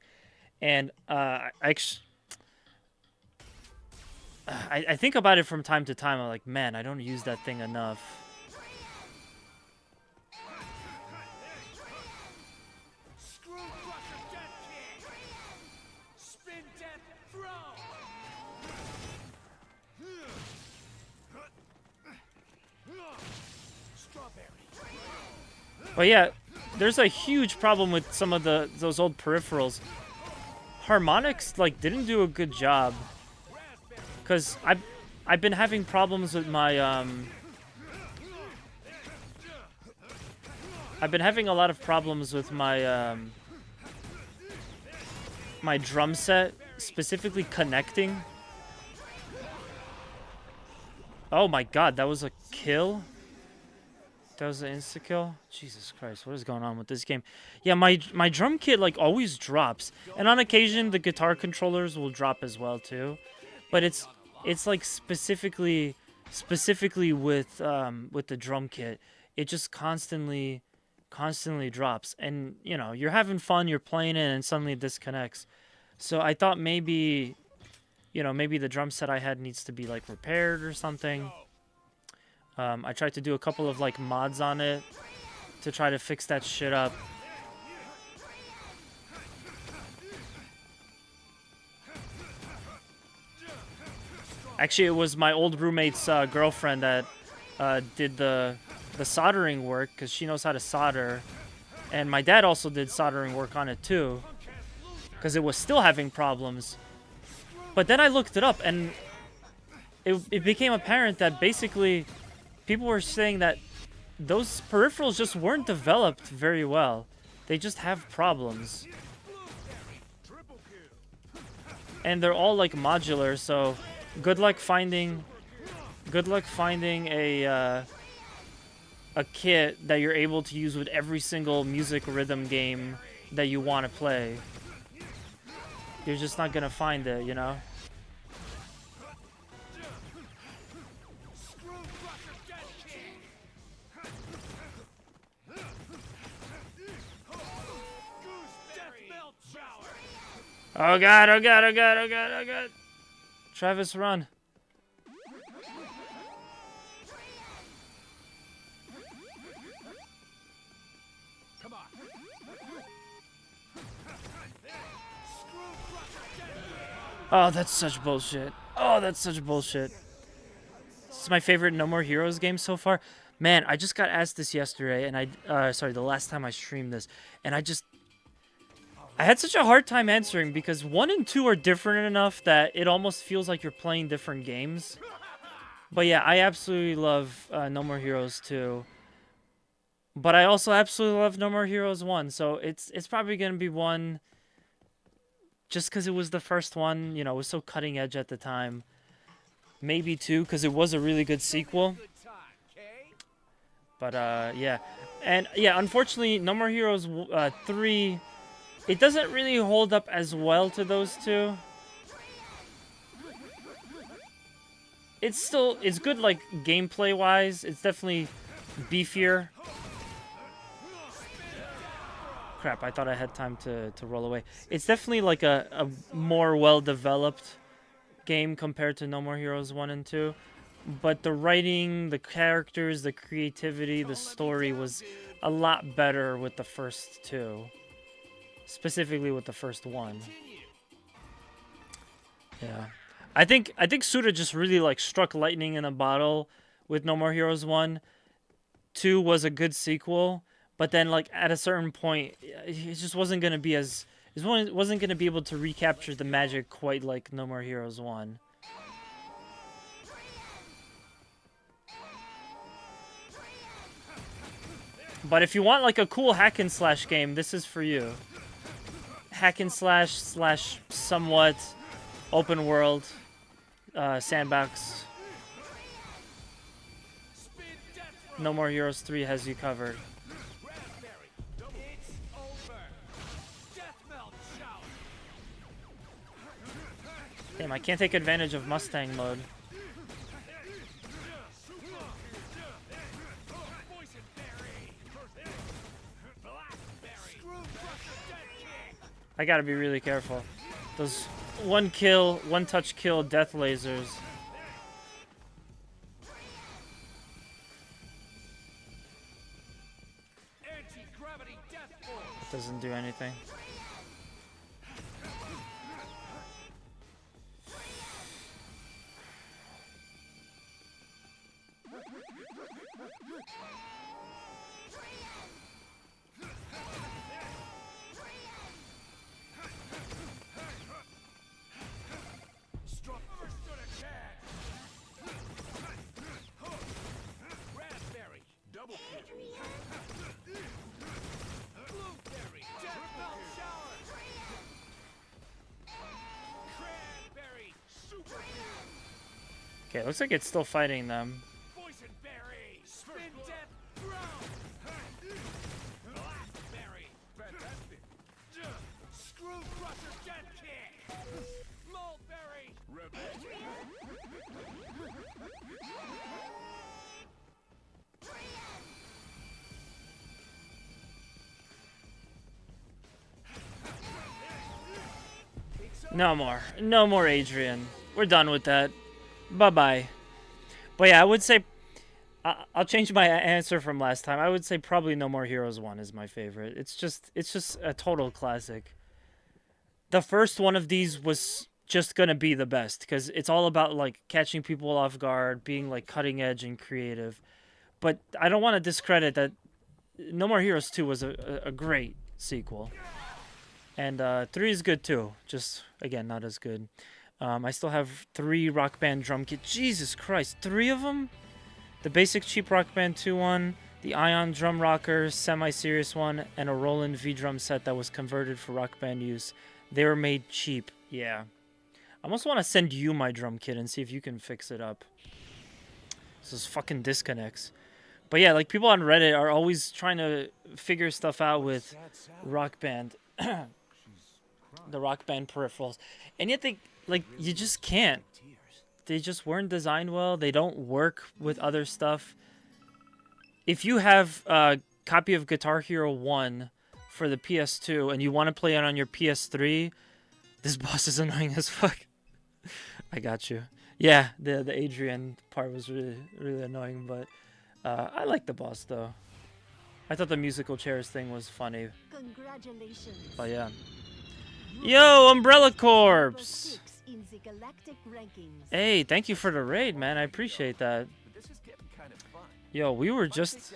And I think about it from time to time. I'm like, man, I don't use that thing enough. But yeah, there's a huge problem with some of those old peripherals. Harmonix didn't do a good job, cause I've been having problems with my I've been having a lot of problems with my my drum set, specifically connecting. Oh my god, that was a kill. That was an insta-kill? Jesus Christ, what is going on with this game? Yeah, my drum kit always drops. And on occasion the guitar controllers will drop as well too. But it's specifically with the drum kit, it just constantly drops. And you know, you're having fun, you're playing it, and suddenly it disconnects. So I thought maybe, you know, maybe the drum set I had needs to be repaired or something. I tried to do a couple of like mods on it to try to fix that shit up. Actually, it was my old roommate's girlfriend that did the soldering work, because she knows how to solder. And my dad also did soldering work on it too, because it was still having problems. But then I looked it up, and it became apparent that basically people were saying that those peripherals just weren't developed very well. They just have problems. And they're all like modular, so good luck finding a kit that you're able to use with every single music rhythm game that you want to play. You're just not gonna find it, you know? Oh god, oh god, oh god, oh god, oh god. Travis, run. Come on. Oh, that's such bullshit. Oh, that's such bullshit. This is my favorite No More Heroes game so far. Man, I just got asked this yesterday, and sorry, the last time I streamed this, and I had such a hard time answering because 1 and 2 are different enough that it almost feels like you're playing different games. But yeah, I absolutely love No More Heroes 2. But I also absolutely love No More Heroes 1, so it's probably going to be 1 just because it was the first one, you know, it was so cutting edge at the time. Maybe 2 because it was a really good sequel. But yeah. And yeah, unfortunately, No More Heroes 3... it doesn't really hold up as well to those two. It's good, like, gameplay-wise. It's definitely beefier. Crap, I thought I had time to roll away. It's definitely, like, a more well-developed game compared to No More Heroes 1 and 2. But the writing, the characters, the creativity, the story was a lot better with the first two. Specifically with the first one. Yeah. I think Suda just really like struck lightning in a bottle with No More Heroes 1. 2 was a good sequel, but then like at a certain point it just wasn't going to be as it wasn't going to be able to recapture the magic quite like No More Heroes 1. But if you want like a cool hack and slash game, this is for you. Hack and slash somewhat open world sandbox. No More Heroes 3 has you covered. Damn, I can't take advantage of Mustang mode. I gotta be really careful. Those one touch kill death lasers. It doesn't do anything. Okay, looks like it's still fighting them. No more Adrian. We're done with that. Bye-bye. But yeah, I would say I'll change my answer from last time. I would say probably No More Heroes 1 is my favorite. It's just a total classic. The first one of these was just gonna be the best because it's all about like catching people off guard, being like cutting edge and creative. But I don't want to discredit that No More Heroes 2 was a great sequel. And 3 is good too. Just, again, not as good. I still have 3 Rock Band drum kits. Jesus Christ, 3 of them? The basic cheap Rock Band 2 one, the Ion drum rocker, semi-serious one, and a Roland V-drum set that was converted for Rock Band use. They were made cheap. Yeah. I almost want to send you my drum kit and see if you can fix it up. This is fucking disconnects. But yeah, like people on Reddit are always trying to figure stuff out with Rock Band, the Rock Band peripherals, and yet they like you just can't. They just weren't designed well. They don't work with other stuff. If you have a copy of Guitar Hero 1 for the PS2 and you want to play it on your PS3, this boss is annoying as fuck. I got you. Yeah, the Adrian part was really annoying, but. I like the boss though. I thought the musical chairs thing was funny. Congratulations. But yeah. Yo, Umbrella Corps! In the galactic rankings. Hey, thank you for the raid, man. I appreciate that. This is getting kind of fun. Yo, we were just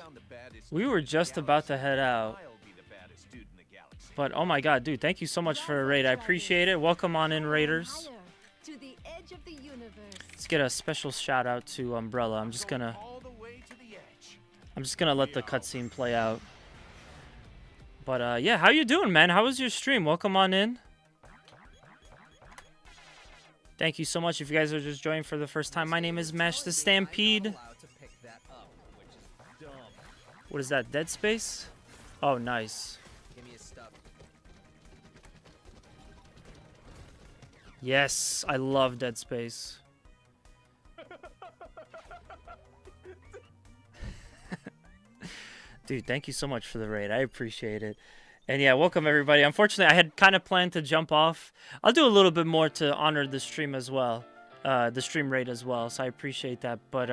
about to head out. But oh my god, dude, thank you so much for the raid. I appreciate it. Welcome on in, raiders. To the edge of the universe. Let's get a special shout out to Umbrella. I'm just gonna let the cutscene play out. But yeah, how you doing, man? How was your stream? Welcome on in. Thank you so much if you guys are just joining for the first time. My name is Mash the Stampede. What is that, Dead Space? Oh, nice. Yes, I love Dead Space. Dude, thank you so much for the raid. I appreciate it. And yeah, welcome everybody. Unfortunately, I had kind of planned to jump off. I'll do a little bit more to honor the stream as well. The stream raid as well, so I appreciate that. But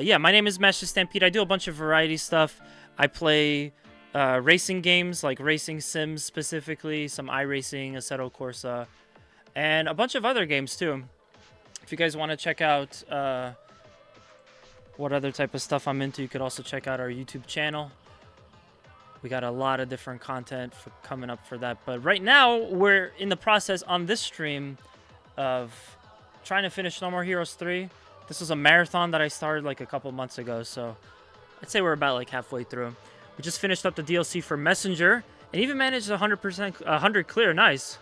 yeah, my name is Master Stampede. I do a bunch of variety stuff. I play racing games, like racing sims specifically, some iRacing, Assetto Corsa, and a bunch of other games too. If you guys want to check out what other type of stuff I'm into, you could also check out our YouTube channel. We got a lot of different content coming up for that. But right now, we're in the process on this stream of trying to finish No More Heroes 3. This was a marathon that I started like a couple months ago, so I'd say we're about like halfway through. We just finished up the DLC for Messenger and even managed 100 clear. Nice.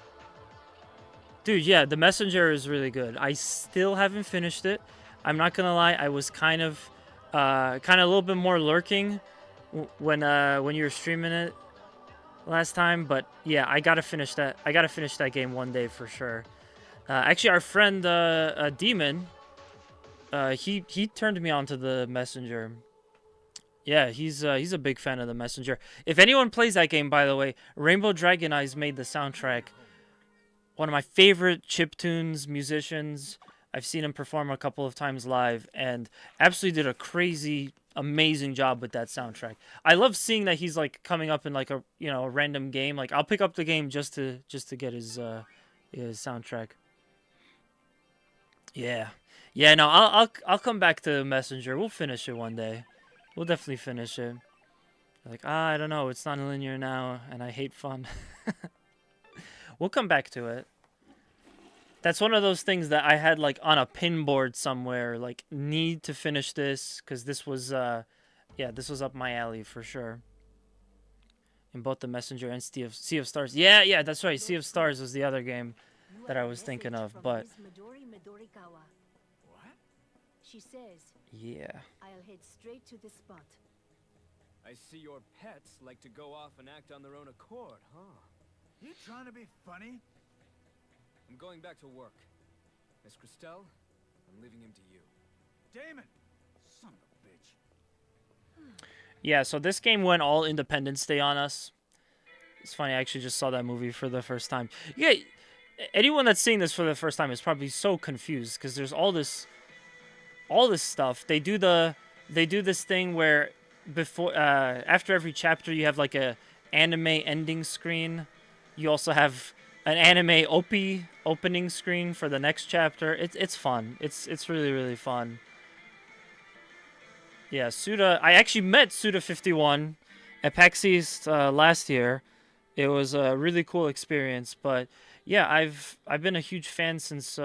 Dude, yeah, the Messenger is really good. I still haven't finished it. I'm not gonna lie, I was kind of a little bit more lurking when you were streaming it last time, but yeah, I gotta finish that. I gotta finish that game one day for sure. Actually, our friend Demon, he turned me on to the Messenger. Yeah, he's a big fan of the Messenger. If anyone plays that game, by the way, Rainbow Dragon Eyes made the soundtrack. One of my favorite chiptunes musicians. I've seen him perform a couple of times live and absolutely did a crazy, amazing job with that soundtrack. I love seeing that he's like coming up in like a a random game. Like I'll pick up the game just to get his soundtrack. Yeah. Yeah, no, I'll come back to Messenger. We'll finish it one day. We'll definitely finish it. Like, I don't know, it's not linear now and I hate fun. We'll come back to it. That's one of those things that I had like on a pin board somewhere, like need to finish this because this was this was up my alley for sure. In both the Messenger and Sea of Stars. Yeah, that's right. Sea of Stars was the other game that I was thinking of, but What? She says, yeah. I'll head straight to the spot. I see your pets like to go off and act on their own accord, huh? You trying to be funny? I'm going back to work. Miss Christelle, I'm leaving him to you. Damon! Son of a bitch. Yeah, so this game went all Independence Day on us. It's funny, I actually just saw that movie for the first time. Yeah, anyone that's seeing this for the first time is probably so confused because there's all this stuff. They do the they do this thing where before after every chapter you have like a anime ending screen. You also have an anime opening screen for the next chapter. It's fun. It's really, really fun. Yeah, Suda. I actually met Suda51 at PAX East last year. It was a really cool experience. But yeah, I've been a huge fan since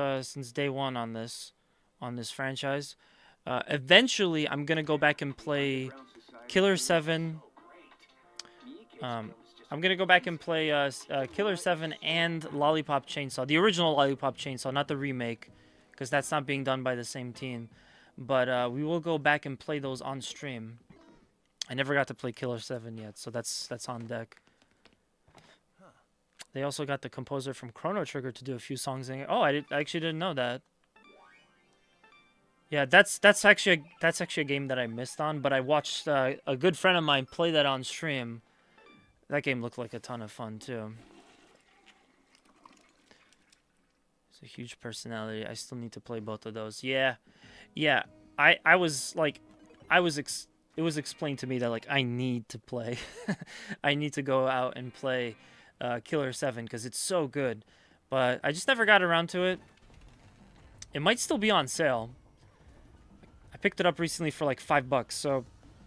day one on this franchise. Eventually, I'm gonna go back and play Killer 7. I'm gonna go back and play Killer 7 and Lollipop Chainsaw, the original Lollipop Chainsaw, not the remake, because that's not being done by the same team. But we will go back and play those on stream. I never got to play Killer 7 yet, so that's on deck. They also got the composer from Chrono Trigger to do a few songs in it. Oh, I actually didn't know that. Yeah, that's actually a game that I missed on, but I watched a good friend of mine play that on stream. That game looked like a ton of fun too. It's a huge personality. I still need to play both of those. Yeah. It was explained to me that like I need to play. I need to go out and play Killer 7 because it's so good. But I just never got around to it. It might still be on sale. I picked it up recently for like $5. So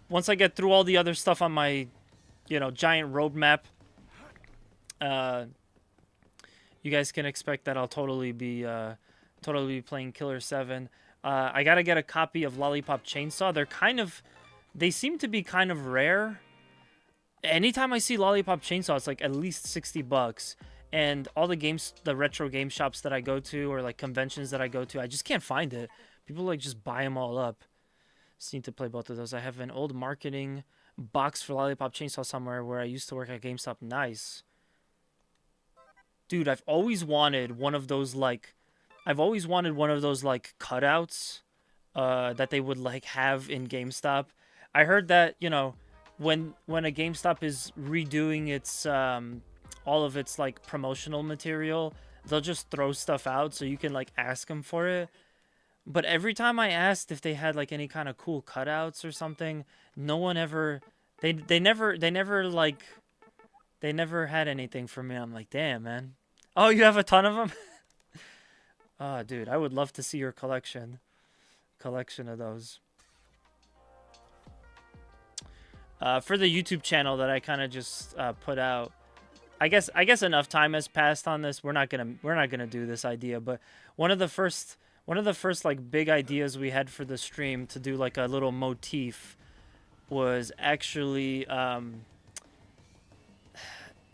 once I get through all the other stuff on my giant roadmap, you guys can expect that I'll totally be playing Killer 7. I gotta get a copy of Lollipop Chainsaw. They seem to be kind of rare. Anytime I see Lollipop Chainsaw, it's like at least $60. And all the retro game shops that I go to, or like conventions that I go to, I just can't find it. People like just buy them all up. Just need to play both of those. I have an old marketing box for Lollipop Chainsaw somewhere where I used to work at GameStop. Nice. Dude, I've always wanted one of those cutouts that they would like have in GameStop. I heard that, when a GameStop is redoing its all of its like promotional material, they'll just throw stuff out so you can like ask them for it. But every time I asked if they had like any kind of cool cutouts or something, no one ever they never had anything for me. I'm like, damn, man. Oh, you have a ton of them? Oh, dude, I would love to see your collection of those. For the YouTube channel that I kind of just put out, I guess enough time has passed on this. We're not gonna do this idea, but one of the first like big ideas we had for the stream to do like a little motif was actually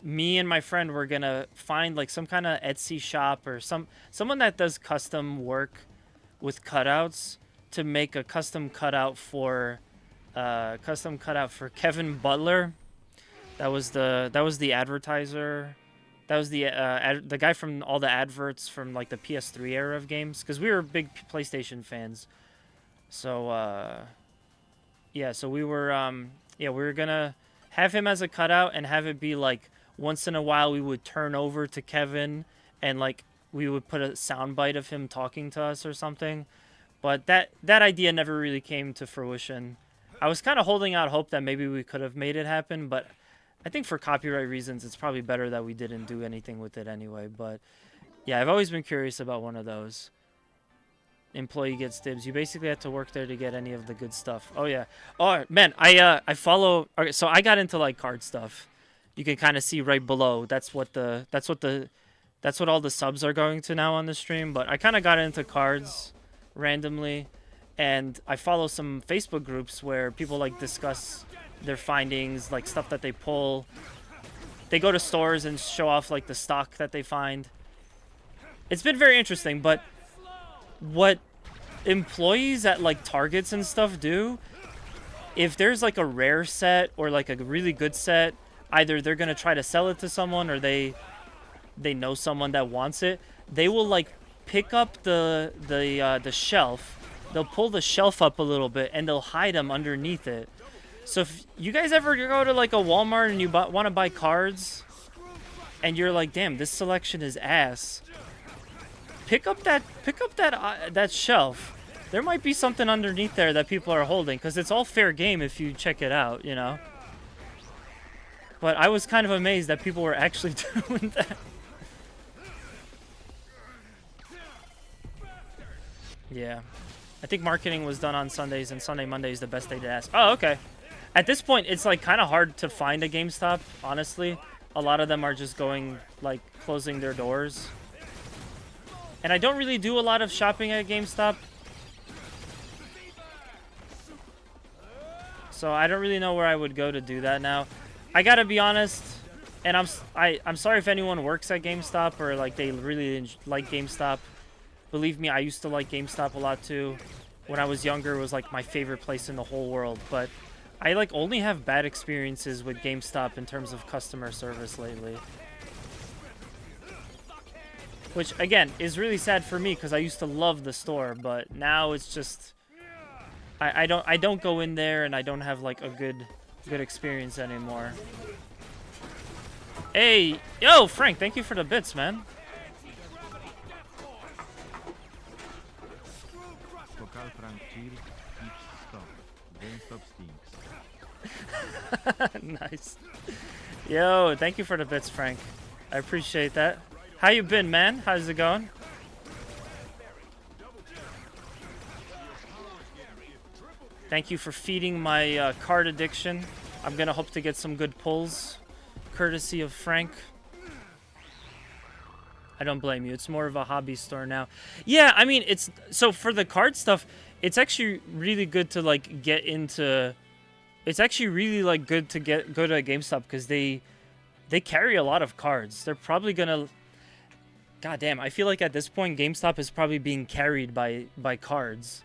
me and my friend were gonna find like some kind of Etsy shop or someone that does custom work with cutouts to make a custom cutout for Kevin Butler. That was the advertiser. That was the guy from all the adverts from like the PS3 era of games, because we were big PlayStation fans. So so we were gonna have him as a cutout and have it be like once in a while we would turn over to Kevin and like we would put a soundbite of him talking to us or something. But that idea never really came to fruition. I was kind of holding out hope that maybe we could have made it happen, but I think for copyright reasons, it's probably better that we didn't do anything with it anyway. But yeah, I've always been curious about one of those. Employee gets dibs. You basically have to work there to get any of the good stuff. Oh yeah. Oh man, I follow. Okay, so I got into like card stuff. You can kind of see right below. That's what all the subs are going to now on the stream. But I kind of got into cards randomly, and I follow some Facebook groups where people like discuss their findings, like stuff that they pull. They go to stores and show off like the stock that they find. It's been very interesting, but what employees at like Targets and stuff do, if there's like a rare set or like a really good set, either they're gonna try to sell it to someone or they know someone that wants it. They will like pick up the shelf. They'll pull the shelf up a little bit and they'll hide them underneath it. So if you guys ever go to like a Walmart and you want to buy cards and you're like, damn, this selection is ass, pick up that shelf There might be something underneath there that people are holding, because it's all fair game if you check it out, you know? But I was kind of amazed that people were actually doing that. Yeah. I think marketing was done on Sundays, and Sunday, Monday is the best day to ask. Oh, okay. At this point, it's like kind of hard to find a GameStop, honestly. A lot of them are just going, like, closing their doors. And I don't really do a lot of shopping at GameStop. So I don't really know where I would go to do that now. I gotta be honest, and I'm sorry if anyone works at GameStop or like they really like GameStop. Believe me, I used to like GameStop a lot too. When I was younger, it was like my favorite place in the whole world. But I like only have bad experiences with GameStop in terms of customer service lately. Which again is really sad for me because I used to love the store, but now it's just I don't go in there and I don't have like a good experience anymore. Hey, yo, Frank, thank you for the bits, man. Nice. Yo, thank you for the bits, Frank. I appreciate that. How you been, man? How's it going? Thank you for feeding my card addiction. I'm gonna hope to get some good pulls, courtesy of Frank. I don't blame you. It's more of a hobby store now. Yeah, I mean, it's so for the card stuff, it's actually really good to like get into. It's actually really like good to go to a GameStop because they carry a lot of cards. They're probably gonna. God damn, I feel like at this point GameStop is probably being carried by cards.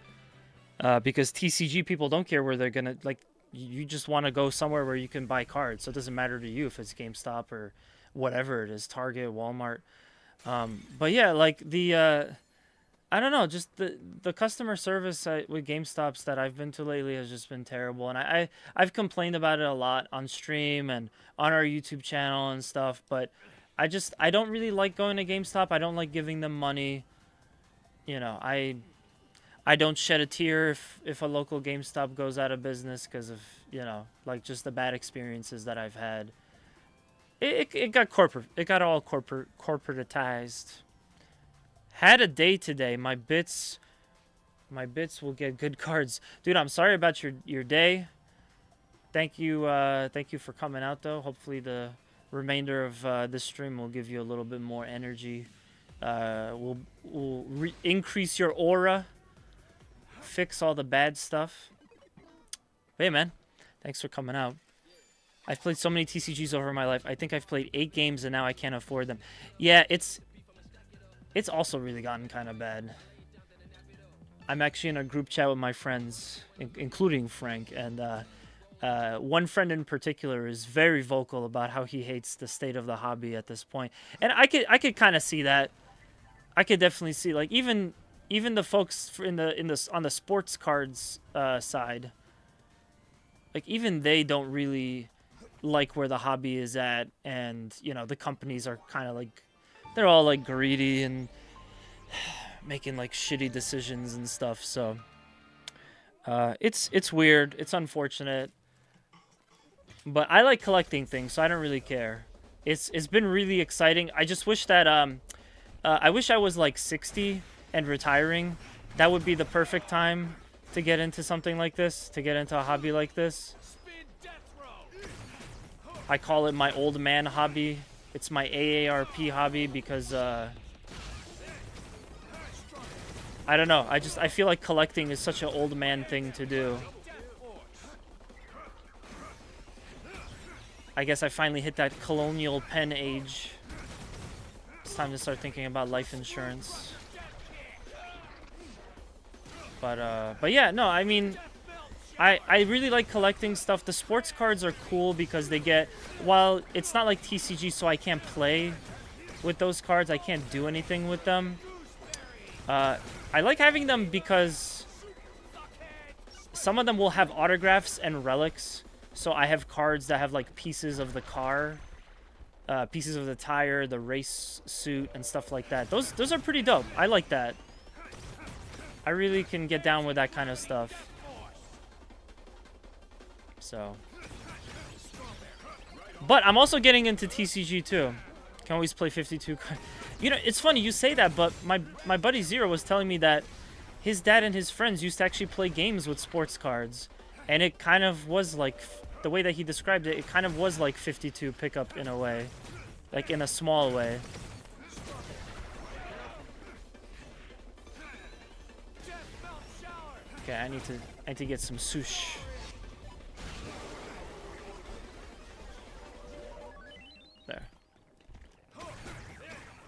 Because TCG people don't care where they're gonna like. You just want to go somewhere where you can buy cards, so it doesn't matter to you if it's GameStop or whatever it is, Target, Walmart. But yeah, like the I don't know, just the customer service with GameStops that I've been to lately has just been terrible, and I've complained about it a lot on stream and on our YouTube channel and stuff. But I don't really like going to GameStop. I don't like giving them money. You know, I don't shed a tear if a local GameStop goes out of business because of, you know, like just the bad experiences that I've had. It got corporate. It got all corporatized. Had a day today. My bits will get good cards. Dude, I'm sorry about your day. Thank you for coming out though. Hopefully the remainder of this stream will give you a little bit more energy. Will increase your aura. Fix all the bad stuff. Hey man, thanks for coming out. I've played so many TCGs over my life. I think I've played 8 games and now I can't afford them. Yeah, it's also really gotten kind of bad. I'm actually in a group chat with my friends, including Frank, and one friend in particular is very vocal about how he hates the state of the hobby at this point. And I could kind of see that. I could definitely see like even the folks on the sports cards side, like even they don't really like where the hobby is at, and you know the companies are kind of like they're all like greedy and making like shitty decisions and stuff. So it's weird, it's unfortunate, but I like collecting things, so I don't really care. It's been really exciting. I just wish that I wish I was like 60 and retiring. That would be the perfect time to get into something like this, to get into a hobby like this. I call it my old man hobby. It's my AARP hobby because I don't know, I feel like collecting is such an old man thing to do. I guess I finally hit that colonial pen age. It's time to start thinking about life insurance. But yeah, no, I mean, I really like collecting stuff. The sports cards are cool because they get, while it's not like TCG, so I can't play with those cards. I can't do anything with them. I like having them because some of them will have autographs and relics. So I have cards that have like pieces of the car, pieces of the tire, the race suit, and stuff like that. Those are pretty dope. I like that. I really can get down with that kind of stuff. So. But I'm also getting into TCG too. Can always play 52. You know, it's funny you say that, but my buddy Zero was telling me that his dad and his friends used to actually play games with sports cards. And it kind of was like, the way that he described it, it kind of was like 52 pickup in a way. Like in a small way. Okay, I need to get some sush. There.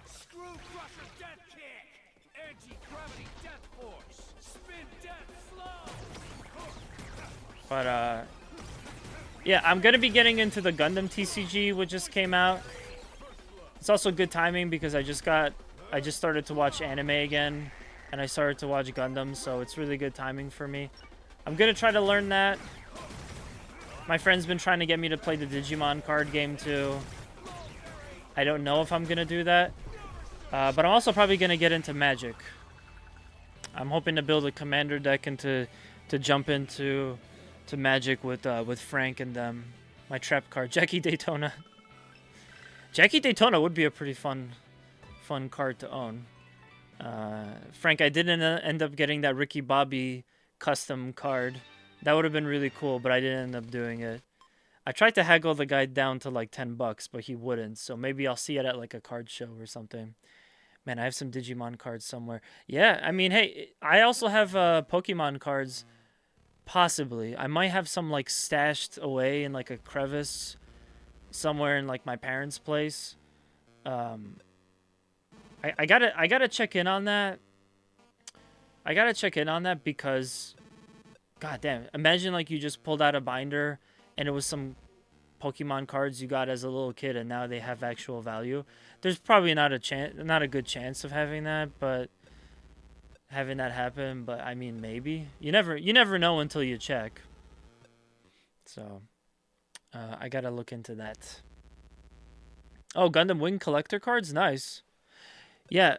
Screw Crusher Death Kick! Anti-gravity Death Force! Spin Death Slow! But yeah, I'm gonna be getting into the Gundam TCG, which just came out. It's also good timing because I just started to watch anime again, and I started to watch Gundam, so it's really good timing for me. I'm gonna try to learn that. My friend's been trying to get me to play the Digimon card game too. I don't know if I'm gonna do that, but I'm also probably gonna get into Magic. I'm hoping to build a commander deck and to jump into Magic with Frank and them. My trap card, Jackie Daytona. Jackie Daytona would be a pretty fun card to own. Frank, I didn't end up getting that Ricky Bobby custom card. That would have been really cool, but I didn't end up doing it. I tried to haggle the guy down to like $10, but he wouldn't. So maybe I'll see it at like a card show or something. Man, I have some Digimon cards somewhere. Yeah, I mean, hey, I also have Pokemon cards. Possibly. I might have some like stashed away in like a crevice somewhere in like my parents' place. I gotta check in on that. I gotta check in on that because, god damn, imagine like you just pulled out a binder and it was some Pokemon cards you got as a little kid and now they have actual value. There's probably not a good chance of having that, but having that happen. But I mean, maybe you never know until you check. So I gotta look into that. Oh, Gundam Wing collector cards, nice. Yeah,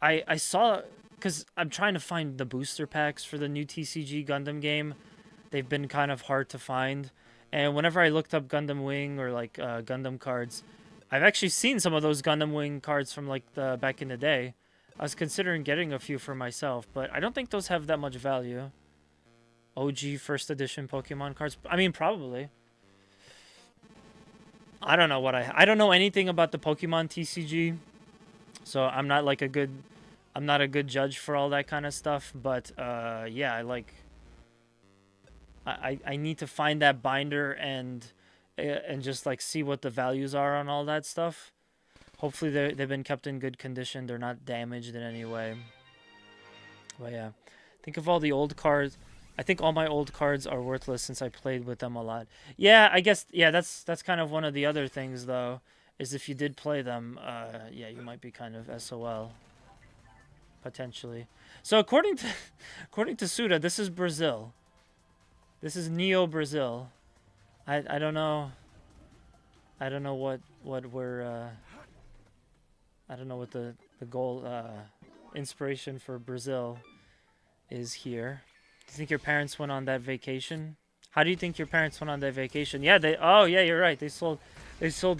I saw, because I'm trying to find the booster packs for the new TCG Gundam game. They've been kind of hard to find. And whenever I looked up Gundam Wing or like Gundam cards, I've actually seen some of those Gundam Wing cards from like the back in the day. I was considering getting a few for myself, but I don't think those have that much value. OG first edition Pokemon cards. I mean, probably. I don't know I don't know anything about the Pokemon TCG. So I'm not like I'm not a good judge for all that kind of stuff, but yeah, I need to find that binder and just like see what the values are on all that stuff. Hopefully they've been kept in good condition. They're not damaged in any way. But yeah, think of all the old cards. I think all my old cards are worthless since I played with them a lot. Yeah, I guess, yeah, that's kind of one of the other things though, is if you did play them, yeah, you might be kind of SOL. Potentially. So according to Suda, this is Brazil. This is Neo Brazil. I don't know. I don't know what we're I don't know what the goal inspiration for Brazil is here. Do you think your parents went on that vacation? How do you think your parents went on that vacation? Yeah, oh yeah, you're right. They sold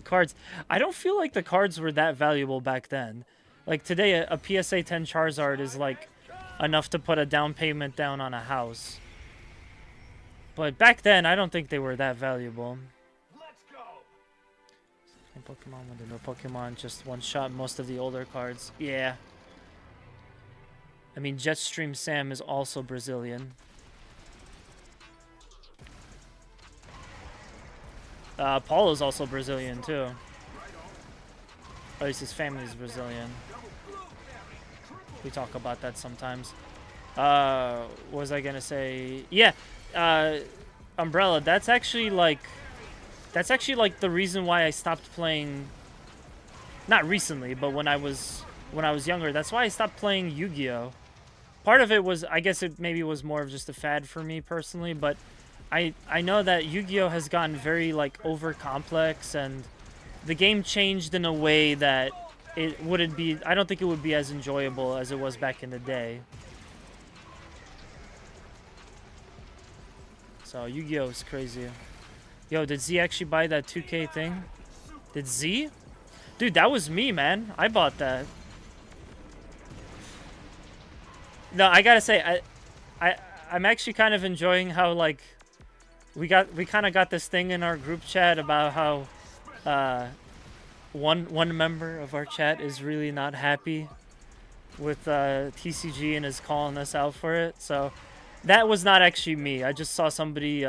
cards. I don't feel like the cards were that valuable back then. Like today, a PSA 10 Charizard is like enough to put a down payment down on a house. But back then, I don't think they were that valuable. Let's go. Pokemon with the no Pokemon just one shot most of the older cards. Yeah. I mean, Jetstream Sam is also Brazilian. Paul is also Brazilian too. Or at least his family is Brazilian. We talk about that sometimes. What was I gonna say? Yeah, Umbrella. That's actually like the reason why I stopped playing. Not recently, but when I was younger. That's why I stopped playing Yu-Gi-Oh. Part of it was, I guess it maybe was more of just a fad for me personally, but I know that Yu-Gi-Oh has gotten very like over complex, and the game changed in a way that it wouldn't be. I don't think it would be as enjoyable as it was back in the day. So Yu-Gi-Oh is crazy. Yo, did Z actually buy that 2K thing? Did Z? Dude, that was me, man. I bought that. No, I gotta say, I'm actually kind of enjoying how, like, we kind of got this thing in our group chat about how one member of our chat is really not happy with TCG and is calling us out for it. So that was not actually me. I just saw somebody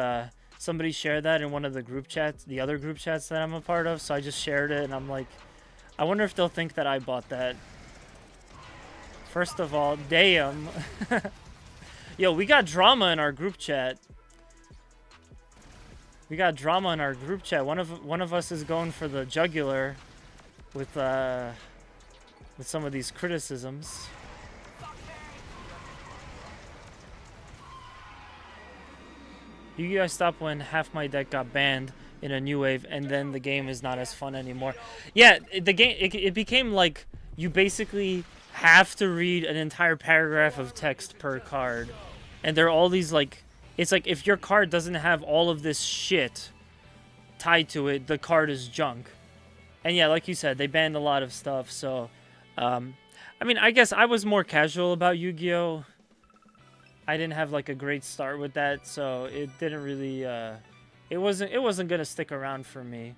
share that in one of the group chats, the other group chats that I'm a part of. So I just shared it, and I'm like, I wonder if they'll think that I bought that. First of all, damn. Yo, we got drama in our group chat. We got drama in our group chat. One of us is going for the jugular with some of these criticisms. You guys stopped when half my deck got banned in a new wave, and then the game is not as fun anymore. Yeah, the game it became like you basically have to read an entire paragraph of text per card, and there are all these, like, it's like if your card doesn't have all of this shit tied to it, the card is junk. And yeah, like you said, they banned a lot of stuff. So I mean, I guess I was more casual about Yu-Gi-Oh. I didn't have like a great start with that, so it didn't really it wasn't gonna stick around for me.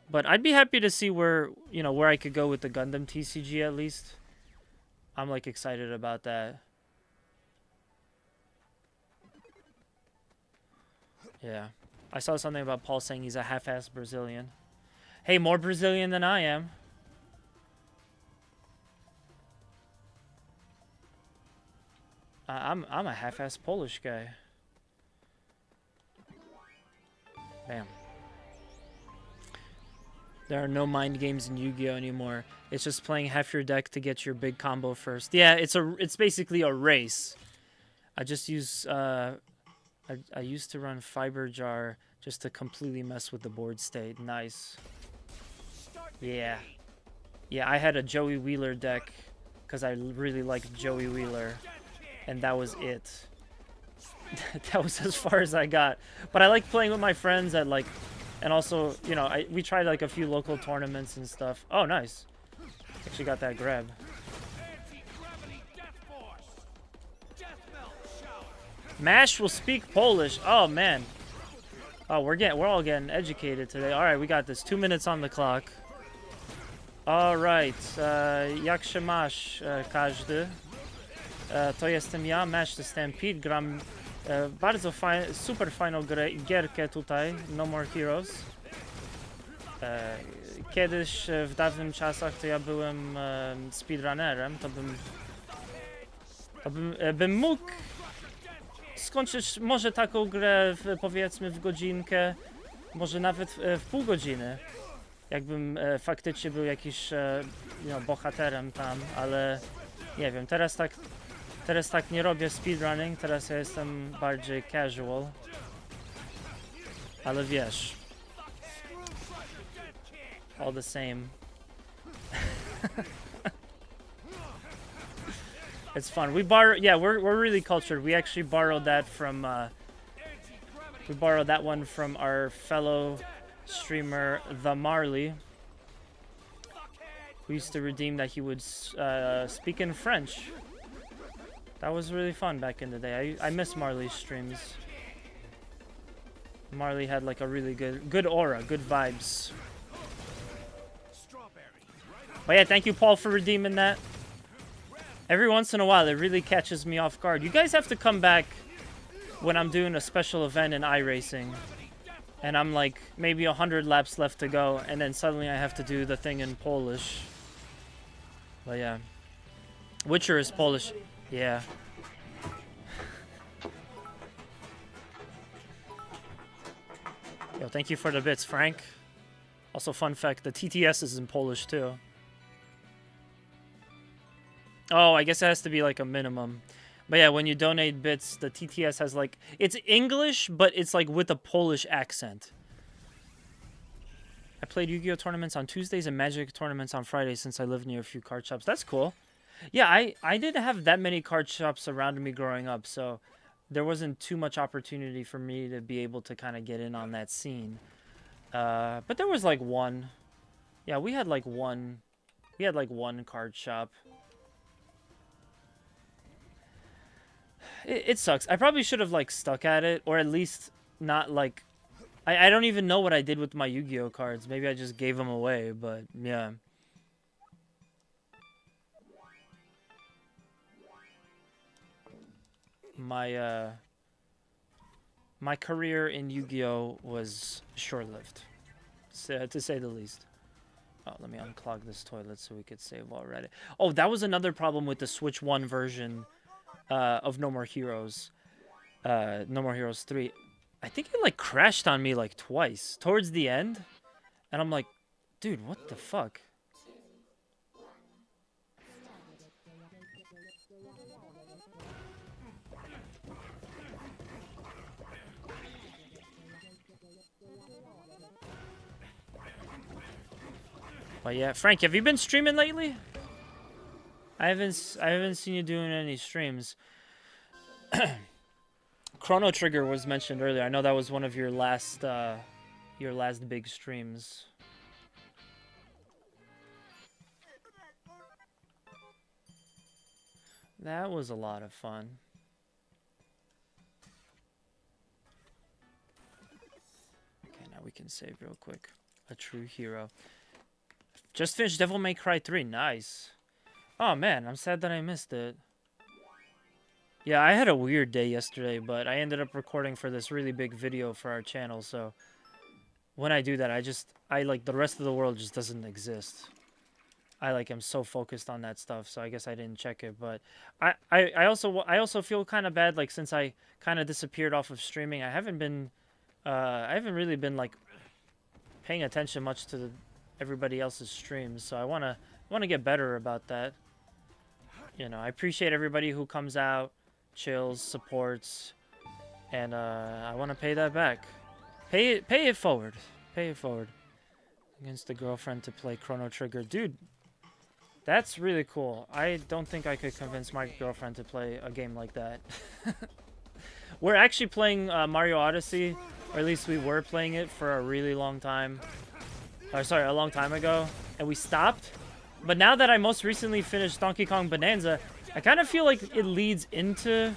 But I'd be happy to see where I could go with the Gundam TCG at least. I'm like excited about that. Yeah. I saw something about Paul saying he's a half-ass Brazilian. Hey, more Brazilian than I am. I'm a half-ass Polish guy. Bam. There are no mind games in Yu-Gi-Oh anymore. It's just playing half your deck to get your big combo first. Yeah, it's basically a race. I just use I used to run Fiber Jar just to completely mess with the board state. Nice. Yeah. Yeah, I had a Joey Wheeler deck because I really liked Joey Wheeler. And that was it. That was as far as I got. But I like playing with my friends at, like, and also, we tried like a few local tournaments and stuff. Oh, nice. Actually got that grab. Mash will speak Polish. Oh man. Oh, we're all getting educated today. All right, we got this. 2 minutes on the clock. All right. Jak się masz, każdy? To jestem ja, Mash the Stampede. Gram bardzo super fajną gierkę tutaj, No More Heroes. Kiedyś w dawnych czasach to ja byłem speedrunnerem, to bym mógł skończyć może taką grę powiedzmy w godzinkę, może nawet w pół godziny, jakbym faktycznie był jakiś bohaterem tam, ale nie wiem, teraz tak nie robię speedrunning, teraz ja jestem bardziej casual, ale wiesz, all the same. It's fun. We borrow, yeah, we're really cultured. We actually borrowed that from we borrowed that one from our fellow streamer The Marley, who used to redeem that he would speak in French. That was really fun back in the day. I miss Marley's streams. Marley had like a really good aura, good vibes. But yeah, thank you, Paul, for redeeming that. Every once in a while, it really catches me off guard. You guys have to come back when I'm doing a special event in iRacing, and I'm like maybe 100 laps left to go, and then suddenly I have to do the thing in Polish. But yeah, Witcher is Polish. Yeah. Yo, thank you for the bits, Frank. Also, fun fact, the TTS is in Polish too. Oh, I guess it has to be like a minimum. But yeah, when you donate bits, the TTS has like... It's English, but it's like with a Polish accent. I played Yu-Gi-Oh! Tournaments on Tuesdays and Magic tournaments on Fridays since I live near a few card shops. That's cool. Yeah, I didn't have that many card shops around me growing up, so... there wasn't too much opportunity for me to be able to kind of get in on that scene. But there was like one. Yeah, we had like one card shop. It sucks. I probably should have like stuck at it, or at least not like... I don't even know what I did with my Yu-Gi-Oh cards. Maybe I just gave them away, but yeah. My career in Yu-Gi-Oh was short-lived, to say the least. Oh, let me unclog this toilet so we could save while we're at it. Oh, that was another problem with the Switch 1 version of No More Heroes. No More Heroes 3. I think it like crashed on me like twice towards the end. And I'm like, dude, what the fuck? But yeah, Frank, have you been streaming lately? I haven't seen you doing any streams. Chrono Trigger was mentioned earlier. I know that was one of your last big streams. That was a lot of fun. Okay, now we can save real quick. A true hero. Just finished Devil May Cry 3. Nice. Oh man, I'm sad that I missed it. Yeah, I had a weird day yesterday, but I ended up recording for this really big video for our channel, so when I do that, I like the rest of the world just doesn't exist. I like am so focused on that stuff, so I guess I didn't check it, but I also feel kind of bad, like since I kind of disappeared off of streaming. I haven't really been like paying attention much to everybody else's streams, so I want to get better about that. You know, I appreciate everybody who comes out, chills, supports, and I want to pay that back. Pay it forward. Pay it forward. Against the girlfriend to play Chrono Trigger. Dude, that's really cool. I don't think I could convince my girlfriend to play a game like that. We're actually playing Mario Odyssey, or at least we were playing it for a really long time. Or sorry, a long time ago, and we stopped. But now that I most recently finished Donkey Kong Bonanza, I kind of feel like it leads into...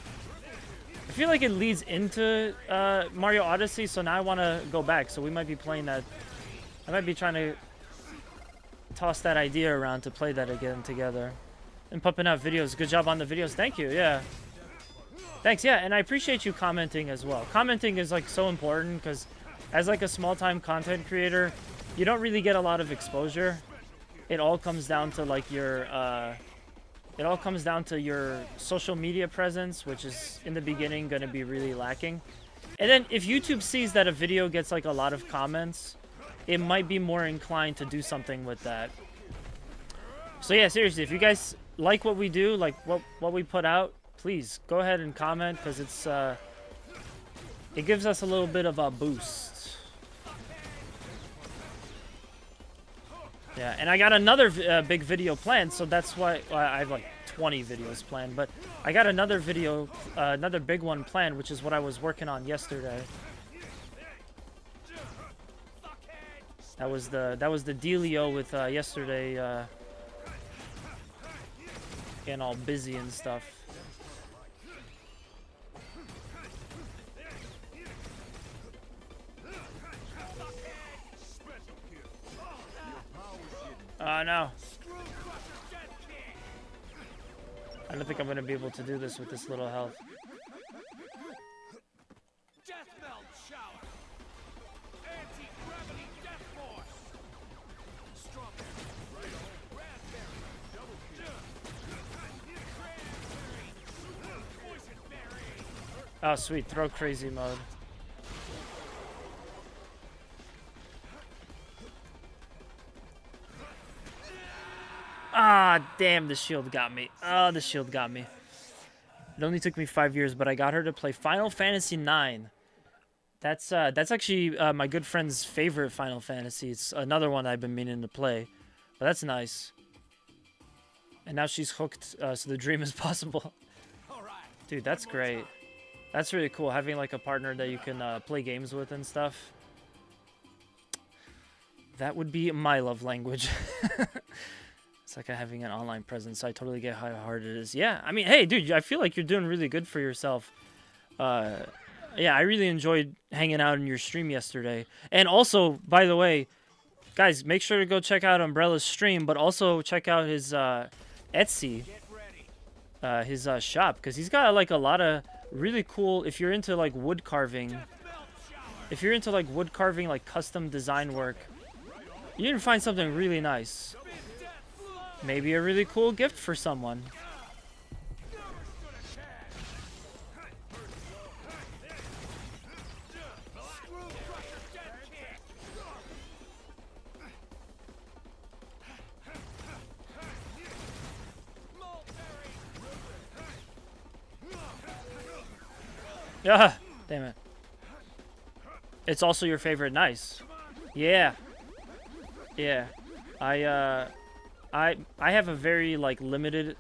Mario Odyssey, so now I want to go back. So we might be playing that. I might be trying to toss that idea around to play that again together. And pumping out videos. Good job on the videos. Thank you, yeah. Thanks, yeah, and I appreciate you commenting as well. Commenting is like so important because as like a small-time content creator, you don't really get a lot of exposure. It all comes down to like your social media presence, which is in the beginning going to be really lacking. And then if YouTube sees that a video gets like a lot of comments, it might be more inclined to do something with that. So yeah, seriously, if you guys like what we do, like what we put out, please go ahead and comment, because it gives us a little bit of a boost. Yeah, and I got another big video planned, so that's why I have like 20 videos planned, but I got another video, another big one planned, which is what I was working on yesterday. That was the dealio with yesterday, getting all busy and stuff. No. I don't think I'm going to be able to do this with this little health. Death melt shower. Anti-gravity death force. Strawberry. Raspberry. Double kill. Cranberry. Poison berry. Oh, sweet. Throw crazy mode. Ah, damn, the shield got me. Oh, the shield got me. It only took me 5 years, but I got her to play Final Fantasy IX. That's actually my good friend's favorite Final Fantasy. It's another one I've been meaning to play. But that's nice. And now she's hooked, so the dream is possible. Dude, that's great. That's really cool, having like a partner that you can play games with and stuff. That would be my love language. It's like having an online presence. I totally get how hard it is. Yeah, I mean, hey, dude, I feel like you're doing really good for yourself. Yeah, I really enjoyed hanging out in your stream yesterday. And also, by the way, guys, make sure to go check out Umbrella's stream, but also check out his Etsy, his shop, because he's got like a lot of really cool, if you're into like wood carving, like custom design work, you can find something really nice. Maybe a really cool gift for someone. Ah, damn it. It's also your favorite. Nice. Yeah. Yeah. I have a very like limited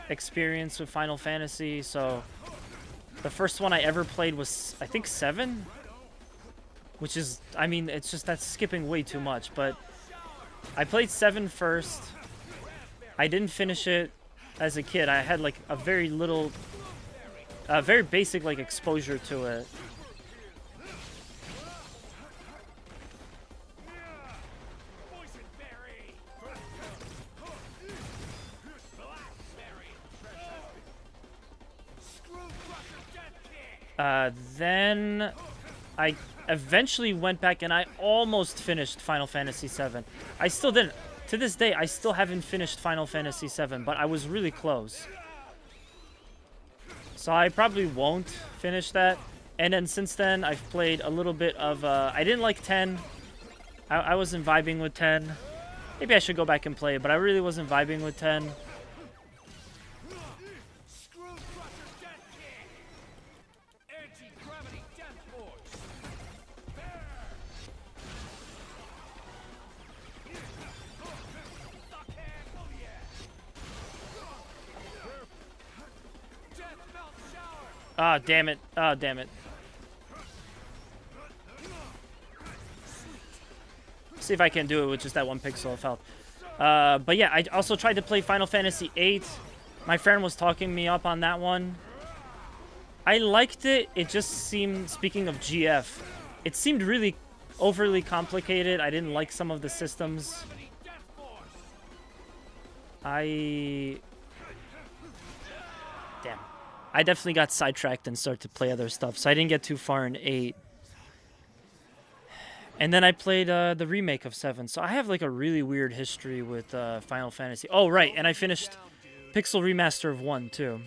experience with Final Fantasy, so the first one I ever played was I think 7, which is, I mean, it's just, that's skipping way too much, but I played 7 first. I didn't finish it as a kid. I had like a very little very basic like exposure to it. Then I eventually went back and I almost finished Final Fantasy VII. I still didn't. To this day, I still haven't finished Final Fantasy VII, but I was really close. So I probably won't finish that. And then since then, I've played a little bit of... I didn't like 10. I wasn't vibing with 10. Maybe I should go back and play it, but I really wasn't vibing with 10. Ah, damn it. Ah, damn it. See if I can do it with just that 1 pixel of health. But yeah, I also tried to play Final Fantasy VIII. My friend was talking me up on that one. I liked it. It just seemed, speaking of GF, it seemed really overly complicated. I didn't like some of the systems. Damn. I definitely got sidetracked and started to play other stuff, so I didn't get too far in 8. And then I played the remake of 7, so I have like a really weird history with Final Fantasy. Oh, right, and I finished Pixel Remaster of 1, too.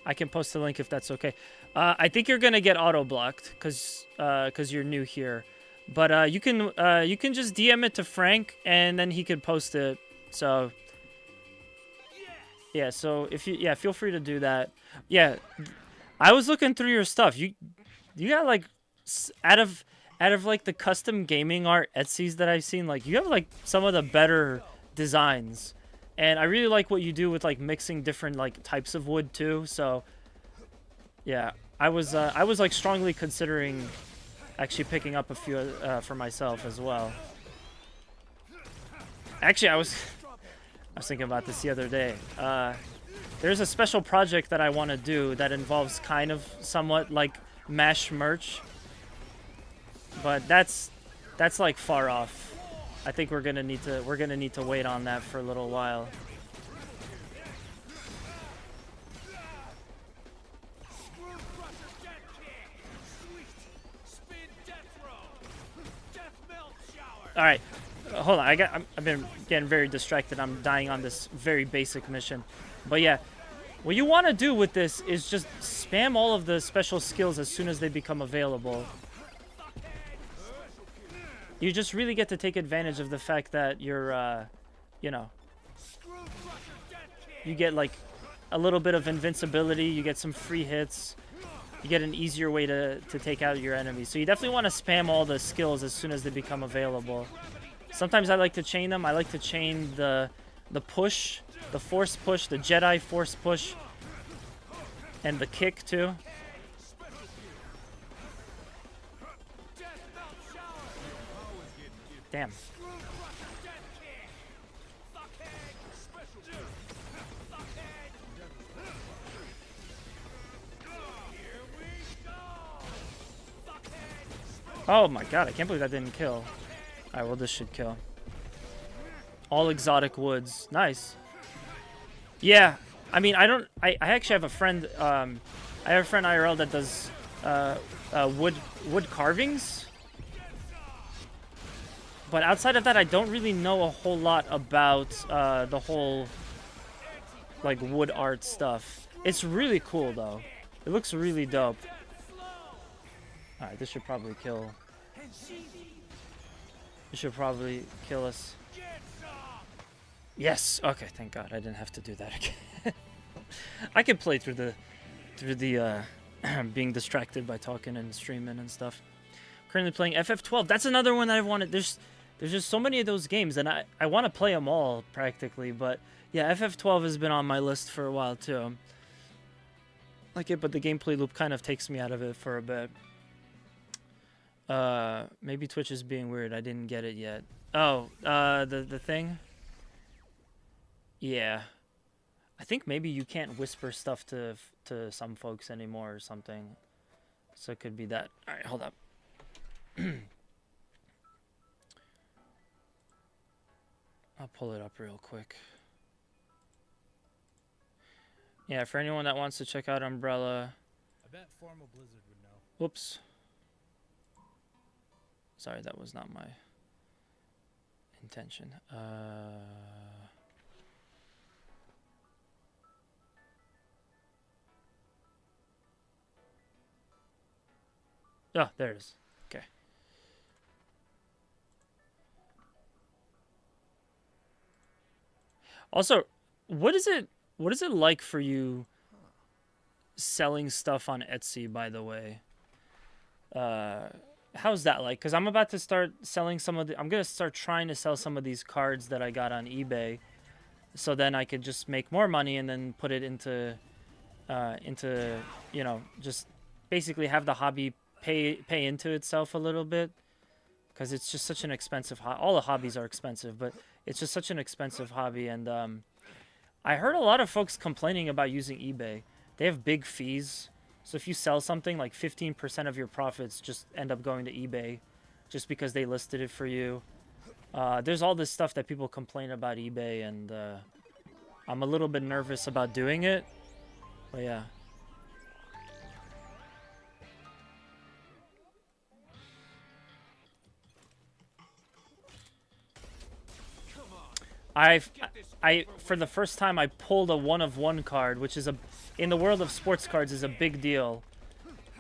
I can post the link if that's okay. I think you're gonna get auto-blocked, because you're new here. But you can just DM it to Frank, and then he could post it, so... Yeah, so if you feel free to do that. Yeah, I was looking through your stuff. You got like out of like the custom gaming art Etsy's that I've seen, like you have like some of the better designs. And I really like what you do with like mixing different like types of wood too. So yeah, I was like strongly considering actually picking up a few for myself as well. Actually, I was thinking about this the other day. There's a special project that I want to do that involves kind of somewhat like MASH merch, but that's like far off. I think we're gonna need to wait on that for a little while. All right. Hold on, I've been getting very distracted. I'm dying on this very basic mission. But yeah, what you want to do with this is just spam all of the special skills as soon as they become available. You just really get to take advantage of the fact that you're, you know, you get like a little bit of invincibility, you get some free hits, you get an easier way to take out your enemies. So you definitely want to spam all the skills as soon as they become available. Sometimes I like to chain them. I like to chain the push The force push, the Jedi force push, and the kick too. Damn. Oh my god, I can't believe that didn't kill. Alright, well this should kill. All exotic woods. Nice. Yeah, I mean, I actually have a friend, I have a friend IRL that does wood carvings. But outside of that, I don't really know a whole lot about the whole, like, wood art stuff. It's really cool, though. It looks really dope. Alright, this should probably kill. This should probably kill us. Yes! Okay, thank God. I didn't have to do that again. I can play through the being distracted by talking and streaming and stuff. Currently playing FF12. That's another one that I wanted. There's just so many of those games, and I want to play them all, practically. But, yeah, FF12 has been on my list for a while, too. Like it, but the gameplay loop kind of takes me out of it for a bit. Maybe Twitch is being weird. I didn't get it yet. Oh, the thing? Yeah. I think maybe you can't whisper stuff to some folks anymore or something. So it could be that. Alright, hold up. I'll pull it up real quick. Yeah, for anyone that wants to check out Umbrella. I bet Formal Blizzard would know. Whoops. Sorry, that was not my intention. Oh, there it is. Okay. Also, what is it like for you selling stuff on Etsy, by the way? How's that like? Because I'm about to start selling some of the... I'm going to start trying to sell some of these cards that I got on eBay. So then I could just make more money and then put it into you know, just basically have the hobby pay into itself a little bit. Because it's just such an expensive... All the hobbies are expensive, but it's just such an expensive hobby. And I heard a lot of folks complaining about using eBay. They have big fees. So if you sell something, like 15% of your profits just end up going to eBay just because they listed it for you. There's all this stuff that people complain about eBay, and I'm a little bit nervous about doing it. But yeah. For the first time, I pulled a 1-of-1 card, which is in the world of sports cards is a big deal.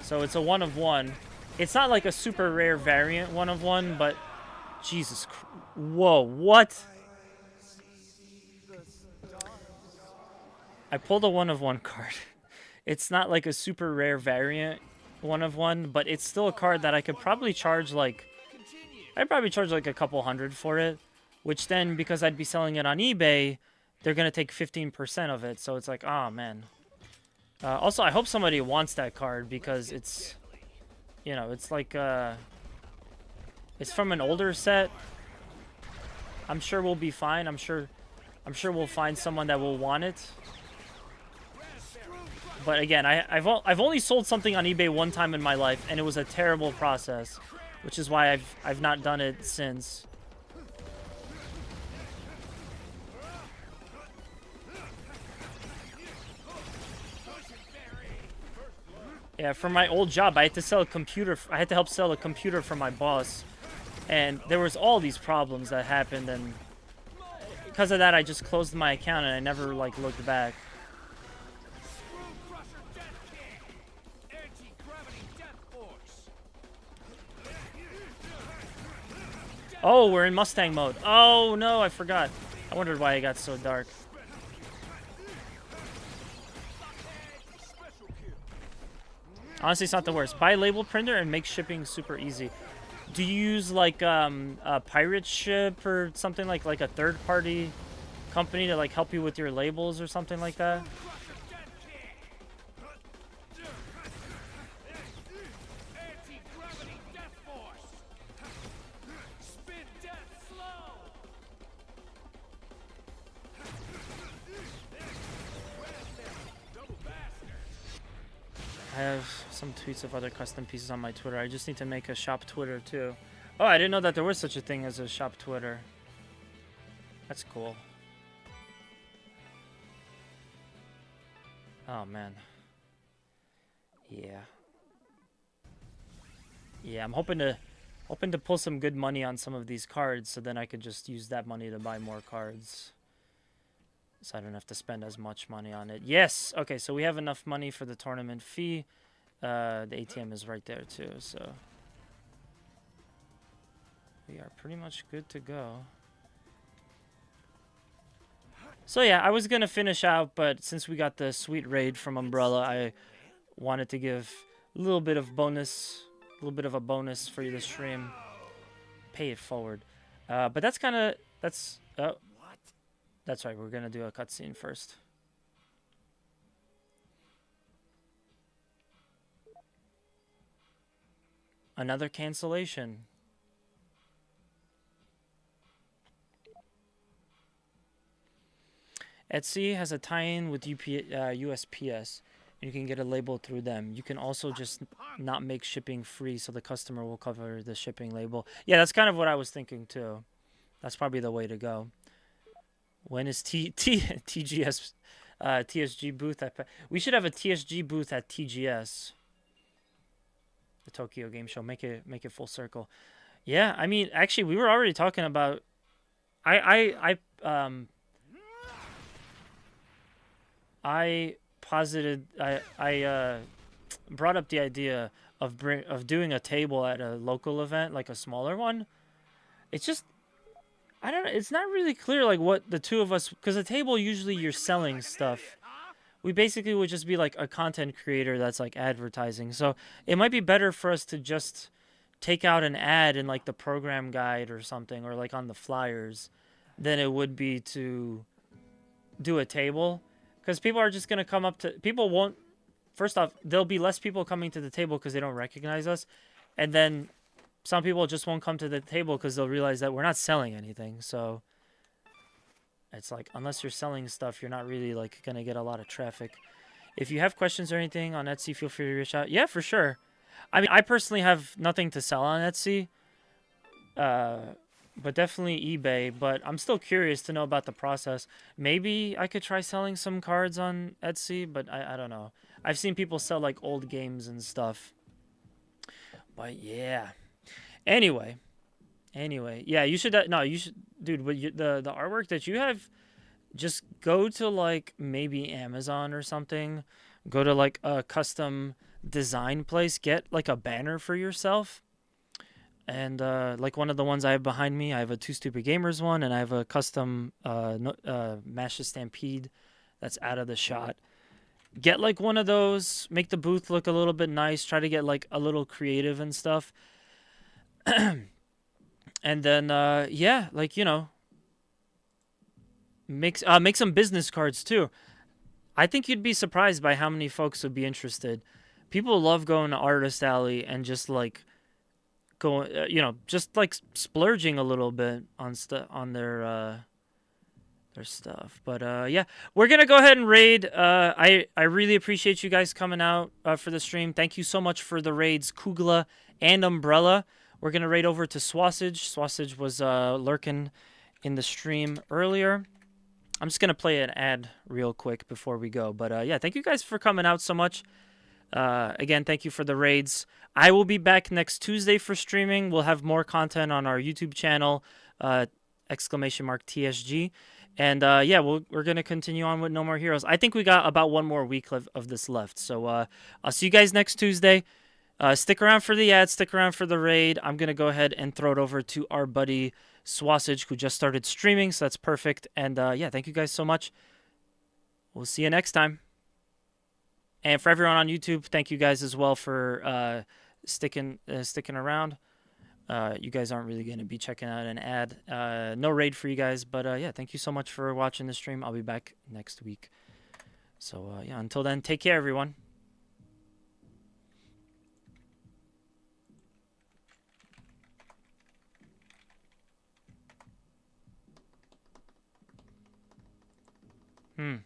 So it's a 1-of-1. It's not like a super rare variant 1-of-1, but Jesus Christ. Whoa, what? I pulled a 1-of-1 card. It's not like a super rare variant 1-of-1, but it's still a card that I could probably charge like... I'd probably charge like a couple $100 for it. Which then, because I'd be selling it on eBay, they're going to take 15% of it. So it's like, oh, man. Also, I hope somebody wants that card because it's, you know, it's like, it's from an older set. I'm sure we'll be fine. I'm sure we'll find someone that will want it. But again, I've only sold something on eBay one time in my life, and it was a terrible process, which is why I've not done it since. Yeah, for my old job, I had to sell a computer. I had to help sell a computer for my boss, and there was all these problems that happened, and because of that, I just closed my account and I never like looked back. Oh, we're in Mustang mode. Oh no, I forgot. I wondered why it got so dark. Honestly, it's not the worst. Buy a label printer and make shipping super easy. Do you use like a pirate ship or something like a third party company to like help you with your labels or something like that. I have some tweets of other custom pieces on my Twitter. I just need to make a shop Twitter too. Oh, I didn't know that there was such a thing as a shop Twitter. That's cool. Oh man. Yeah. Yeah, I'm hoping to pull some good money on some of these cards, so then I could just use that money to buy more cards. So I don't have to spend as much money on it. Yes! Okay, so we have enough money for the tournament fee. The ATM is right there too, so we are pretty much good to go. So yeah, I was gonna finish out, but since we got the sweet raid from Umbrella, I wanted to give a little bit of bonus, a little bit of a bonus for the stream. Pay it forward. But that's kind of, that's right, we're gonna do a cutscene first. Another cancellation. Etsy has a tie-in with USPS, and you can get a label through them. You can also just not make shipping free, so the customer will cover the shipping label. Yeah, that's kind of what I was thinking too. That's probably the way to go. When is TGS TSG booth at? We should have a TSG booth at TGS. The Tokyo Game Show. Make it full circle. Yeah, I mean, actually, we were already talking about. I brought up the idea of doing a table at a local event, like a smaller one. It's just, I don't know. It's not really clear like what the two of us, because a table usually you're selling stuff. We basically would just be like a content creator that's like advertising. So it might be better for us to just take out an ad in like the program guide or something, or like on the flyers, than it would be to do a table. Because people are just going to come up to... People won't... First off, there'll be less people coming to the table because they don't recognize us. And then some people just won't come to the table because they'll realize that we're not selling anything. So it's like, unless you're selling stuff, you're not really like going to get a lot of traffic. If you have questions or anything on Etsy, feel free to reach out. Yeah, for sure. I mean, I personally have nothing to sell on Etsy. But definitely eBay. But I'm still curious to know about the process. Maybe I could try selling some cards on Etsy, but I don't know. I've seen people sell like old games and stuff. But yeah. Anyway, yeah, you should. No, you should, dude. But the artwork that you have, just go to like maybe Amazon or something. Go to like a custom design place. Get like a banner for yourself. And like one of the ones I have behind me, I have a Two Stupid Gamers one, and I have a custom Mash the Stampede that's out of the shot. Get like one of those, make the booth look a little bit nice, try to get like a little creative and stuff. And then yeah, like, you know, make some business cards too. I think you'd be surprised by how many folks would be interested. People love going to Artist Alley and just like going, you know, just like splurging a little bit on their stuff. But yeah, we're gonna go ahead and raid. I really appreciate you guys coming out for the stream. Thank you so much for the raids, Kugla and Umbrella. We're gonna raid over to Swasage. Swasage was lurking in the stream earlier. I'm just gonna play an ad real quick before we go. But yeah, thank you guys for coming out so much. Again, thank you for the raids. I will be back next Tuesday for streaming. We'll have more content on our YouTube channel, !TSG. And yeah, we're going to continue on with No More Heroes. I think we got about one more week of this left. So I'll see you guys next Tuesday. Stick around for the ad. Stick around for the raid. I'm going to go ahead and throw it over to our buddy Swasage, who just started streaming. So that's perfect. And yeah, thank you guys so much. We'll see you next time. And for everyone on YouTube, thank you guys as well for sticking around. you guys aren't really going to be checking out an ad. No raid for you guys, but yeah, thank you so much for watching the stream. I'll be back next week. So yeah, until then, take care, everyone. Hmm.